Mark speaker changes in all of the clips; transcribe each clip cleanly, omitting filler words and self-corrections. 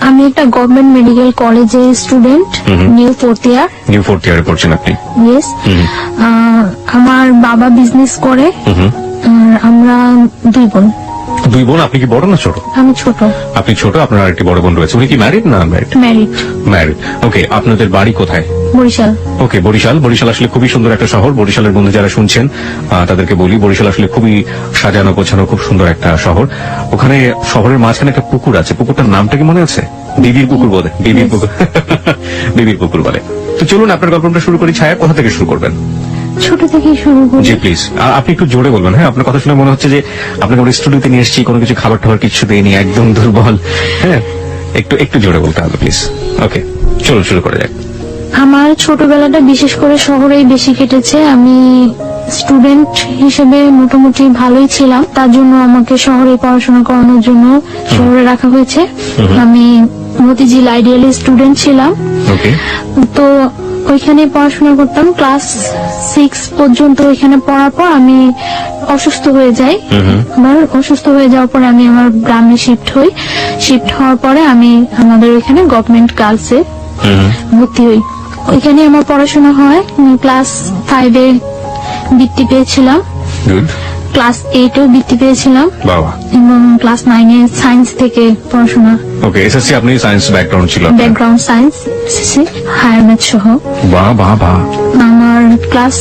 Speaker 1: আমি একটা government medical কলেজের student, new fourth year.
Speaker 2: New fourth ইয়ারে পড়ছেন আপনি?
Speaker 1: ইয়েস। আমার বাবা বিজনেস করে, আর আমরা দুই বোন।
Speaker 2: দুই বোন? আপনি কি বড় না ছোট?
Speaker 1: আমি ছোট।
Speaker 2: আপনি ছোট, আপনার আরেকটি বড় বোন রয়েছে। উনি কি ম্যারিড না আনম্যারিড?
Speaker 1: ম্যারিড।
Speaker 2: ম্যারিড। ওকে, আপনাদের বাড়ি কোথায়?
Speaker 1: বরিশাল।
Speaker 2: ওকে, বরিশাল। বরিশাল আসলে খুবই সুন্দর একটা শহর। বরিশালের বন্ধু যারা শুনছেন তাদেরকে বলি, বরিশাল আসলে খুবই সাজানো গোছানো, খুব সুন্দর একটা শহর। ওখানে শহরের মাঝখানে একটা পুকুর আছে, পুকুরটার নামটা কি মনে আছে? বিবির পুকুর বলে, বিবির পুকুর। বিবির পুকুর বলে। তো চলুন আপনার গল্পটা শুরু করি। ছায়া, কোথা থেকে শুরু করবেন?
Speaker 1: ছোট থেকে শুরু করি।
Speaker 2: জি প্লিজ। আপনি একটু জোরে বলবেন। হ্যাঁ, আপনার কথা শুনে মনে হচ্ছে যে আপনাকে আমরা স্টুডিওতে নিয়ে এসেছি, কোনো কিছু খাবার টাবার কিছু দেয়নি, একদম দুর্বল। হ্যাঁ, একটু একটু জোরে বলতে হবে প্লিজ। ওকে, চলুন শুরু করে যাক।
Speaker 1: আমার ছোটবেলাটা বিশেষ করে শহরেই বেশি কেটেছে। আমি স্টুডেন্ট হিসেবে মোটামুটি ভালোই ছিলাম, তার জন্য আমাকে শহরে পড়াশোনা করানোর জন্য শহরে রাখা হয়েছে। আমি মতিঝিল আইডিয়ালি স্টুডেন্ট ছিলাম।
Speaker 2: ওকে।
Speaker 1: তো ওইখানে পড়াশোনা করতাম ক্লাস 6 পর্যন্ত। ওইখানে পড়ার পর আমি অসুস্থ হয়ে যাই। আমার অসুস্থ হয়ে যাওয়ার পরে আমি আমার গ্রামে শিফট হই। শিফট হওয়ার পরে আমি আমাদের ওইখানে গভর্নমেন্ট গার্লসে ভর্তি হই। ওইখানে আমার পড়াশোনা হয়। ক্লাস 5-এ বৃত্তি পেয়েছিলাম,
Speaker 2: গুড।
Speaker 1: ক্লাস 8-এও বৃত্তি পেয়েছিলাম,
Speaker 2: বাবা।
Speaker 1: এবং ক্লাস 9-এ সায়েন্স থেকে পড়াশোনা।
Speaker 2: ওকে, এসএসসি আপনি সায়েন্স ব্যাকগ্রাউন্ড ছিল?
Speaker 1: ব্যাকগ্রাউন্ড সায়েন্স, হায়ার ম্যাথ সহ।
Speaker 2: বাহ বাহ বাহ।
Speaker 1: আমার ক্লাস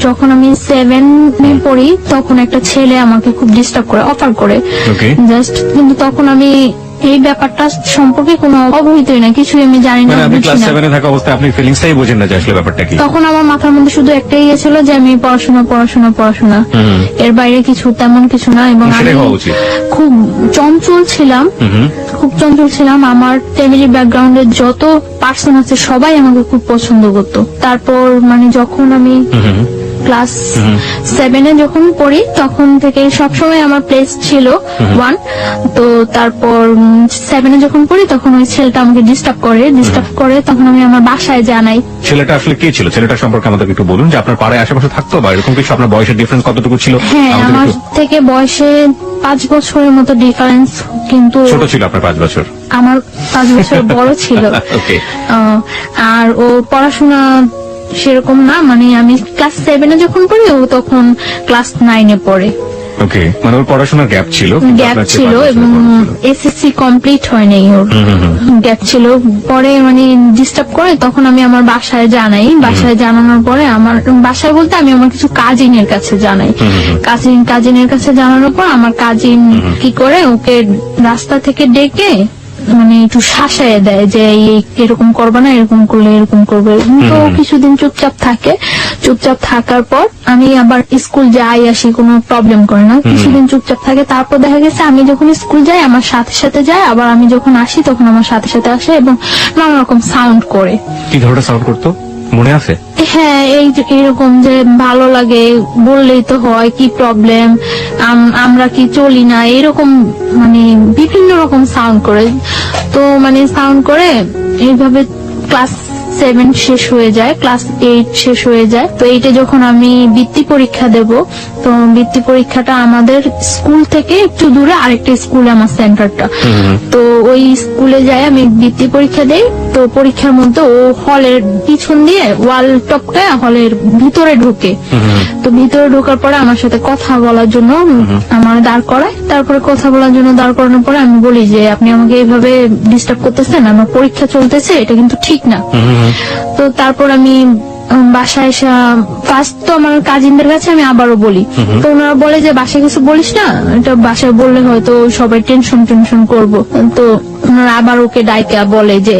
Speaker 1: যখন আমি 7-এ পড়ি তখন একটা ছেলে আমাকে খুব ডিস্টার্ব করে, অফার করে
Speaker 2: ওকে।
Speaker 1: জাস্ট, কিন্তু তখন আমি এই ব্যাপারটা সম্পর্কে কোনো অবহিতই না, কিছুই আমি জানি না,
Speaker 2: মানে আপনি
Speaker 1: বুঝি
Speaker 2: ক্লাস
Speaker 1: না।
Speaker 2: 7-এ থাকা অবস্থায় আপনি ফিলিংসটাই বোঝেন না যে আসলে ব্যাপারটা কি?
Speaker 1: তখন আমার মাথার মধ্যে শুধু একটাই গেছিল যে আমি পড়াশোনা পড়াশোনা পড়াশোনা, এর বাইরে কিছু তেমন কিছু না। এবং আমি
Speaker 2: সেটাই হওয়া উচিত।
Speaker 1: খুব চঞ্চল ছিলাম, খুব চঞ্চল ছিলাম। আমার ফ্যামিলি ব্যাকগ্রাউন্ডের যত পার্সন আছে সবাই আমাকে খুব পছন্দ করতো। তারপর মানে যখন আমি ক্লাস 7-এ যখন পড়ি তখন থেকে সবসময় আমার প্লেস ছিল 1। তো তারপর 7-এ যখন পড়ি তখন ওই ছেলেটা আমাকে ডিস্টার্ব করে, তখন আমি আমার বাসায় জানাই।
Speaker 2: ছেলেটা আসলে কে ছিল? ছেলেটা সম্পর্কে আমাদের একটু বলুন, যে আপনার পাড়ায় আশেপাশে থাকতো বা এরকম কিছু? আপনার বয়সের ডিফারেন্স কতটুকু ছিল?
Speaker 1: হ্যাঁ,
Speaker 2: আমাদের
Speaker 1: আমার
Speaker 2: একটু-
Speaker 1: থেকে বয়সে 5 বছরের মতো ডিফারেন্স, কিন্তু
Speaker 2: ছোট ছিল আপনার 5 বছর?
Speaker 1: আমার 5 বছর বড় ছিল।
Speaker 2: ওকে।
Speaker 1: আর ও পড়াশোনা সেরকম না, মানে আমি ক্লাস 7-এ যখন পড়ি ও তখন ক্লাস 9-এ পড়ে।
Speaker 2: ওকে, মানে ওর পড়াশোনার গ্যাপ ছিল, কিন্তু
Speaker 1: গ্যাপ
Speaker 2: আপনার চেয়ে
Speaker 1: ছিল
Speaker 2: 5 বছর
Speaker 1: এবং
Speaker 2: বড় ছিল।
Speaker 1: এসএসসি কমপ্লিট হয় নাই, ওর গ্যাপ ছিল। পরে মানে ডিস্টার্ব করে, তখন আমি আমার বাসায় জানাই। বাসায় জানানোর পরে আমার বাসায় বলতে আমি আমার কিছু কাজিনের কাছে জানাই। কাজিনের কাছে জানানোর পর আমার কাজিন কি করে ওকে রাস্তা থেকে ডেকে মানে একটু শাসায় দেয় যে এরকম করবে না, এরকম করলে এরকম করবে। তো কিছুদিন চুপচাপ থাকে। চুপচাপ থাকার পর আমি আবার স্কুল যাই আসি, কোনো প্রবলেম করে না। কিছুদিন চুপচাপ থাকে, তারপর দেখা গেছে আমি যখন স্কুল যাই আমার সাথে সাথে যায়, আবার আমি যখন আসি তখন আমার সাথে সাথে আসে এবং নানা রকম সাউন্ড করে।
Speaker 2: কি ধরনের সাউন্ড করতো মনে আছে?
Speaker 1: হ্যাঁ, এই যে এরকম যে ভালো লাগে বললেই তো হয়, কি প্রবলেম, আমরা কি চলি না, এরকম মানে বিভিন্ন রকম সাউন্ড করে। তো মানে সাউন্ড করে এইভাবে ক্লাস 7 শেষ হয়ে যায়, ক্লাস 8 শেষ হয়ে যায়। তো 8-এ যখন আমি বৃত্তি পরীক্ষা দেব, তো বৃত্তি পরীক্ষাটা আমাদের স্কুল থেকে একটু দূরে আরেকটা স্কুলে আমার সেন্টারটা। তো ওই স্কুলে যাই আমি বৃত্তি পরীক্ষা দেই। তো পরীক্ষার মধ্যে ও হলের পিছন দিয়ে ওয়াল টপকায় হলের ভিতরে ঢুকে। তো ভিতরে ঢোকার পরে আমার সাথে কথা বলার জন্য আমার দাঁড় করায়। তারপরে কথা বলার জন্য দাঁড় করানোর পরে আমি বলি যে আপনি আমাকে এইভাবে ডিস্টার্ব করতেছেন, আমার পরীক্ষা চলতেছে, এটা কিন্তু ঠিক না। তো তারপর আমি বাসায় এসে ফার্স্ট তো আমার কাজিনদের কাছে আমি আবারও বলি। তো ওনারা বলে যে বাসায় কিছু বলিস না, এটা বাসায় বললে হয়তো সবাই টেনশন করবো। তো ওনারা আবার ওকে ডাইকা বলে যে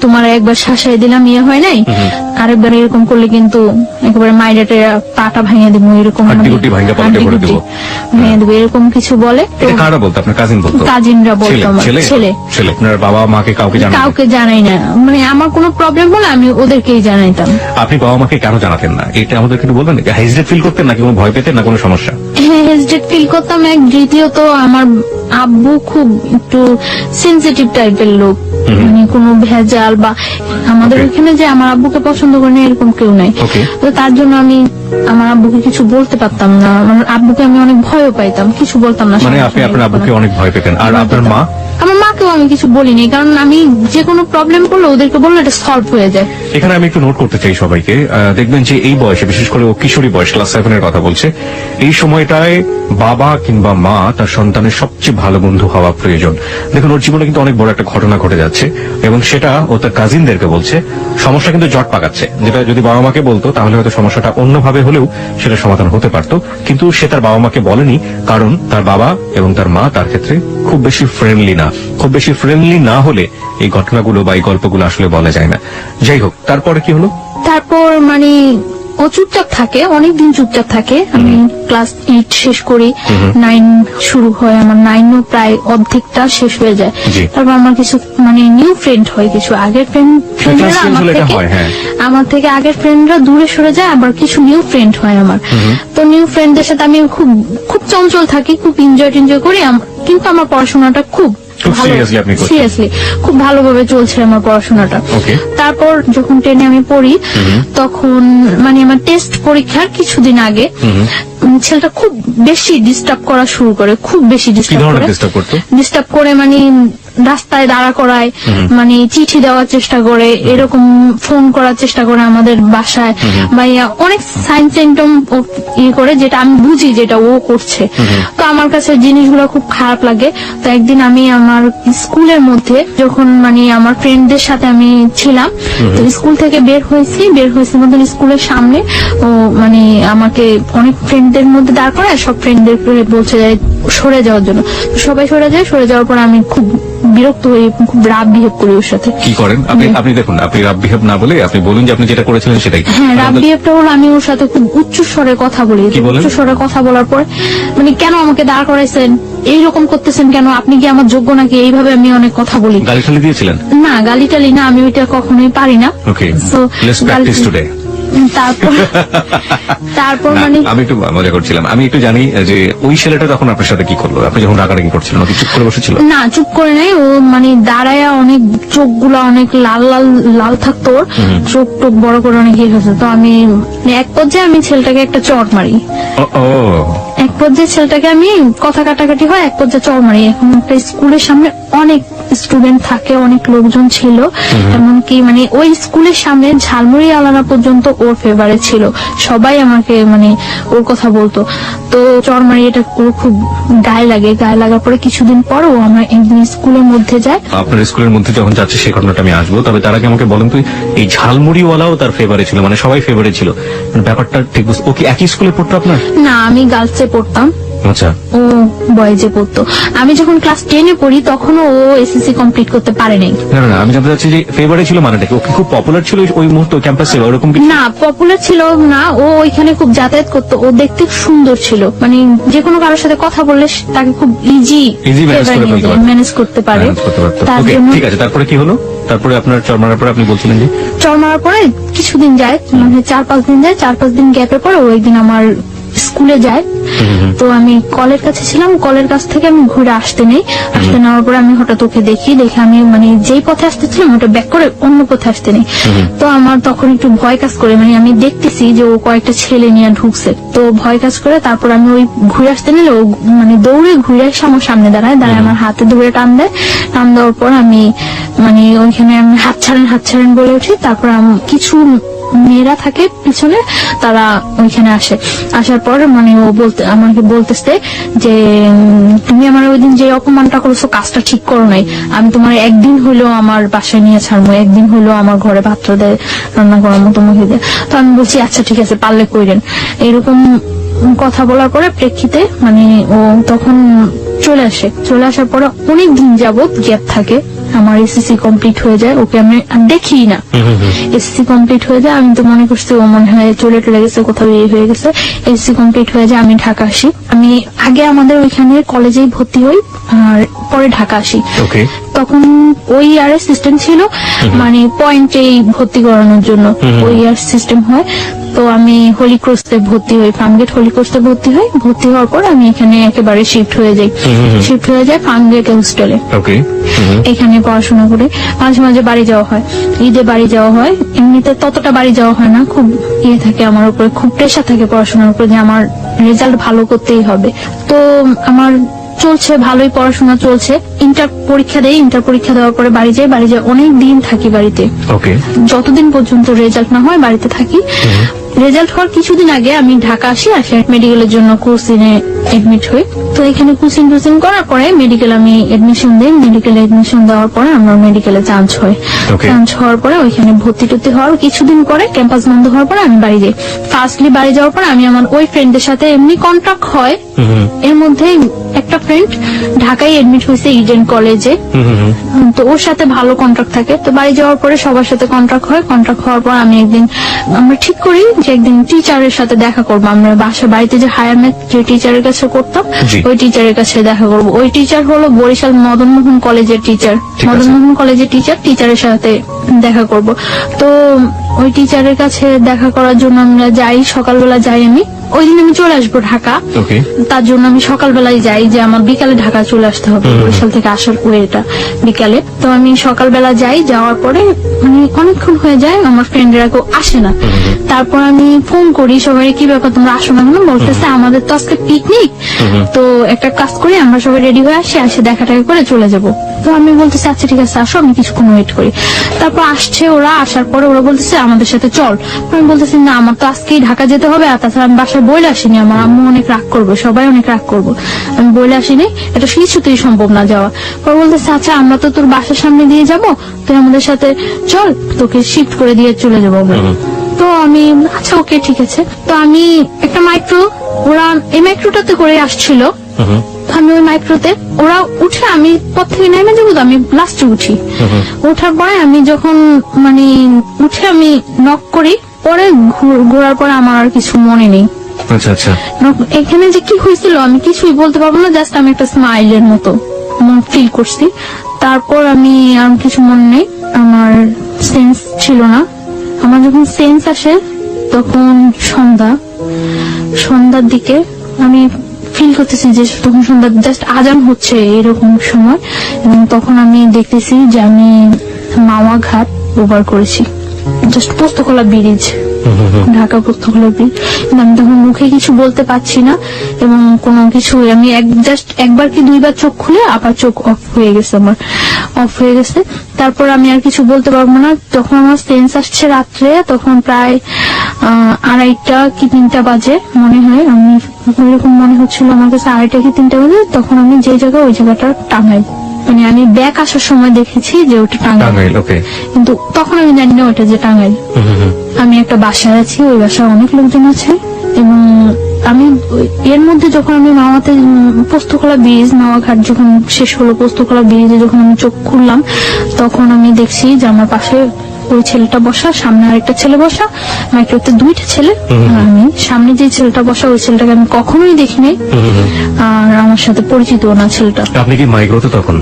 Speaker 1: তোমার একবার শাসাই দিলাম, ইয়ে হয় নাই, আরেকবার এরকম করলে কিন্তু একেবারে মাইরেটে পাটা ভাঙিয়ে দিব, এরকম
Speaker 2: হাড্ডি ভাঙা পাল্টে করে দিব,
Speaker 1: ভেঙে দেবো, এরকম কিছু বলে।
Speaker 2: এটা কারা বলতো? আপনার কাজিন বলতো?
Speaker 1: কাজিনরা বলতো। আমার ছেলে।
Speaker 2: আপনার বাবা মাকে কাউকে জানান?
Speaker 1: কাউকে জানাই না, মানে আমার কোনো প্রবলেম হলে আমি ওদেরকেই জানাইতাম।
Speaker 2: আপনি বাবা মাকে কেন জানাতেন না এটা আমাদের একটু বলবেন? হেজিটেট ফিল করতেন নাকি কোনো ভয় পেতেন না কোনো সমস্যা?
Speaker 1: হ্যাঁ, হেজিটেট ফিল করতাম। এক দ্বিতীয়ত আমার আব্বু খুব একটু সেনসিটিভ টাইপের লোক, মানে কোনো ভেজাল বা আমাদের ওখানে যে আমার আব্বুকে পছন্দ করে না এরকম কেউ নাই। তো তার জন্য আমি আমার আব্বুকে কিছু বলতে পারতাম না। আমার আব্বুকে আমি অনেক ভয়ও পাইতাম, কিছু বলতাম না।
Speaker 2: মানে আপনি আপনার আব্বুকে অনেক ভয় পেতেন। আর আপনার মা?
Speaker 1: আমার মাকেও আমি কিছু বলিনি, কারণ আমি যে কোনো প্রবলেম করলে ওদেরকে বললে এটা সলভ হয়ে যায়।
Speaker 2: এখানে আমি একটু নোট করতে চাই সবাইকে, দেখবেন যে এই বয়সে, বিশেষ করে ও কিশোরী বয়স, ক্লাস 7 এর কথা বলছে, এই সময়টায় বাবা কিংবা মা তার সন্তানের সবচেয়ে ভালো বন্ধু হওয়া প্রয়োজন। দেখুন, ওর জীবনে কিন্তু অনেক বড় একটা ঘটনা ঘটে যাচ্ছে এবং সেটা ও তার কাজিনদেরকে বলছে। সমস্যা কিন্তু জট পাকাচ্ছে, যেটা যদি বাবা মাকে বলতো তাহলে হয়তো সমস্যাটা অন্যভাবে হলেও সেটা সমাধান হতে পারত, কিন্তু সে তার বাবা মাকে বলেনি, কারণ তার বাবা এবং তার মা তার ক্ষেত্রে খুব বেশি ফ্রেন্ডলি না। খুব বেশি ফ্রেন্ডলি না হলে এই ঘটনাগুলো বা এই গল্পগুলো আসলে বলা যায় না। যাই হোক, তারপরে কি হলো?
Speaker 1: তারপর মানে ও চুপচাপ থাকে, অনেকদিন চুপচাপ থাকে। আমি ক্লাস 8 শেষ করি, 9 শুরু হয়, আমার 9ও প্রায় অর্ধেকটা শেষ হয়ে যায়।
Speaker 2: জি।
Speaker 1: তারপর আমার কিছু মানে নিউ ফ্রেন্ড হয়, কিছু আগের ফ্রেন্ডরা
Speaker 2: আসলে এটা হয়, হ্যাঁ।
Speaker 1: আমার থেকে আগের ফ্রেন্ডরা দূরে সরে যায়, আবার কিছু নিউ ফ্রেন্ড হয় আমার। তো নিউ ফ্রেন্ডদের সাথে আমি খুব খুব চঞ্চল থাকি, খুব এনজয় করি, কিন্তু আমার পড়াশোনাটা খুব
Speaker 2: seriously আপনি করছেন?
Speaker 1: সিরিয়াসলি খুব ভালোভাবে চলছে আমার পড়াশোনাটা।
Speaker 2: Okay.
Speaker 1: তারপর যখন 10-এ আমি পড়ি, তখন মানে আমার টেস্ট পরীক্ষার কিছুদিন আগে ছেলেটা খুব বেশি ডিস্টার্ব করা শুরু করে, খুব বেশি
Speaker 2: কি
Speaker 1: ডিস্টার্ব
Speaker 2: ধরনের
Speaker 1: করে।
Speaker 2: ডিস্টার্ব করতো?
Speaker 1: ডিস্টার্ব করে মানে রাস্তায় দাঁড়া করায়, মানে চিঠি দেওয়ার চেষ্টা করে, এরকম ফোন করার চেষ্টা করে আমাদের বাসায়, বা অনেক সাইন সিম্পটম ইয়ে করে, যেটা আমি বুঝি যেটা ও করছে। তো আমার কাছে জিনিসগুলো খুব খারাপ লাগে। তো একদিন আমি আমার স্কুলের মধ্যে যখন মানে আমার ফ্রেন্ডদের সাথে আমি ছিলাম, তো স্কুল থেকে বের হয়েছি মতন স্কুলের সামনে ও মানে আমাকে অনেক ফ্রেন্ডদের মধ্যে দাঁড় করায়, সব ফ্রেন্ডদের বলছে যে সরে যাওয়ার জন্য। তো সবাই সরে যাওয়ার পর আমি খুব বিরক্ত হয়ে খুব রাগ বিহেভ করি ওর সাথে।
Speaker 2: কি করেন আপনি? দেখুন, আপনি রাব বিহেভ না বলে আপনি বলুন যে আপনি যেটা করেছিলেন সেটাই।
Speaker 1: হ্যাঁ, রাগ বিহেভটা হলো আমি ওর সাথে খুব উচ্চ স্বরে কথা বলি।
Speaker 2: কি বলেন?
Speaker 1: উচ্চ স্বরে কথা বলার পর মানে, কেন আমাকে দাঁড় করাইছেন, এইরকম করতেছেন কেন, আপনি কি আমার যোগ্য নাকি, এইভাবে আমি অনেক কথা বলি।
Speaker 2: গালি টালি দিয়েছিলেন?
Speaker 1: না, গালি টালি না, আমি ওইটা কখনোই পারি না।
Speaker 2: ওকে,
Speaker 1: So,
Speaker 2: লেটস প্র্যাকটিস টুডে।
Speaker 1: তারপর
Speaker 2: না,
Speaker 1: মানে
Speaker 2: আমি একটু মজা করছিলাম। আমি একটু জানি যে ওই ছেলেটা তখন আপনার সাথে কি করলো? আপনি যখন রাগারাগি করছিলেন, ওকে চুপ করে বসেছিল?
Speaker 1: না, চুপ করে নাই, ও মানে দাঁড়ায়া অনেক চোখগুলা অনেক লাল লাল লাল থাকতো, ওর চোখ টোক বড় করে অনেক ইয়ে হয়েছে। তো আমি এক পর্যায়ে আমি ছেলেটাকে একটা চড় মারি।
Speaker 2: ও,
Speaker 1: এক পর্যায়ে ছেলেটাকে আমি কথা কাটাকাটি হয়, এক পর্যায়ে চড় মারি। এখন একটা স্কুলের সামনে অনেক স্টুডেন্ট থাকে, অনেক লোকজন ছিল, এমনকি মানে ওই স্কুলের সামনে ঝালমুড়ি আলানা পর্যন্ত ওর ফেভারে ছিল, সবাই আমাকে মানে ওর কথা বলতো। তো চড় মারি, এটা ওর খুব গায়ে লাগে। গায়ে লাগার পরে কিছুদিন পর ও আমার একদিন স্কুলের মধ্যে যায়।
Speaker 2: আপনার স্কুলের মধ্যে যখন যাচ্ছে সেই ঘটনাটা আমি আসবো, তবে তার আগে আমাকে বলেন তো, এই ঝালমুড়িওয়ালাও তার ফেভারে ছিল, মানে সবাই ফেভারে ছিল, মানে ব্যাপারটা ঠিক বুঝতে। ও কি একই স্কুলে পড়তো আপনার?
Speaker 1: না, আমি গার্লসে পড়তাম,
Speaker 2: আচ্ছা।
Speaker 1: ও বয়েজে পড়তো। আমি যখন ক্লাস 10-এ পড়ি তখনও ও এসএসসি কমপ্লিট করতে পারে নাই।
Speaker 2: না, আমি জানতে চাচ্ছি যে ফেভারে ছিল মানেটা কি? ও কি খুব পপুলার ছিল ওই মুহূর্তে ক্যাম্পাসে, ওরকম কি?
Speaker 1: না, পপুলার ছিল না, ও ওইখানে খুব যাতায়াত করতো, ও দেখতে সুন্দর ছিল, মানে যে কোনো কারোর সাথে কথা বললে তাকে খুব ইজি ম্যানেজ করতে পারে। তার
Speaker 2: ওকে,
Speaker 1: জন্য
Speaker 2: ঠিক আছে। তারপরে কি হলো? তারপরে আপনার চড় মারার পরে আপনি বলছিলেন যে
Speaker 1: চড় মারার পরে কিছুদিন যায়, মানে 4-5 দিন যায়। 4-5 দিন গ্যাপের পরে ও একদিন আমার স্কুলে যায়। তো আমি কলের কাছে ছিলাম, কলের কাছ থেকে আমি ঘুরে আসতে নেওয়ার পরে আমি হঠাৎ ওকে দেখে আমি মানে যেই পথে আসতেছিলাম ওটা ব্যাক করে অন্য পথে আসতে নেই। তো আমার তখন একটু ভয় কাজ করে, মানে আমি দেখতেছি যে ও কয়েকটা ছেলে নিয়ে ঢুকছে, তো ভয় কাজ করে। তারপর আমি ওই ঘুরে আসতে নিলে ও মানে দৌড়ে ঘুরে এসে আমার সামনে দাঁড়ায় আমার হাতে ধরে টান দেওয়ার পর আমি মানে ওইখানে আমি হাত ছাড়েন বলে উঠি। তারপর কিছু মেয়েরা থাকে পিছনে, তারা ওইখানে আসার পর মানে ও আমাকে বলতেছে যে তুমি আমার ওই দিন যে অপমানটা করেছো কাজটা ঠিক করো নাই, আমি তোমার একদিন হইলো আমার বাসায় নিয়ে ছাড়বো, একদিন হইলো আমার ঘরে ভাত দেয় রান্না করার মতো মুখে দেয়। তো আমি বলছি আচ্ছা ঠিক আছে, পারলে কইরেন। এরকম কথা বলার পরে প্রেক্ষিতে মানে ও তখন চলে আসার পরে অনেক দিন যাবত গ্যাপ থাকে। আমার এসএসসি কমপ্লিট হয়ে যায়, ওকে আমি দেখি না। এসএসসি কমপ্লিট হয়ে যায়, আমি তো মনে করছি ও মনে হয় চলে গেছে, কোথাও ইয়ে হয়ে গেছে। এসএসসি কমপ্লিট হয়ে যায়, আমি ঢাকা আসি। আমি আগে আমাদের ওইখানে কলেজেই ভর্তি হই, আর পরে ঢাকা আসি। তখন ওই ইয়ারের সিস্টেম ছিল মানে পয়েন্টেই ভর্তি করানোর জন্য ওই ইয়ার সিস্টেম হয়। তো আমি হোলি ক্রসে ভর্তি হই, ফার্মগেট হোলি ক্রসে ভর্তি হওয়ার পর আমি এখানে একেবারে শিফট হয়ে যাই ফার্মগেট হোস্টেলে। এখানে পড়াশোনা করে মাঝে মাঝে বাড়ি যাওয়া হয়, ঈদে বাড়ি যাওয়া হয়। এমনিতে ততটা বাড়ি যাওয়া হয় না, খুব ইয়ে থাকে আমার উপরে, খুব প্রেশার থাকে পড়াশোনার উপরে যে আমার রেজাল্ট ভালো করতেই হবে। তো আমার চলছে, ভালোই পড়াশোনা চলছে। ইন্টার পরীক্ষা দেওয়ার পরে বাড়ি যাই অনেক দিন থাকি বাড়িতে,
Speaker 2: ওকে।
Speaker 1: যতদিন পর্যন্ত রেজাল্ট না হয় বাড়িতে থাকি। রেজাল্ট হওয়ার কিছুদিন আগে আমি ঢাকা আসি মেডিকেলের জন্য কোচিংয়ে এডমিট হই। তো এখানে কোচিং করার পরে মেডিকেল আমি এডমিশন দিই। মেডিকেলে এডমিশন দেওয়ার পরে আমার মেডিকেলে চান্স হয়।
Speaker 2: Okay.
Speaker 1: চান্স হওয়ার পরে ওইখানে ভর্তি টর্তি হওয়ার কিছুদিন পরে ক্যাম্পাস বন্ধ হওয়ার পরে আমি বাড়ি যাই। ফার্স্টলি বাড়ি যাওয়ার পরে আমি আমার ওই ফ্রেন্ডের সাথে এমনি কন্ট্যাক্ট হয়। এর মধ্যে একটা ফ্রেন্ড ঢাকায় এডমিট হয়েছে ইডেন কলেজে, তো ওর সাথে ভালো কন্ট্রাক্ট থাকে। তো বাড়ি যাওয়ার পরে সবার সাথে কন্ট্রাক্ট হওয়ার পর আমি আমরা ঠিক করি যে একদিন টিচারের সাথে দেখা করবো। আমরা বাড়িতে যে হায়ার ম্যাথ যে টিচারের কাছে করতাম
Speaker 2: জি।
Speaker 1: ওই টিচারের কাছে দেখা করবো। ওই টিচার হলো বরিশাল মদনমোহন কলেজের টিচার।
Speaker 2: ঠিক আছে।
Speaker 1: মদনমোহন কলেজের টিচারের সাথে দেখা করব। তো ওই টিচারের কাছে দেখা করার জন্য আমরা যাই, সকালবেলা যাই। আমি ওই দিন আমি চলে আসবো ঢাকা,
Speaker 2: ওকে।
Speaker 1: তার জন্য আমি সকালবেলায় যাই যে আমার বিকালে ঢাকা চলে আসতে হবে। বরিশাল থেকে আসার ওয়েটা বিকালে। তো আমি সকালবেলা যাই, যাওয়ার পরে মানে অনেকক্ষণ হয়ে যায়, আমার ফ্রেন্ডরা কেউ আসে না। তারপর আমি ফোন করি সবাই, কি ব্যাপার তোমরা আসো না কেন? বলতেছে আমাদের তো আজকে পিকনিক, তো একটা কাজ করি আমরা সবাই রেডি হয়ে আসি দেখা টাকা করে চলে যাব। তো আমি বলতেছি আচ্ছা ঠিক আছে আসো, আমি কিছুক্ষণ ওয়েট করি। তারপর আসছে ওরা, আসার পরে ওরা বলতেছে আমাদের সাথে চল। আমি বলতেছি না আমার তো আজকেই ঢাকা যেতে হবে, আর তাছাড়া আমি বাসায় বলে আসিনি, আমার আম্মু অনেক রাগ করবে, সবাই অনেক রাগ করবো, আমি বলে আসিনি, এটা কিছুতেই সম্ভব না যাওয়া। পরে বলতেছে আচ্ছা আমরা তো তোর বাসার সামনে দিয়ে যাব, তুই আমাদের সাথে চল, তোকে শিফট করে দিয়ে চলে যাবো আমরা। তো আমি আচ্ছা ওকে ঠিক আছে। তো আমি একটা মাইক্রো, ওরা এই মাইক্রোটাতে করে আসছিল, আমি ওই মাইক্রোতে ওরা উঠে আমি পথ থেকে নেমে যাবো, তো আমি লাস্টে উঠি। ওঠার পরে আমি যখন মানে উঠে আমি নক করি, পরে ঘোরার পরে আমার আর কিছু মনে নেই।
Speaker 2: আচ্ছা আচ্ছা।
Speaker 1: এখানে যে কি হয়েছিল আমি কিছুই বলতে পারবো না, জাস্ট আমি একটা স্মাইলের মতো ফিল করছি। তারপর আমি আর কিছু মনে নেই, আমার সেন্স ছিল না। আমার যখন সেন্স আসে তখন সন্ধ্যার দিকে আমি ফিল করতেছি যে তখন সন্ধ্যা জাস্ট আজান হচ্ছে এরকম সময়, এবং তখন আমি দেখতেছি যে আমি মাওয়া ঘাট ওভার করেছি, just Postogola bridge, Dhaka Postogola bridge. কিন্তু আমি তখন মুখে কিছু বলতে পারছি না এবং কোনো কিছু, আমি জাস্ট একবার কি দুইবার চোখ খুলে আবার চোখ অফ হয়ে গেছে। তারপর আমি আর কিছু বলতে পারবো না। তখন আমার সেন্স আসছে রাত্রে, তখন প্রায় 2:30 কি 3টা বাজে মনে হয়, আমি ওইরকম মনে হচ্ছিল আমার কাছে 2:30 কি 3টা বাজে। তখন আমি যে জায়গায় ওই জায়গাটা টাঙ্গাইল, মানে আমি ব্যাক আসার সময় দেখেছি যে ওটা টাঙ্গাইল,
Speaker 2: ওকে।
Speaker 1: কিন্তু তখন আমি জানি না ওটা যে টাঙ্গাইল। আমি একটা বাসায় আছি, ওই বাসায় অনেক লোকজন আছে, এবং আমি এর মধ্যে যখন আমি মাওয়াতে পোস্তকলা ব্রিজ, মাওয়া ঘাট যখন শেষ হলো, পোস্তকলা ব্রিজে যখন আমি চোখ খুললাম তখন আমি দেখছি যে আমার পাশে ওই ছেলেটা বসা, সামনে আরেকটা ছেলে বসা, মাইক্রোতে 2টা ছেলে, আর আমি সামনে যে ছেলেটা বসা ওই ছেলেটাকে আমি কখনোই দেখিনি, আর আমার সাথে পরিচিত না ছেলেটা।
Speaker 2: আপনি কি মাইক্রোতে তখন?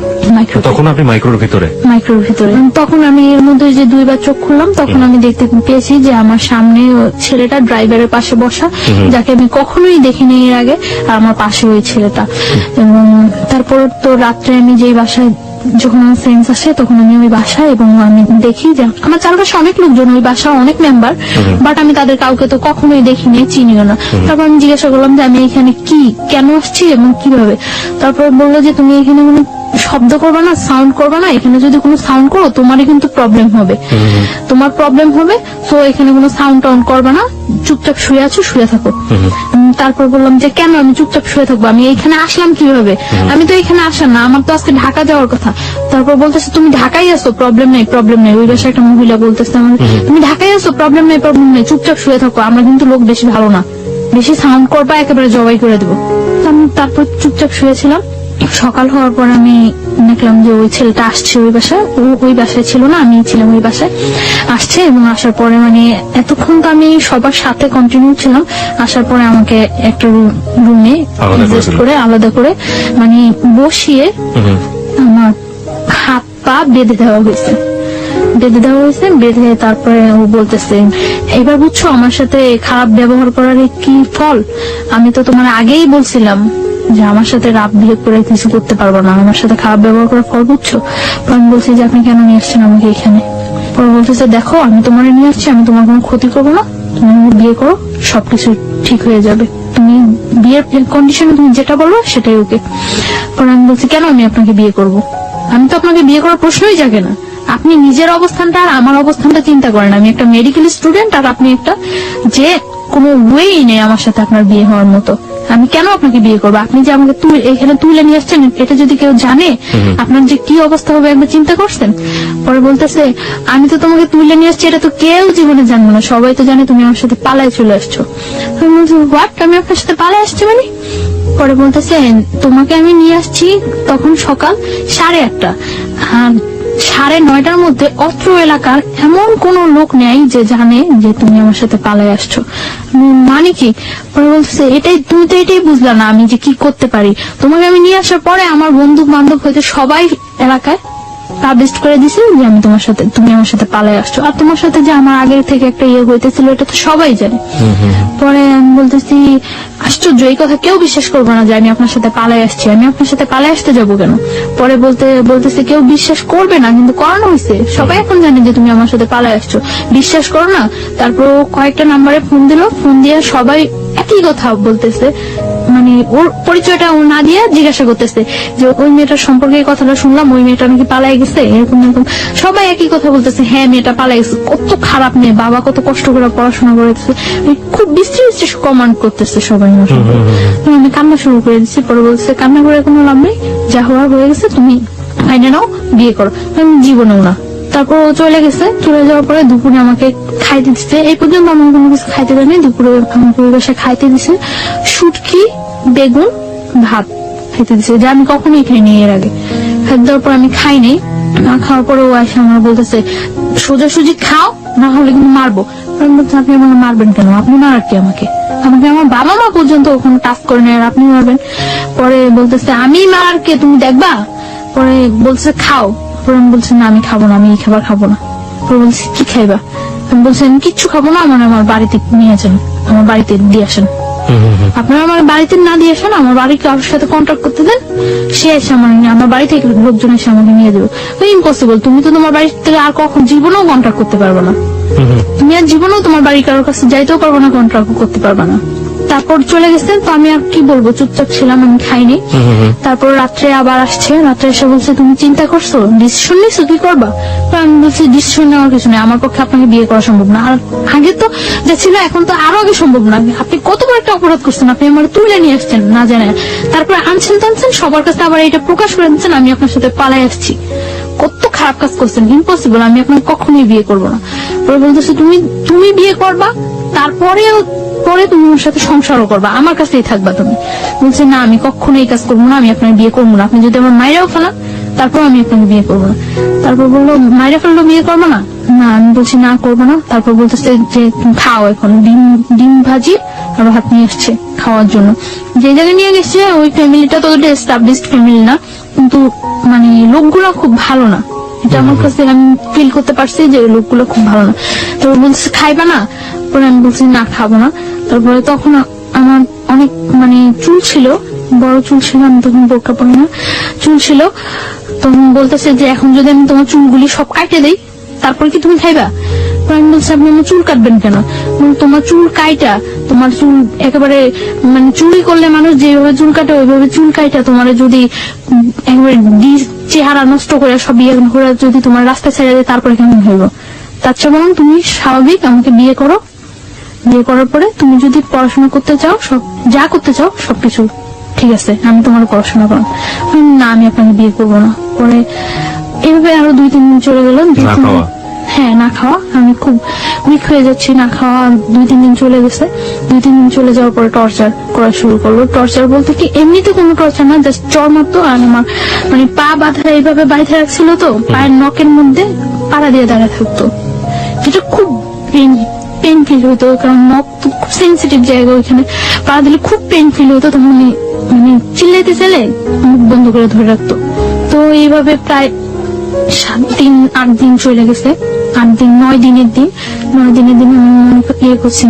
Speaker 2: তখন আপনি মাইক্রোর ভিতরে? মাইক্রোর
Speaker 1: ভিতরে। তখন আমি এর মধ্যে যে 2বার চোখ খুললাম তখন আমি দেখতে পেয়েছি যে আমার সামনে ছেলেটা ড্রাইভারের পাশে বসা, যাকে আমি কখনোই দেখিনি এর আগে, আর আমার পাশে ওই ছেলেটা। এবং তারপর তো রাত্রে আমি যেই বাসায় যখন আমার ফ্রেন্ডস আসে তখন আমি ওই বাসায়, এবং আমি দেখি যে আমার চারপাশে অনেক লোকজন, ওই বাসা অনেক মেম্বার, বাট আমি তাদের কাউকে তো কখনোই দেখিনি, চিনিও না। তারপর আমি জিজ্ঞাসা করলাম যে আমি এখানে কেন আসছি এবং কিভাবে। তারপর বললো যে তুমি এখানে কোনো শব্দ করবে না, সাউন্ড করবে না, এখানে যদি কোনো সাউন্ড করো তোমারই কিন্তু প্রবলেম হবে, তো এখানে কোনো সাউন্ড টাউন্ড করবে না, চুপচাপ শুয়ে থাকো। তারপর বললাম যে কেন আমি চুপচাপ শুয়ে থাকবো, আমি এখানে আসলাম কিভাবে, আমি তো এখানে আসা না, আমার তো আজকে ঢাকা যাওয়ার কথা। তারপর বলতেছে তুমি ঢাকায় আসো, প্রবলেম নেই। ওই বাসায় একটা মহিলা বলতেছে আমার, তুমি ঢাকায় আসো, প্রবলেম নেই, চুপচাপ শুয়ে থাকো, আমরা কিন্তু লোক বেশি ভালো না, বেশি সাউন্ড করবা একেবারে জবাই করে দেবো। আমি তারপর চুপচাপ শুয়েছিলাম। সকাল হওয়ার পর আমি দেখলাম যে ওই ছেলেটা আসছে ওই বাসায়, ওই বাসায় ছিল না, আমি ছিলাম ওই বাসায়, আসছে। এবং আসার পরে মানে এতক্ষণ তো আমি সবার সাথে কন্টিনিউ ছিলাম, আসার পরে আমাকে একটা রুমে আলাদা করে মানে বসিয়ে আমার হাত পা বেঁধে দেওয়া হয়েছে। বেঁধে তারপরে ও বলতেছে এবার বুঝছো আমার সাথে খারাপ ব্যবহার করার কি ফল, আমি তো তোমার আগেই বলছিলাম যে আমার সাথে রাত বিহেভ করে কিছু করতে পারবো না, আমার সাথে খারাপ ব্যবহার করার ফল বুঝছো। আমি বলছি যে আপনি কেন নিয়ে আসছেন আমাকে এখানে। পরে বলতেছে দেখো আমি তোমার নিয়ে আসছি, আমি তোমার কোনো ক্ষতি করবো না, তুমি বিয়ে করো, সবকিছু ঠিক হয়ে যাবে, তুমি তুমি বিয়ের কন্ডিশনে তুমি যেটা বলো সেটাই ওকে। পরে আমি বলছি কেন আমি আপনাকে বিয়ে করব, আমি তো আপনাকে বিয়ে করার প্রশ্নই জাগে না। আপনি নিজের অবস্থানটা আর আমার অবস্থানটা চিন্তা করেন। আমি একটা মেডিকেল স্টুডেন্ট আর আপনি একটা যে কোনো ওয়েই নেই আমার সাথে আপনার বিয়ে হওয়ার মতো। আমি কেন আপনাকে বিয়ে করবো? আপনি যে আমাকে এখানে তুলে নিয়ে আসছেন, এটা যদি কেউ জানে আপনার যে কি অবস্থা হবে একবার চিন্তা করছেন? পরে বলতেছে আমি তো তোমাকে তুলে নিয়ে আসছি, এটা তো কেউ জীবনে জানবে না, সবাই তো জানে তুমি আমার সাথে পালায় চলে আসছো। আমি বলছি হোয়াট, আমি আপনার সাথে পালায় আসছি মানে? পরে বলতেছে তোমাকে আমি নিয়ে আসছি তখন সকাল 8:30, 9:30 মধ্যে অত্র এলাকার এমন কোন লোক নেই যে জানে যে তুমি আমার সাথে পালায় আসছো। মানে কি? পরে বলতেছে তুমি তো এটাই বুঝলা না আমি যে কি করতে পারি। তোমাকে আমি নিয়ে আসার পরে আমার বন্ধু বান্ধব হয়তো সবাই এলাকায় পাবলিশ করে দিছে যে তুমি আমার সাথে পালায় আসছো, আর তোমার সাথে যে আমার আগের থেকে একটা ইয়ে হইতেছিল এটা তো সবাই জানে। পরে আমি বলতেছি আশ্চর্য, এই কথা কেউ বিশ্বাস করবে না যে আমি আপনার সাথে পালায় আসছি, আমি আপনার সাথে পালায় আসতে যাবো কেন? পরে বলতেছে কেউ বিশ্বাস করবে না, কিন্তু করানো হয়েছে, সবাই এখন জানে যে তুমি আমার সাথে পালায় আসছো, বিশ্বাস করো না। তারপর কয়েকটা নাম্বারে ফোন দিল, ফোন দিয়ে সবাই একই কথা বলতেছে, মানে ওর পরিচয়টা ও না দিয়ে জিজ্ঞাসা করতেছে যে ওই মেয়েটার সম্পর্কে এই কথাটা শুনলাম, ওই মেয়েটা নাকি পালাই গেছে, এরকম এরকম সবাই একই কথা বলতেছে, হ্যাঁ মেয়েটা পালাই গেছে, কত খারাপ মেয়ে, বাবা কত কষ্ট করে পড়াশোনা করেছে, খুব বিশ্রী কমান্ড করতেছে সবাই। আমি কান্না শুরু করে দিচ্ছি। পরে বলছে কান্না করে কোনো লাভ নেই, যা হওয়ার হয়ে গেছে, তুমি আইনে নাও, বিয়ে করো। আমি জীবনেও না। তারপর ও চলে গেছে, চলে যাওয়ার পরে দুপুরে আমাকে খাইতে দিচ্ছে, এই পর্যন্ত আমার কোনো কিছু খাইতে দেয়নি, দুপুরে আমার পরিবেশে খাইতে দিছে শুটকি, বেগুন, ভাত খাইতে দিছে, যা আমি কখনোই খাইনি এর আগে। খাইতে দেওয়ার পর আমি খাইনি, না খাওয়ার পরে ও এসে আমার বলতেছে সোজাসুজি খাও, না হলে কিন্তু মারবো। আমি বলছি আপনি আমাকে মারবেন কেন? আপনি মারার কি আমাকে? আমাকে আমার বাবা মা পর্যন্ত ওখানে টাচ করে নেয়, আর আপনি মারবেন? পরে বলতেছে আমি মার কে, তুমি দেখবা? পরে বলছে খাও। পরে আমি বলছি না আমি খাবো না, আমি এই খাবার খাবো না। পরে বলছি কি খাইবা? আমি বলছি আমি কিচ্ছু খাবো না, আমার বাড়িতে নিয়ে যান, আমার বাড়িতে দিয়ে আসেন। আপনারা আমার বাড়িতে না দিয়ে আসেন, আমার বাড়ির কারোর সাথে কন্ট্যাক্ট করতে দেন, সে এসে আমার বাড়ি থেকে লোকজন এসে আমাকে নিয়ে যাবে। ইম্পসিবল, তুমি তো তোমার বাড়ি থেকে আর কখন জীবনেও কন্ট্যাক্ট করতে পারবে না, তুমি আর জীবনেও তোমার বাড়ির কারোর কাছে যাইতেও পারবো না, কন্ট্যাক্ট করতে পারবে না। তারপর চলে গেছেন, তো আমি আর কি বলবো, চুপচাপ ছিলাম, আমি খাইনি। তারপর রাত্রে আবার আসছে, রাত্রে এসে বলছে তুমি চিন্তা করছো, ডিসিশন নিছো, কি করবা? তো আমি বলছি ডিসিশন নেওয়ার কিছু নেই, আমার পক্ষে আপনাকে বিয়ে করা সম্ভব না, আর আগে তো যা ছিল এখন তো আরো আগে সম্ভব না। আপনি কত বড় একটা অপরাধ করছেন, আপনি আমার তুলে নিয়ে আসছেন না জানেন, তারপরে আনছেন টানছেন, সবার কাছে আবার এটা প্রকাশ করে দিচ্ছেন আমি আপনার সাথে পালাই আসছি, কত খারাপ কাজ করছেন, ইম্পসিবল, আমি আপনাকে কখনোই বিয়ে করবো না। পরে বলতেছে তুমি বিয়ে করবা, পরে তুমি ওর সাথে সংসারও করবা, আমার কাছেই থাকবা তুমি। বলছে না আমি কখনো এই কাজ করবো না, আমি আপনার বিয়ে করবো না, আপনি যদি আমার মায়েরাও ফেলান তারপর আমি আপনাকে বিয়ে করবো না। তারপর বললো মায়েরা ফেললো বিয়ে করবো না? না, আমি বলছি না করবো না। তারপর বলতেছে যে খাও, এখন ডিম ভাজি আর ভাত নিয়ে আসছে খাওয়ার জন্য। যে জায়গায় নিয়ে গেছে ওই ফ্যামিলিটা তো এস্টাবলিশড ফ্যামিলি না, কিন্তু মানে লোকগুলো খুব ভালো না, এটা আমার কাছে আমি ফিল করতে পারছি যে লোকগুলো খুব ভালো না। তো বলছে খাইবা না? পরে আমি বলছি না খাবো না। তারপরে তখন আমার অনেক মানে চুল ছিল, বড় চুল ছিল, আমি তখন বোরকা পরি না, চুল ছিল। তখন বলতেছে যে এখন যদি আমি তোমার চুলগুলি সব কাটে দেই তারপর কি তুমি খাইবা? আমি বলছি আপনি আমার চুল কাটবেন কেন? তোমার চুল কাইটা, তোমার চুল একেবারে মানে চুরি করলে মানুষ যেভাবে চুল কাটে ওইভাবে চুল কাইটা তোমার যদি একেবারে চেহারা নষ্ট করে সব বিয়ে করে যদি তোমার রাস্তায় ছেড়ে দেয় তারপরে কেমন হইব? তার চেয়ে বরং তুমি স্বাভাবিক আমাকে বিয়ে করো, বিয়ে করার পরে তুমি যদি পড়াশোনা করতে চাও, সব যা করতে চাও সবকিছু ঠিক আছে, আমি তোমার পড়াশোনা করো। না আমি আপনাকে বিয়ে করবো না। পরে এইভাবে আরো 2-3 দিন চলে গেল। হ্যাঁ না খাওয়া, আমি খুব উইক হয়ে যাচ্ছি, না খাওয়া 2-3 দিন চলে গেছে। 2-3 দিন চলে যাওয়ার পরে টর্চার করা শুরু করলো। টর্চার বলতে কি এমনিতে কোনো টর্চার না, জাস্ট চর মারতো, আর আমার মানে পা বাঁধা এইভাবে বাইধে রাখছিল, তো পায়ের নখের মধ্যে পাড়া দিয়ে দাঁড়িয়ে থাকতো, যেটা খুব পেন ফিল হতো, কারণ নখ খুব সেন্সিটিভ জায়গা, ওইখানে পা দিলে খুব পেন ফিল হতো। তখন মানে চিল্লাইতে চাইলে মুখ বন্ধ করে ধরে রাখতো। তো এইভাবে প্রায় 7-8 দিন চলে গেছে। 8 দিন 9 দিনের দিন আমি ইয়ে করছি,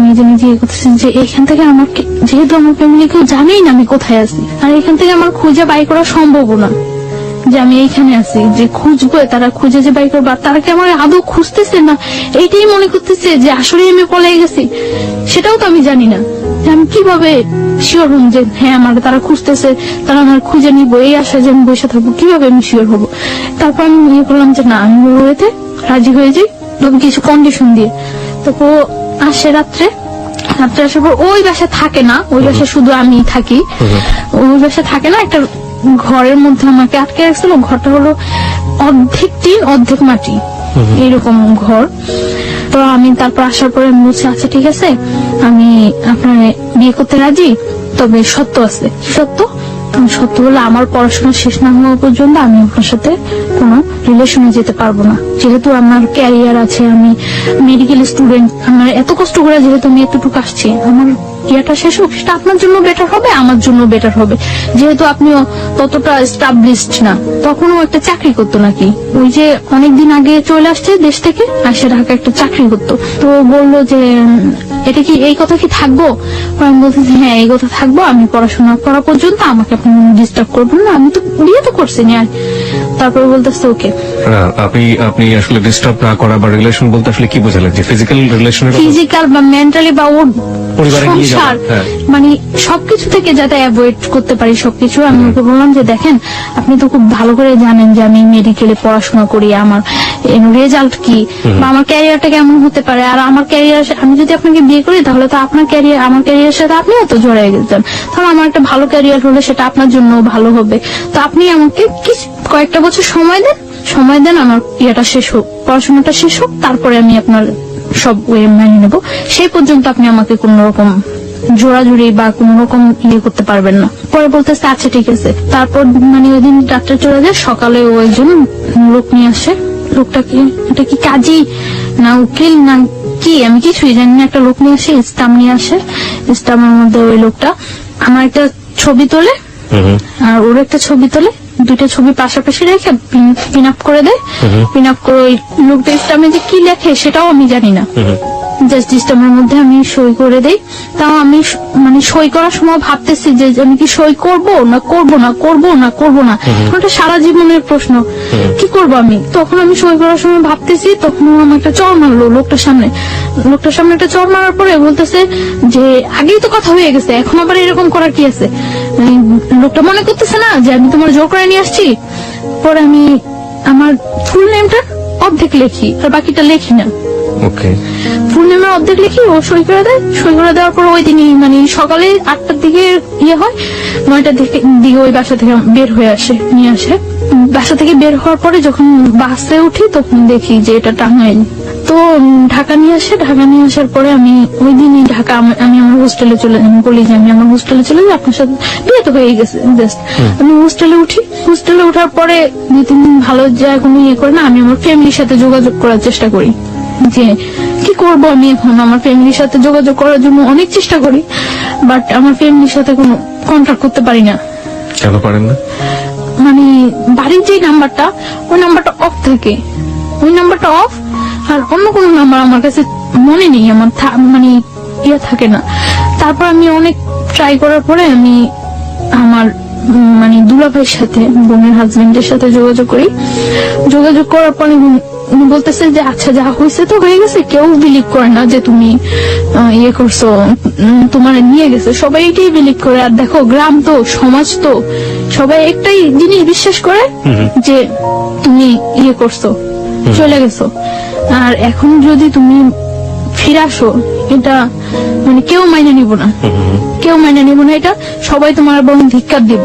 Speaker 1: ইয়ে করতেছি যে এখান থেকে আমাকে, যেহেতু আমার ফ্যামিলি কেউ জানেই না আমি কোথায় আছি, আর এখান থেকে আমার খুঁজে বাই করা সম্ভব না যে আমি এইখানে আছি, যে খুঁজবো তারা খুঁজে যে বাই করবো, তারা কি আমার আদৌ খুঁজতেছে না এইটাই মনে করতেছে যে আসলে আমি পলাই গেছি, সেটাও তো আমি জানি না। যে আমি কিভাবে শিওর হব যে হ্যাঁ আমার তারা খুঁজতেছে, তারা আমার খুঁজে নিবো, এই আশায় যে আমি বসে থাকবো, কিভাবে আমি শিওর হবো? তারপর আমি ইয়ে করলাম যে না, আমি ওয়েতে রাজি হয়ে যাই, তবে কিছু কন্ডিশন দিয়ে। তারপর আসে রাত্রে আসার পর ওই বাসা থাকে না, ওই বাসা শুধু আমি থাকি। ওই বাসা থাকে না, একটা ঘরের মধ্যে আমাকে আটকে রাখছিল। ঘরটা হলো অর্ধেক টিন অর্ধেক মাটি, এইরকম ঘর। তো আমি তারপর আসার পরে আমি বলছি আচ্ছা ঠিক আছে, আমি আপনার বিয়ে করতে রাজি, তবে সত্য আছে। সত্য সত্য হলো আমার পড়াশোনা শেষ না হওয়া পর্যন্ত আমি আপনার সাথে কোনো রিলেশনে যেতে পারবো না। যেহেতু আমার ক্যারিয়ার আছে, আমি মেডিকেল স্টুডেন্ট, আমার এত কষ্ট করে যেহেতু আমি এতটুকু আসছি, আমার ইয়াটা শেষ হোক, সেটা আপনার জন্য বেটার হবে, আমার জন্য বেটার হবে। যেহেতু আপনিও ততটা এস্টাবলিশড না, তখনও একটা চাকরি করতো নাকি, ওই যে অনেকদিন আগে চলে আসছে দেশ থেকে, আসে ঢাকা একটা চাকরি করতো। তো বললো যে এটা কি, এই কথা কি থাকবো? আমি বলতেছি হ্যাঁ এই কথা থাকবো, আমি পড়াশোনা করা পর্যন্ত আমাকে আপনি ডিস্টার্ব করবেন না, আমি তো বিয়ে তো করছি না। তারপরে বলতেছে ওকে।
Speaker 2: আপনি আপনি আসলে ডিস্টার্ব না করা বা রিলেশন বলতে আসলে কি বোঝালেন? যে ফিজিক্যাল রিলেশনের
Speaker 1: ফিজিক্যাল বা মেন্টালি বা ওর
Speaker 2: পরিবারে নিয়ে যাওয়া,
Speaker 1: সংসার,
Speaker 2: হ্যাঁ।
Speaker 1: মানে সবকিছু থেকে যাতে অ্যাভয়েড করতে পারি সবকিছু। আমি ওকে বললাম যে দেখেন, আপনি তো খুব ভালো করে জানেন যে আমি মেডিকেলে পড়াশোনা করি, আমার রেজাল্ট কি বা আমার ক্যারিয়ারটা কেমন হতে পারে। আর আমার ক্যারিয়ার, আমি যদি আপনাকে বিয়ে করি তাহলে তো আপনার ক্যারিয়ার, আমার ক্যারিয়ারের সাথে আপনিও তো জড়াই গেছেন। তাহলে আমার একটা ভালো ক্যারিয়ার হলে সেটা আপনার জন্য ভালো হবে। তো আপনি আমাকে কয়েকটা বছর সময় দেন, আমার ইয়েটা শেষ হোক, পড়াশোনাটা শেষ হোক, তারপরে আমি আপনার সব ওয়ে মেনে নেবো। সেই পর্যন্ত আপনি আমাকে কোন রকম জোড়াজুড়ি বা কোন রকম ইয়ে করতে পারবেন না। পরে বলতেছে আচ্ছা ঠিক আছে। তারপর মানে ওই দিন রাত্রে চলে যায়, সকালে ও একজন লোক নিয়ে আসে। লোকটা কি, এটা কি কাজী না উকিল না কি, আমি কিছুই জানি না। একটা লোক নিয়ে আসে, ইস্তাম নিয়ে আসে। ইস্তামের মধ্যে ওই লোকটা আমার একটা ছবি তোলে আর ওর একটা ছবি তোলে, দুইটা ছবি পাশাপাশি রেখে পিন আপ করে দেয়। পিন আপ করে ওই লোকটা ইস্তামে যে কি লেখে সেটাও আমি জানি না, জাস্ট সিস্টেমের মধ্যে আমি সই করে দেই। তাও আমি মানে সই করার সময় ভাবতেছি যে আমি কি সই করব না করব না, ওটা সারা জীবনের প্রশ্ন, কি করব আমি। তখন আমি সই করার সময় ভাবতেছি, তখন আমার একটা চড় মারলো লোকটার সামনে একটা চড় মারার পরে বলতেছে যে আগেই তো কথা হয়ে গেছে, এখন আবার এরকম করার কি আছে। লোকটা মনে করতেছে না যে আমি তোমার জোর করে নিয়ে আসছি। পরে আমি আমার ফুল নেমটা অর্ধেক লেখি আর বাকিটা লেখি না।
Speaker 2: ওকে,
Speaker 1: ফুল নেমের অর্ধেক লিখি, ও সই করে দেয়। সই করে দেওয়ার পর ওই দিনই মানে সকালে 8টার দিকে ইয়ে হয়, 9টার দিকে ওই বাসা থেকে বের হয়ে নিয়ে আসে। বাসা থেকে বের হওয়ার পরে যখন বাসে উঠি তখন দেখি যে এটা টাঙ্গাইল। তো ঢাকা নিয়ে আসার পরে আমি ওই দিনই ঢাকা, আমি আমার হোস্টেলে বলি যে আমি আমার হোস্টেলে চলে যাই, আপনার সাথে বিয়ে তো হয়ে গেছে। আমি হোস্টেলে উঠি। হোস্টেলে ওঠার পরে 2-3 দিন ভালো যায়, কোনো ইয়ে করে না। আমি আমার ফ্যামিলির সাথে যোগাযোগ করার চেষ্টা করি যে কি করব আমি এখন। আমার ফ্যামিলির সাথে যোগাযোগ করার জন্য অনেক চেষ্টা করি, বাট আমার ফ্যামিলির সাথে কোনো কন্ট্যাক্ট করতে পারি না।
Speaker 2: কেন পারেন না?
Speaker 1: মানে বাড়ির যে নাম্বারটা, ওই নাম্বারটা অফ থাকে, ওই নাম্বারটা অফ। আর অন্য কোনো নাম্বার আমার কাছে মনে নেই, আমার মানে ইয়ে থাকে না। তারপর আমি অনেক ট্রাই করার পরে আমি আমার মানে দুলাভাইয়ের সাথে, বোনের হাজবেন্ডের সাথে যোগাযোগ করি। যোগাযোগ করার পরে উনি বলতেছে যে আচ্ছা যা হয়েছে তো হয়ে গেছে, কেউ বিলিভ করে না যে তুমি ইয়ে করছো, তোমার নিয়ে গেছে, সবাই এটাই বিলিভ করে। আর দেখো গ্রাম তো, সমাজ তো, সবাই একটাই জিনিস বিশ্বাস করে যে তুমি ইয়ে করছো, চলে গেছো। আর এখন যদি তুমি ফিরে আসো, এটা মানে কেউ মাইনে নিব না, এটা সবাই তোমার বরং ধিক্কার দিব।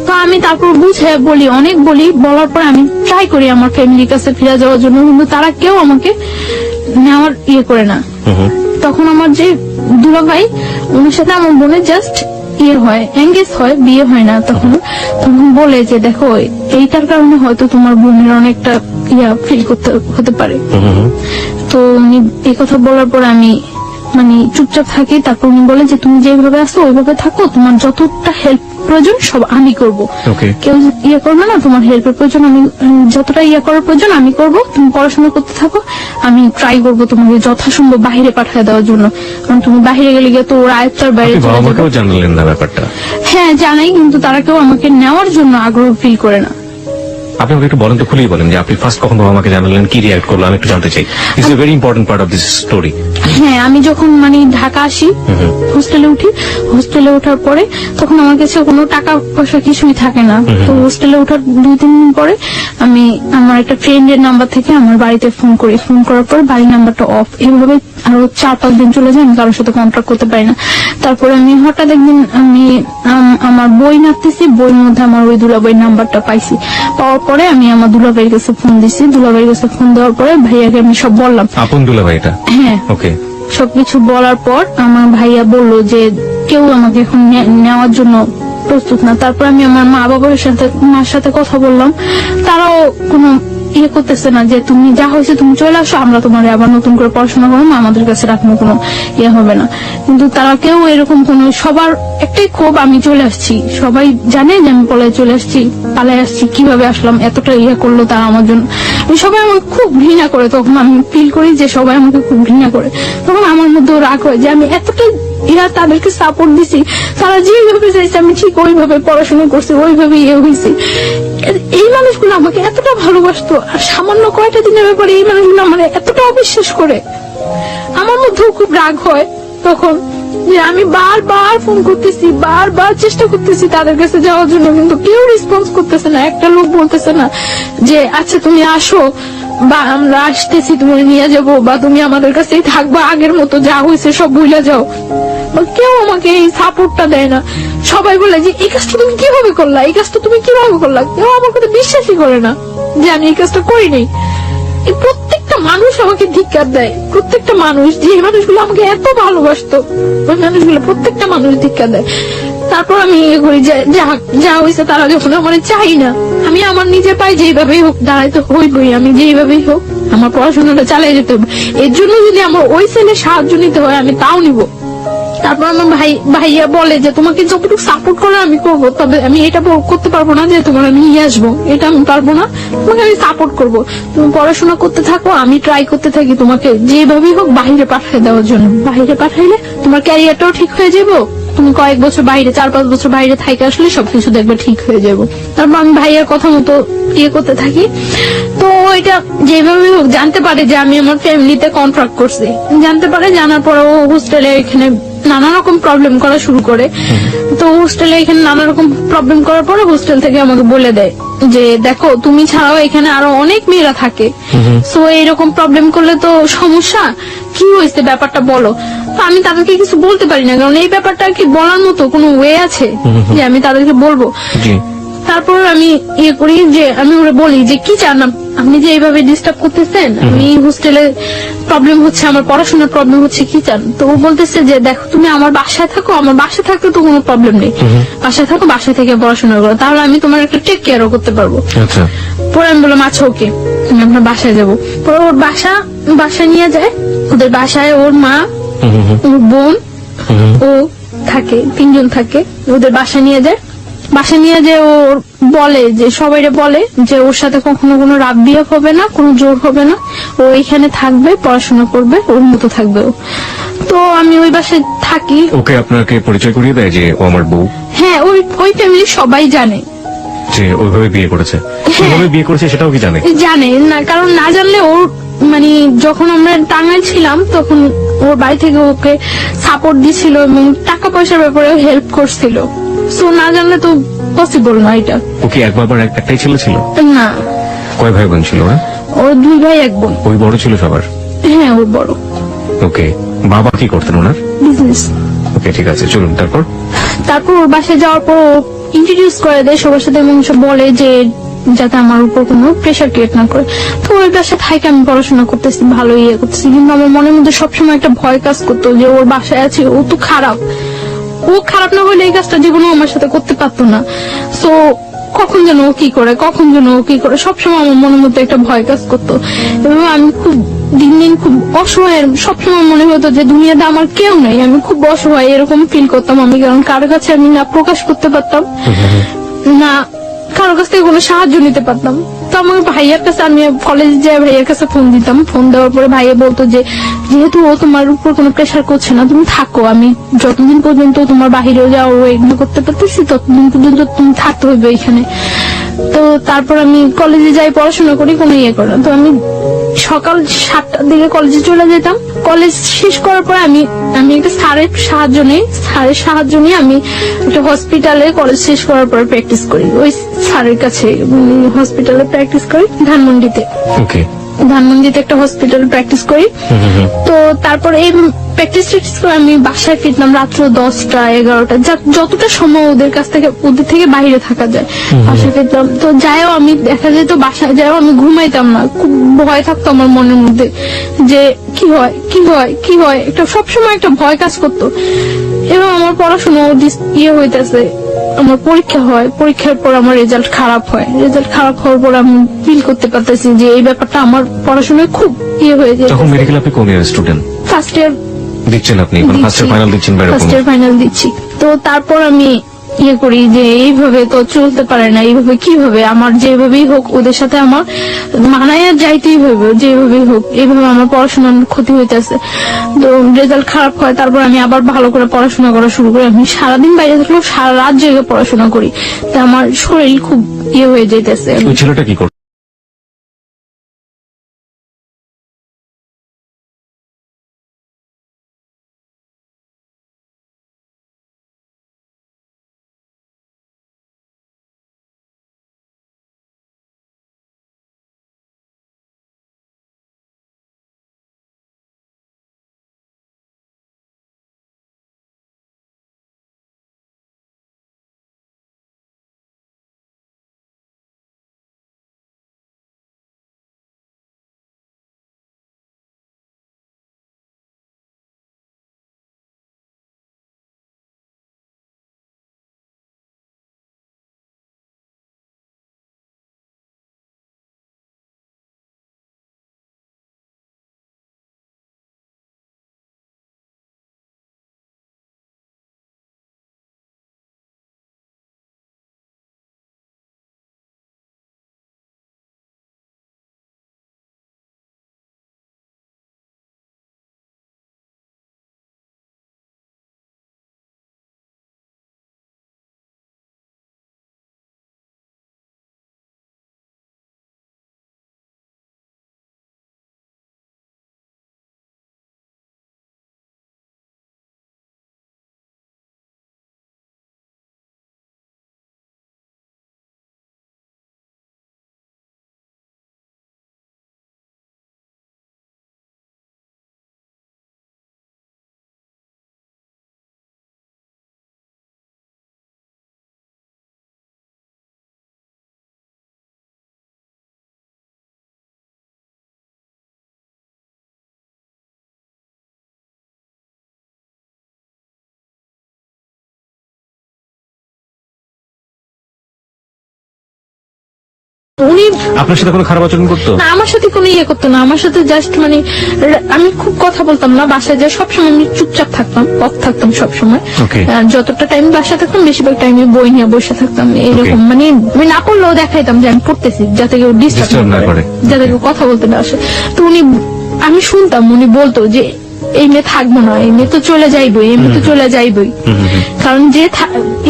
Speaker 1: তো আমি তারপর বুঝে বলি, অনেক বলি, বলার পর আমি ট্রাই করি আমার ফ্যামিলির কাছে ফিরে যাওয়ার জন্য, কিন্তু তারা কেউ আমাকে নেওয়ার ইয়ে করে না। তখন আমার যে দুলাভাই, ওনার সাথে আমার বোনের জাস্ট ইয়ে হয়, এঙ্গেজ হয়, বিয়ে হয় না। তখন বলে যে দেখো এইটার কারণে হয়তো তোমার বোনের অনেকটা ইয়া ফিল করতে হতে পারে। তো উনি এই কথা বলার পর আমি মানে চুপচাপ থাকি। তারপর উনি বলে যে তুমি যেভাবে আসো ওইভাবে থাকো, তোমার যতটা হেল্প প্রয়োজন সব আমি করব, কেউ ইয়ে করবে না। তোমার হেল্পের প্রয়োজন, আমি যতটা ইয়ে করার প্রয়োজন আমি করব, তুমি পড়াশোনা করতে থাকো, আমি ট্রাই করবো তোমাকে যথাসম্ভব বাহিরে পাঠিয়ে দেওয়ার জন্য। কারণ তুমি বাহিরে গেলে গিয়ে তো ওর আয়ত্তার বাইরে চলে যাবে।
Speaker 2: জানালেন না ব্যাপারটা?
Speaker 1: হ্যাঁ জানাই, কিন্তু তারা কেউ আমাকে নেওয়ার জন্য আগ্রহ ফিল করে না।
Speaker 2: আপনি আমাকে একটু বলেন তো, খুলেই বলেন যে আপনি ফার্স্ট কখন বাবা মাকে জানালেন, কি রিয়াক্ট করলো, আমি একটু জানতে চাই। This is a very important part of this story.
Speaker 1: হ্যাঁ, আমি যখন মানে ঢাকা আসি, হোস্টেলে উঠি, হোস্টেলে ওঠার পরে তখন আমার কাছে কোনো টাকা পয়সা কিছুই থাকে না। তো হোস্টেলে ওঠার 2-3 দিন পরে আমি আমার একটা ফ্রেন্ডের নাম্বার থেকে আমার বাড়িতে ফোন করি। ফোন করার পর বাড়ির নাম্বারটা অফ। এইভাবে আরো 4-5 দিন চলে যায়, আমি কারোর সাথে কন্ট্যাক্ট করতে পারি না। তারপরে আমি হঠাৎ একদিন আমি আমার বই নাড়তেছি, বইয়ের মধ্যে আমার ওই দুলাভাইয়ের নাম্বারটা পাইছি। পাওয়ার পরে আমি আমার দুলাভাইয়ের কাছে ফোন দিছি। দুলাভাইয়ের কাছে ফোন দেওয়ার পরে ভাইয়াকে আমি সব বললাম।
Speaker 2: আপন দুলাভাই এটা?
Speaker 1: হ্যাঁ,
Speaker 2: ওকে।
Speaker 1: সবকিছু বলার পর আমার ভাইয়া বলল যে কেউ আমাকে এখন নেওয়ার জন্য প্রস্তুত না। তারপর আমি আমার মা বাবার সাথে, মার সাথে কথা বললাম। তারাও কোনো ইয়ে করতেছে না যে তুমি যা হয়েছে তুমি চলে আসো, আমরা তোমার আবার নতুন করে পড়াশোনা করবো, আমাদের কাছে রাখবো, কোনো ইয়ে হবে না। কিন্তু তারা কেউ এরকম কোনো, সবার একটাই ক্ষোভ আমি চলে আসছি। সবাই জানে যে আমি পলায় চলে আসছি, পালায় আসছি, কিভাবে আসলাম, এতটা ইয়ে করলো তারা আমার জন্য। সবাই আমাকে খুব ঘৃণা করে। তখন আমি ফিল করি যে সবাই আমাকে খুব ঘৃণা করে। তখন আমার মধ্যে রাগ হয় যে আমি এতটা তাদেরকে সাপোর্ট দিছি, তারা যেভাবে চাইছে আমি ঠিক ওইভাবে পড়াশোনা করছি, ওইভাবে ইয়ে হয়েছি। এই মানুষগুলো আমাকে এতটা ভালোবাসতো, আর সামান্য কয়টা দিনের ব্যাপারে এই মানুষগুলো আমার এতটা অবিশ্বাস করে। আমার মধ্যেও খুব রাগ হয় তখন যে আমি বারবার ফোন করতেছি, বারবার চেষ্টা করতেছি তাদের কাছে যাওয়ার জন্য, কিন্তু কেউ রেসপন্স করতেছে না। একটা লোক বলতেছে না যে আচ্ছা তুমি আসো, বা আমরা আসতেছি, তুমি নিয়ে যাবো, বা তুমি আমাদের কাছেই থাকবা, আগের মতো যা হয়েছে সব ভুলে যাও। কেউ আমাকে এই সাপোর্টটা দেয় না। সবাই বলে যে এই কাজটা তুমি কিভাবে করলা, এই কাজটা তুমি কিভাবে করলা। কেউ আমার কথা বিশ্বাসই করে না যে আমি এই কাজটা করিনি। এই প্রত্যেকটা মানুষ আমাকে ধিক্কার দেয়, প্রত্যেকটা মানুষ, যে মানুষগুলো আমাকে এত ভালোবাসতো ওই মানুষগুলো প্রত্যেকটা মানুষ ধিক্কার দেয়। তারপর আমি ইয়ে করি যে যা হয়েছে তারা যখন আমার চাই না, আমি আমার নিজের পায়ে যেভাবেই হোক দাঁড়াইতে হইবই, আমি যেভাবেই হোক আমার পড়াশোনাটা চালিয়ে যেতে হবে। এর জন্য যদি আমার ওই ছেলের সাহায্য নিতে হয় আমি তাও নিব। তারপর আমার ভাইয়া বলে যে তোমাকে যতটুকু সাপোর্ট করে আমি করবো, তবে আমি এটা করতে পারবো না যে তোমার আমি নিয়ে আসবো, এটা আমি পারবো না। তোমাকে আমি সাপোর্ট করবো, তুমি পড়াশোনা করতে থাকো, আমি ট্রাই করতে থাকি তোমাকে যেভাবেই হোক বাহিরে পাঠিয়ে দেওয়ার জন্য। বাহিরে পাঠাইলে তোমার ক্যারিয়ারটাও ঠিক হয়ে যাবো, তুমি কয়েক বছর বাইরে, 4-5 বছর বাইরে থাইকে আসলে সবকিছু দেখবে ঠিক হয়ে যাবো। তারপর আমি ভাইয়ার কথা মতো ইয়ে করতে থাকি। তো এটা যেভাবে হোক জানতে পারে যে আমি আমার ফ্যামিলিতে কন্ট্রাক্ট করছি, জানতে পারে। জানার পরে ও হোস্টেলে এখানে নানা রকম প্রবলেম করা শুরু করে। তো হোস্টেলে এখানে নানা রকম প্রবলেম করার পরে হোস্টেল থেকে আমাকে বলে দেয় যে দেখো তুমি ছাড়াও এখানে আরো অনেক মেয়েরা থাকে, সো এইরকম প্রবলেম করলে তো সমস্যা, কি হয়েছে ব্যাপারটা বলো। তো আমি তাদেরকে কিছু বলতে পারি না, কারণ এই ব্যাপারটা কি বলার মতো কোনো ওয়ে আছে যে আমি তাদেরকে বলবো। তারপর আমি ইয়ে করি যে আমি ওরা বলি যে কি চান আপনি যে এইভাবে ডিস্টার্ব করতেছেন, আমি হোস্টেলে প্রবলেম হচ্ছে, আমার পড়াশোনার প্রবলেম হচ্ছে, কি চান। তো ও বলতেছে যে দেখো তুমি আমার বাসায় থাকো, আমার বাসায় থাকতে তো কোনো প্রবলেম নেই, বাসায় থাকো, বাসায় থেকে পড়াশোনা করো, তাহলে আমি তোমার একটা টেক কেয়ারও করতে পারবো। পরে আমি বললাম আচ্ছা ওকে, আমি আপনার বাসায় যাবো। পরে ওর বাসায় নিয়ে যায়। ওদের বাসায় ওর মা, ওর বোন, ও থাকে, 3 জন থাকে। ওদের বাসায় নিয়ে যায়। বাসায় নিয়ে যে ওর বলে যে সবাইরে বলে যে ওর সাথে কখনো কোনো রাত বিয়ে হবে না, কোনো জোর হবে না, ও এখানে থাকবে, পড়াশোনা করবে, ওর মতো থাকবে ও। তো আমি ওই বাসায় থাকি।
Speaker 2: ওকে আপনাকে পরিচয় করিয়ে দেয় যে ও আমার বউ?
Speaker 1: হ্যাঁ, ওই ফ্যামিলি সবাই জানে
Speaker 2: যে ওইভাবে বিয়ে করেছে। কিভাবে বিয়ে করেছে সেটাও কি জানে?
Speaker 1: জানে না, কারণ না জানলে ওর মানে যখন আমরা টাঙ্গাইল ছিলাম তখন ওর বাড়ি থেকে ওকে সাপোর্ট দিছিল এবং টাকা পয়সার ব্যাপারে হেল্প করছিল। সো না জানলে তো পসিবল না এটা।
Speaker 2: ওকে একটাই ছেলে ছিল?
Speaker 1: না।
Speaker 2: কয় ভাই বোন ছিল?
Speaker 1: ওর 2 ভাই 1 বোন।
Speaker 2: ওই বড় ছিল সবার?
Speaker 1: হ্যাঁ, ওর বড়।
Speaker 2: ওকে, বাবা কি করতেন ওনার?
Speaker 1: বিজনেস।
Speaker 2: ওকে, ঠিক আছে, চলুন। তারপর
Speaker 1: ওর বাসায় যাওয়ার পর ইন্ট্রোডিউস করে দেয় সবার সাথে এবং সব বলে যে যাতে আমার উপর কোনো প্রেশার ক্রিয়েট না করে। তো ওই বাসায় থাইকে আমি পড়াশোনা করতেছি, ভালো ইয়ে করতেছি, কিন্তু আমার মনের মধ্যে সবসময় একটা ভয় কাজ করতো যে ওর বাসায় আছে, ও তো খারাপ, ও খারাপ না হলে এই কাজটা জীবনে আমার সাথে করতে পারতো না। সো কখন যেন ও কি করে সবসময় আমার মনের মধ্যে একটা ভয় কাজ করতো। এবং আমি খুব দিন দিন খুব অসহায়, সবসময় মনে হতো যে দুনিয়াতে আমার কেউ নেই, আমি খুব অসহায় এরকম ফিল করতাম আমি। কারণ কারো কাছে আমি না প্রকাশ করতে পারতাম না, কারোর কাছ থেকে কোনো সাহায্য নিতে পারতাম। তো আমার ভাইয়ার কাছে, আমি কলেজে যাই, ভাইয়ার কাছে ফোন দিতাম। ফোন দেওয়ার পরে ভাইয়া বলতো যে যেহেতু ও তোমার উপর কোনো প্রেশার করছে না, তুমি থাকো, আমি যতদিন পর্যন্ত তোমার বাহিরেও যাও ও এগুলো করতে পারতেছি ততদিন পর্যন্ত তুমি থাকতে হবে এখানে। তো তারপর আমি কলেজে যাই, পড়াশোনা করি, কোনো ইয়ে করি না। তো আমি সকাল 7টার দিকে কলেজে চলে যেতাম। কলেজ শেষ করার পর আমি একটা স্যারের সাহায্য নিয়ে আমি একটা হসপিটালে কলেজ শেষ করার পর প্র্যাকটিস করি, ওই স্যারের কাছে হসপিটালে প্র্যাকটিস করি ধানমন্ডিতে।
Speaker 2: ওকে,
Speaker 1: ধানমন্ডিতে একটা হসপিটাল প্র্যাকটিস করি। তো তারপর এই প্র্যাকটিস করে আমি বাসায় ফিরতাম রাত্র 10টা 11টা, যতটা সময় ওদের থেকে বাইরে থাকা যায় বাসায় ফিরতাম। তো যাইও আমি দেখা যেত বাসায় যাইও আমি ঘুমাইতাম না, খুব ভয় থাকতো আমার মনের মধ্যে যে কি হয় একটা সবসময় একটা ভয় কাজ করতো। এবং আমার পড়াশোনা ইয়ে হইতেছে, আমার পরীক্ষা হয়, পরীক্ষার পর আমার রেজাল্ট খারাপ হয়, রেজাল্ট খারাপ হওয়ার পর আমি ফিল করতে পারতেছি যে এই ব্যাপারটা আমার পড়াশোনায় খুব ইয়ে হয়ে যায়।
Speaker 2: তখন মেডিকেল আপনি কোন ইয়ার স্টুডেন্ট?
Speaker 1: ফার্স্ট ইয়ার
Speaker 2: দিচ্ছেন আপনি, মানে ফার্স্ট ইয়ার ফাইনাল দিচ্ছেন?
Speaker 1: ফার্স্ট ইয়ার ফাইনাল দিচ্ছি। তো তারপর আমি ইয়ে করি যে এইভাবে তো চলতে পারে না, এইভাবে কিভাবে আমার যেভাবেই হোক ওদের সাথে আমার মানায় যাইতেই হবে, যেভাবেই হোক এইভাবে আমার পড়াশোনার ক্ষতি হইতেছে। তো রেজাল্ট খারাপ হয়, তারপর আমি আবার ভালো করে পড়াশোনা করা শুরু করি। আমি সারাদিন বাইরে থাকলেও সারা রাত জেগে পড়াশোনা করি, তা আমার শরীর খুব ইয়ে হয়ে যাইতেছে।
Speaker 2: ওই ছেলেটা কি করে?
Speaker 1: উনি
Speaker 2: আপনার সাথে কোনো খারাপ আচরণ করতো
Speaker 1: না, আমার সাথে কোনো ইয়ে করতো না, আমার সাথে জাস্ট মানে আমি খুব কথা বলতাম না বাসায়, যে সবসময় আমি চুপচাপ থাকতাম, অফ থাকতাম সবসময়।
Speaker 2: Okay.
Speaker 1: যতটা টাইম বাসায় থাকতাম বেশিরভাগ টাইমে বই নিয়ে বসে থাকতাম, এরকম মানে আমি না পড়লেও দেখাইতাম যে আমি পড়তেছি, যাতে কেউ ডিস্টার্ব না করে, যাতে কেউ কথা বলতে না আসে। তো আমি শুনতাম উনি বলতো যে এই মেয়ে থাকবো না, এই মেয়ে তো চলে যাইবই, এই মেয়ে তো চলে যাইবই, কারণ যে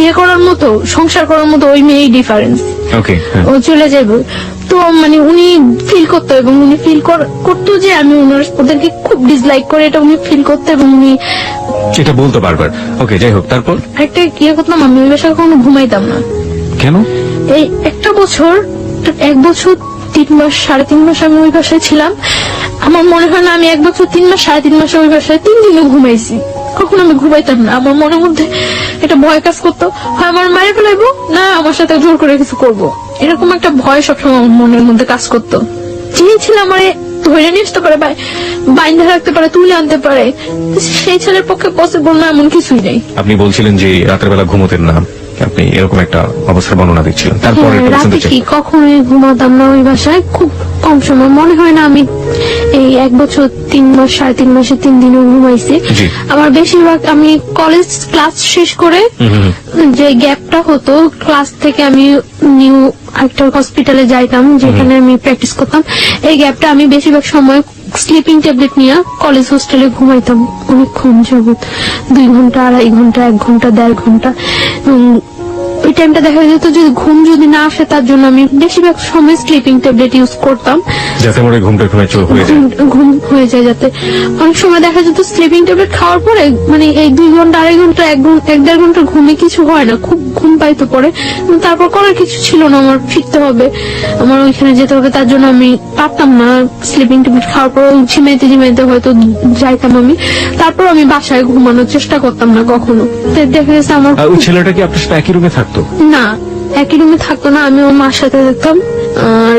Speaker 1: ইয়ে করার মতো সংসার করার মতো ওই মেয়েই ডিফারেন্স, ও চলে যাইব। তো মানে উনি ফিল করতো, এবং উনি ফিল করতো যে আমি ওদেরকে খুব ডিসলাইক করে, এটা উনি ফিল করতো, এবং উনি
Speaker 2: এটা বলতো বারবার। ওকে, যাই হোক, তারপর
Speaker 1: একটা ইয়ে করতাম, আমি ওই বাসায় কখনো ঘুমাইতাম না।
Speaker 2: কেন?
Speaker 1: এই 1 বছর 3 মাস 3.5 মাস আমি ওই বাসায় ছিলাম। আমার মনে হয় না আমি 1 বছর 3 মাস 3.5 মাস ওই বাসায় 3 দিনও ঘুমাইছি, কখনো আমি ঘুমাইতাম না। আমার মনের মধ্যে একটা ভয় কাজ করতো, হয় আমার মায়ের ফেলাইবো, না আমার সাথে জোর করে কিছু করবো, এরকম একটা ভয় সবসময় আমার মনের মধ্যে কাজ করতো। চেয়েছিলাম আমার ধরে নিয়ে আসতে পারে, বাইন্ধে রাখতে পারে, তুলে আনতে পারে, সেই ছেলের পক্ষে পসিবল না, এমন কিছুই নেই।
Speaker 2: আপনি বলছিলেন যে রাতের বেলা ঘুমোতেন না, আপনি এরকম একটা অবস্থার বর্ণনা দিচ্ছিলেন। তারপর
Speaker 1: রাতে কি কখনোই ঘুমাতাম না ওই বাসায়, খুব কম সময়, মনে হয় না আমি এই 1 বছর 3 মাস 3.5 মাসে 3 দিনও ঘুমাইছি। আমার বেশিরভাগ আমি কলেজ ক্লাস শেষ করে যে গ্যাপটা হতো, ক্লাস থেকে আমি নিউ একটা হসপিটালে যাইতাম যেখানে আমি প্র্যাকটিস করতাম, এই গ্যাপটা আমি বেশিরভাগ সময় স্লিপিং ট্যাবলেট নিয়ে কলেজ হোস্টেলে ঘুমাইতাম অনেকক্ষণ যাবত, 2 ঘন্টা 2.5 ঘন্টা 1 ঘন্টা 1.5 ঘন্টা। ওই টাইমটা দেখা যেত যদি ঘুম যদি না আসে তার জন্য আমি বেশিরভাগ সময় স্লিপিং ট্যাবলেট ইউজ করতাম,
Speaker 2: যাতে আমার ঘুমটা ঘুমিয়ে চলে হয়ে যায়।
Speaker 1: ঘুম হয়ে যায় যাতে। অনেক সময় দেখা যেত স্লিপিং ট্যাবলেট খাওয়ার পরে মানে এই 2 ঘন্টা 2.5 ঘন্টা 1-1.5 ঘন্টা ঘুমে কিছু হয় না, খুব ঘুম পাইতো পরে, কিন্তু তারপর করার কিছু ছিল না, আমার ফিরতে হবে, আমার ওইখানে যেতে হবে, তার জন্য আমি পারতাম না স্লিপিং ট্যাবলেট খাওয়ার পর ঝিমাইতে হয়তো যাইতাম আমি, তারপর আমি বাসায় ঘুমানোর চেষ্টা করতাম না কখনো। তো দেখা গেছে আমার
Speaker 2: আর ওই ছেলেটা কি আপনার সাথে একই রুমে থাকতো?
Speaker 1: না, একই রুমে থাকতো না, আমি ওর মার সাথে থাকতাম আর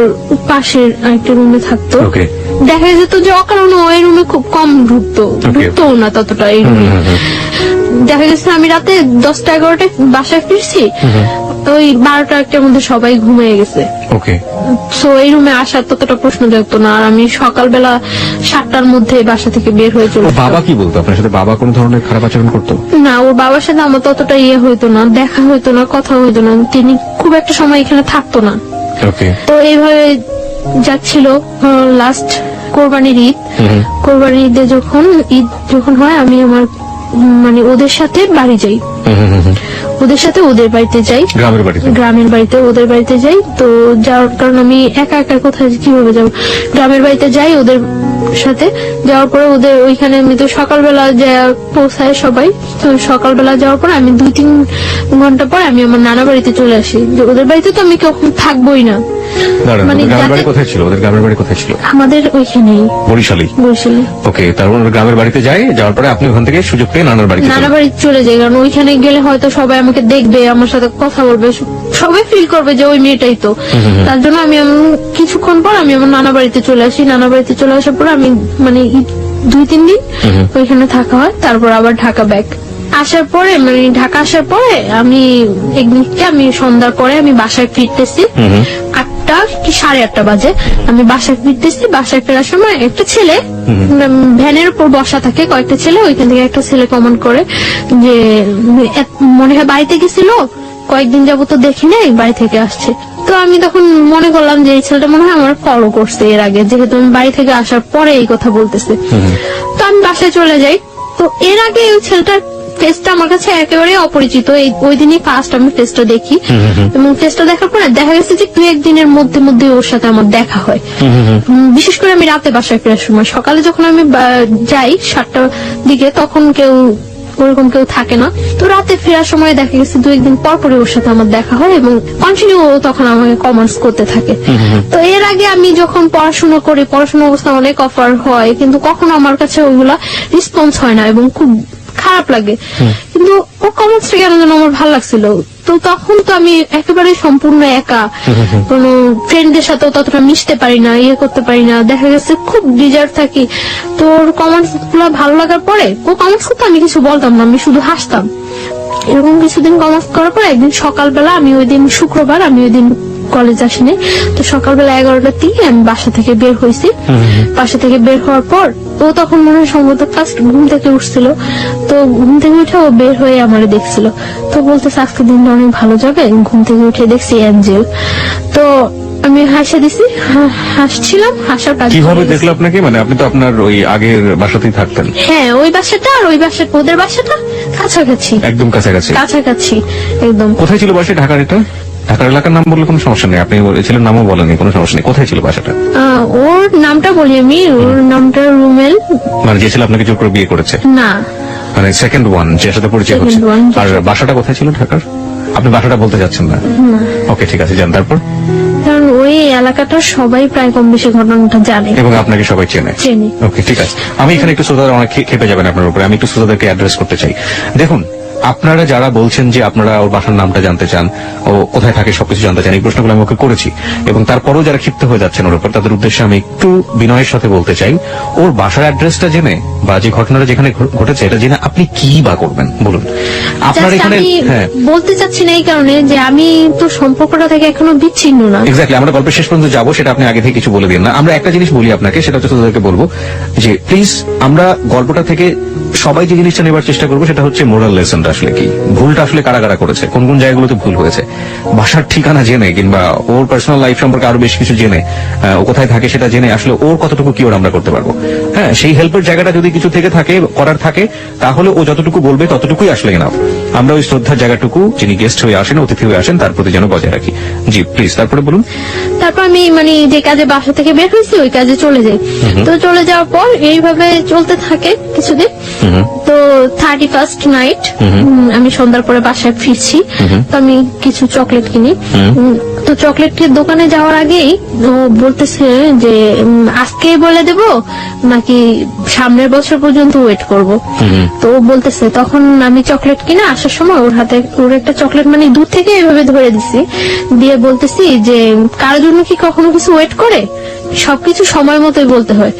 Speaker 1: পাশের আরেকটা রুমে থাকতো।
Speaker 2: ওকে।
Speaker 1: দেখা যেত যে অকারণে ওই রুমে খুব কম ঢুকতো না ততটা এই রুমে। দেখা গেছে আমি রাতে 10টা-11টায় বাসায় ফিরছি, ওই 12টা-1টার মধ্যে সবাই ঘুমিয়ে গেছে।
Speaker 2: ওকে।
Speaker 1: সো এই রুমে আসার ততটা প্রশ্ন দেখতো না, আর আমি সকালবেলা 7টার মধ্যে বাসা থেকে বের হয়ে চলে যেতাম।
Speaker 2: বাবা কি বলতো আপনার সাথে? বাবা কোন ধরনের খারাপ আচরণ করতো?
Speaker 1: না, ওর বাবার সাথে আমার ততটা হইতো না, দেখা হইতো না, কথা হইতো না, তিনি খুব একটা সময় এখানে থাকতো না।
Speaker 2: ওকে।
Speaker 1: তো এইভাবে যাচ্ছিল। লাস্ট কোরবানির ঈদ, কোরবানির ঈদে যখন হয় আমি আমার মানে ওদের সাথে বাড়ি যাই, ওদের সাথে ওদের বাড়িতে যাই, গ্রামের বাড়িতে ওদের বাড়িতে যাই। তো যাওয়ার কারণ আমি একা একা কোথায় কিভাবে যাবো, গ্রামের বাড়িতে যাই ওদের সাথে। যাওয়ার পরে ওদের ওইখানে আমি তো সকালবেলা যা পৌঁছায় সবাই, তো সকালবেলা যাওয়ার পর আমি 2-3 ঘন্টা পর আমি আমার নানা বাড়িতে চলে আসি। যে ওদের বাড়িতে তো আমি কখন থাকবোই না।
Speaker 2: মানে গ্রামের বাড়ি কোথায় ছিল? ওদের গ্রামের বাড়ি কোথায় ছিল?
Speaker 1: আমাদের ওইখানেই,
Speaker 2: বরিশালে। ওকে। তারপর গ্রামের বাড়িতে যাই, যাওয়ার পরে আপনি ওখান থেকে সুযোগ পেয়ে নানা বাড়ি
Speaker 1: চলে যাই, কারণ ওইখানে গেলে হয়তো সবাই আমাকে দেখবে, আমার সাথে কথা বলবে, সবাই ফিল করবে যে ওই মেয়েটাই তো। তার জন্য আমি কিছুক্ষণ পর আমি আমার নানা বাড়িতে চলে আসি। নানা বাড়িতে চলে আসার পর আমি মানে 2-3 দিন ওইখানে থাকা হয়, তারপর আবার ঢাকা ব্যাক। আসার পরে মানে ঢাকা আসার পরে আমি একদিনকে আমি সন্ধ্যার পরে আমি বাসায় ফিরতেছি, 8টা কি 8:30 বাজে। আমি বাসায় ফিরতেছি, বাসায় ফেরার সময় একটা ছেলে ভ্যানের উপর বসা থাকে, কয়েকটা ছেলে, ওইখান থেকে একটা ছেলে কমেন্ট করে যে মনে হয় বাড়িতে গেছিল, কয়েকদিন যাবো তো দেখি নাই, বাড়ি থেকে আসছে। তো আমি তখন মনে করলাম যে এই ছেলেটা মনে হয় আমার ফলো করছে এর আগে, যেহেতু আমি বাড়ি থেকে আসার পরে এই কথা বলতেছে। তো আমি বাসায় চলে যাই। তো এর আগে ওই ছেলেটার ফেসটা আমার কাছে একেবারে অপরিচিত, ওই দিনই ফার্স্ট আমি ফেসটা দেখি, এবং ফেসটা দেখার পরে দেখা গেছে যে 2-1 দিনের মধ্যে ওর সাথে আমার দেখা হয়। বিশেষ করে আমি রাতে বাসায় ফেরার সময়, সকালে যখন আমি যাই 7টার দিকে, তখন ওরকম কেউ থাকে না। তো রাতে ফেরার সময় দেখা গেছে 2-1 দিন পর ওর সাথে আমার দেখা হয়, এবং কন্টিনিউ তখন আমাকে কমেন্টস করতে থাকে। তো এর আগে আমি যখন পড়াশোনা অবস্থা অনেক অফার হয়, কিন্তু কখনো আমার কাছে ওইগুলা রেসপন্স হয় না এবং খুব খারাপ লাগে। কিন্তু ও কমেন্টসটা কেন যেন আমার ভালো লাগছিল। তো তখন তো আমি একেবারে সম্পূর্ণ একা, কোনো ফ্রেন্ডদের সাথেও ততটা মিশতে পারি না, করতে পারি না, দেখা গেছে খুব ডিজার্ট থাকি। তো ওর কমেন্টস গুলো ভালো লাগার পরে ও কমেন্টস করতে আমি কিছু বলতাম না, আমি শুধু হাসতাম। এরকম কিছুদিন কমেন্টস করার পরে একদিন সকালবেলা, আমি ওই দিন শুক্রবার, আমি ওই দিন কলেজ আসিনি, তো সকালবেলা 11টার দিকে আমি বাসা থেকে বের হয়েছি। বাসা থেকে বের হওয়ার পর ও তখন মনে হয় সম্ভবত ফার্স্ট ঘুম থেকে উঠছিল, তো ঘুম থেকে উঠে ও বের হয়ে আমার দেখছিল, তো বলতেছে আজকে দিনটা অনেক ভালো যাবে। ঘুম থেকে উঠে দেখছি অ্যাঞ্জেল। তো আমি হাসা দিছি, হাসছিলাম, হাসার কাজ।
Speaker 2: কিভাবে দেখলো আপনাকে? মানে আপনি তো আপনার ওই আগের বাসাতেই থাকতেন।
Speaker 1: হ্যাঁ, ওই বাসাটা আর ওই বাসাটা, ওদের বাসাটা কাছাকাছি, একদম কাছাকাছি একদম।
Speaker 2: কোথায় ছিল বাসা? ঢাকার এলাকার নাম বললে কোনো সমস্যা নেই, আপনি ছেলের নামও বলেনি, কোনো সমস্যা নেই। কোথায় ছিল বাসাটা?
Speaker 1: ওর নামটা বলি আমি, ওর নামটা রুমেল।
Speaker 2: মানে যে ছেলে আপনাকে জোর করে বিয়ে করেছে?
Speaker 1: না,
Speaker 2: মানে সেকেন্ড ওয়ান, যার সাথে পরিচয় হচ্ছে। আর বাসাটা কোথায় ছিল ঢাকার? আপনি বাসাটা বলতে যাচ্ছেন না? ওকে, ঠিক আছে, যান। তারপর?
Speaker 1: কারণ ওই এলাকাটা সবাই প্রায় কম বেশি ঘটনাটা জানে
Speaker 2: এবং আপনাকে সবাই চেনে। ওকে, ঠিক আছে। আমি এখানে একটু শ্রোতারা অনেক খেপে যাবেন আপনার উপরে, আমি একটু শ্রোতাদেরকে অ্যাড্রেস করতে চাই। দেখুন, আপনারা যারা বলছেন যে আপনারা ওর বাসার নামটা জানতে চান, ও কোথায় থাকে সবকিছু জানতে চান, এই প্রশ্নগুলো আমি ওকে করেছি, এবং তারপরও যারা ক্ষিপ্ত হয়ে যাচ্ছেন ওর উপর, তাদের উদ্দেশ্যে আমি একটু বিনয়ের সাথে বলতে চাই, ওর বাসার অ্যাড্রেসটা জেনে বা যে ঘটনাটা যেখানে ঘটেছে এটা জেনে আপনি কি বা করবেন বলুন। আপনার এখানে
Speaker 1: বলতে চাচ্ছি না এই কারণে যে আমি তো সম্পর্কটা থেকে এখনো বিচ্ছিন্ন না।
Speaker 2: এক্স্যাক্টলি, আমরা গল্পের শেষ পর্যন্ত যাবো, সেটা আপনি আগে থেকে কিছু বলে দিন না। আমরা একটা জিনিস বলি আপনাকে, সেটা হচ্ছে তাদেরকে বলবো যে প্লিজ আমরা গল্পটা থেকে সবাই যে জিনিসটা নেবার চেষ্টা করবো সেটা হচ্ছে মোরাল লেসনটা। ভুলটা আসলে কি, ভুলটা আসলে কারা কারা করেছে, কোন কোন জায়গাগুলোতে ভুল হয়েছে, বাসার ঠিকানা জেনে কিংবা ওর পার্সোনাল লাইফ সম্পর্কে আরো বেশ কিছু জেনে, ও কোথায় থাকে সেটা জেনে আসলে ওর কতটুকু কি ওর আমরা করতে পারবো। হ্যাঁ, সেই হেল্পের জায়গাটা যদি কিছু থেকে থাকে, করার থাকে, তাহলে ও যতটুকু বলবে ততটুকুই আসলে এনাফ। আমরা ওই শ্রদ্ধার জায়গাটুকু যিনি গেস্ট হয়ে আসেন, অতিথি হয়ে আসেন, তার প্রতি যেন বজায় রাখি। জি প্লিজ, তারপরে বলুন।
Speaker 1: তারপর আমি মানে যে কাজে বাসা থেকে বের হয়েছি ওই কাজে চলে যাই। তো চলে যাওয়ার পর এইভাবে চলতে থাকে কিছুদিন। তো 31st নাইট আমি সন্ধ্যার পরে বাসায় ফিরছি। তো আমি কিছু চকলেট কিনি। তো চকলেটের দোকানে যাওয়ার আগেই ও বলতেছে যে আজকেই বলে দেব নাকি সামনের বছর পর্যন্ত ওয়েট করব। তো ও বলতেছে, তখন আমি চকলেট কিনে আসার সময় ওর হাতে ওর একটা চকলেট মানে দূর থেকে এভাবে ধরে দিছি, দিয়ে বলতেছি যে কারোর জন্য কি কখনো কিছু ওয়েট করে, সবকিছু সময় মতোই বলতে হয়।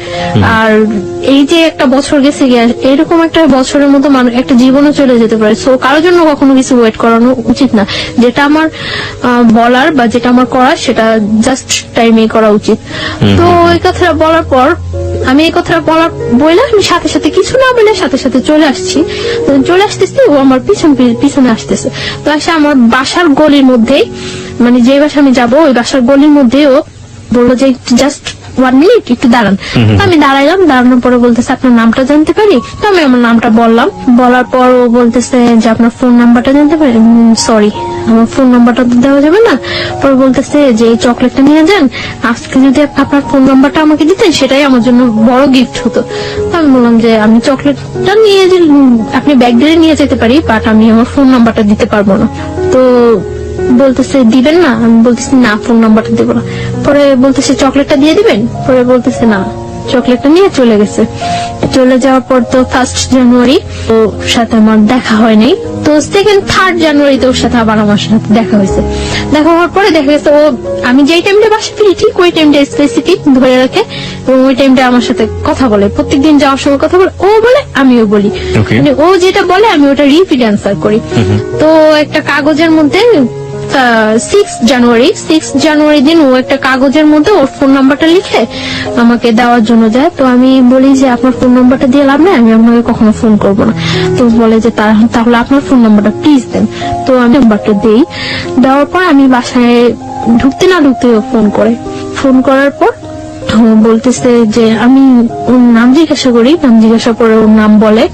Speaker 1: আর এই যে একটা বছর গেছে গিয়ে, এরকম একটা বছরের মতো মানুষ একটা জীবনও চলে যেতে পারে। সো কারোর জন্য কখনো কিছু ওয়েট করানো উচিত না। যেটা আমার বলার বা যেটা আমার করার সেটা জাস্ট টাইমে করা উচিত। তো ওই কথাটা বলার পর আমি এই কথাটা বলে আমি সাথে সাথে কিছু না বলে সাথে সাথে চলে আসছি। তো চলে আসতেছি, ও আমার পিছনে আসতেছে। তো আসে আমার বাসার গলির মধ্যেই, মানে যে বাসা আমি যাবো ওই বাসার গলির মধ্যে ও বললো যে জাস্ট 1 মিনিট একটু দাঁড়ান। তো আমি দাঁড়াইলাম, দাঁড়ানোর পরে বলতেছে আপনার নামটা জানতে পারি? তো আমি আমার নামটা বললাম। বলার পর ও বলতেছে যে আপনার ফোন নাম্বারটা জানতে পারি? সরি, আমার ফোন নাম্বারটা তো দেওয়া যাবে না। পরে বলতেছে যে এই চকলেটটা নিয়ে যান, আজকে যদি আপনার ফোন নাম্বারটা আমাকে দিতেন সেটাই আমার জন্য বড় গিফট হতো। তো আমি বললাম যে আমি চকলেটটা নিয়ে যে আপনি ব্যাগ দিয়ে নিয়ে যেতে পারি, বাট আমি আমার ফোন নাম্বারটা দিতে পারবো না। তো বলতেছে দিবেন না? আমি বলতেছি না, ফোন নাম্বারটা দেবো না। পরে বলতেছে চকলেটটা দিয়ে দিবেন? পরে বলতেছে না, চকলেটটা নিয়ে চলে গেছে। চলে যাওয়ার পর তো 1st জানুয়ারি ওর সাথে আমার দেখা হয়নি। তো 2nd 3rd জানুয়ারিতে ওর সাথে আবার আমার সাথে দেখা হয়েছে। দেখা হওয়ার পরে দেখা গেছে ও আমি যেই টাইমটা বাসা ফিরি ঠিক ওই টাইমটা স্পেসিফিক ধরে রাখে এবং ওই টাইমটা আমার সাথে কথা বলে। প্রত্যেকদিন যাওয়ার সময় কথা বলে, ও বলে আমিও বলি। মানে ও যেটা বলে আমি ওটা রিপিট অ্যান্সার করি। তো একটা কাগজের মধ্যে 6 জানুয়ারি দিন ও একটা কাগজের মধ্যে ওর ফোন নাম্বারটা লিখে আমাকে দেওয়ার জন্য যায়। তো আমি বলি যে আপনার ফোন নাম্বারটা দিয়ে লাভ নেই, আমি আপনাকে কখনো ফোন করবো না। তো বলে যে তাহলে আপনার ফোন নাম্বারটা প্লিজ দেন। তো আমি নাম্বারটা দেই। দেওয়ার পর আমি বাসায় ঢুকতে না ঢুকতে ফোন করার পর বলতেছে যে আমি ওর নাম জিজ্ঞাসা করি। নাম জিজ্ঞাসা করে ওর নাম বলে।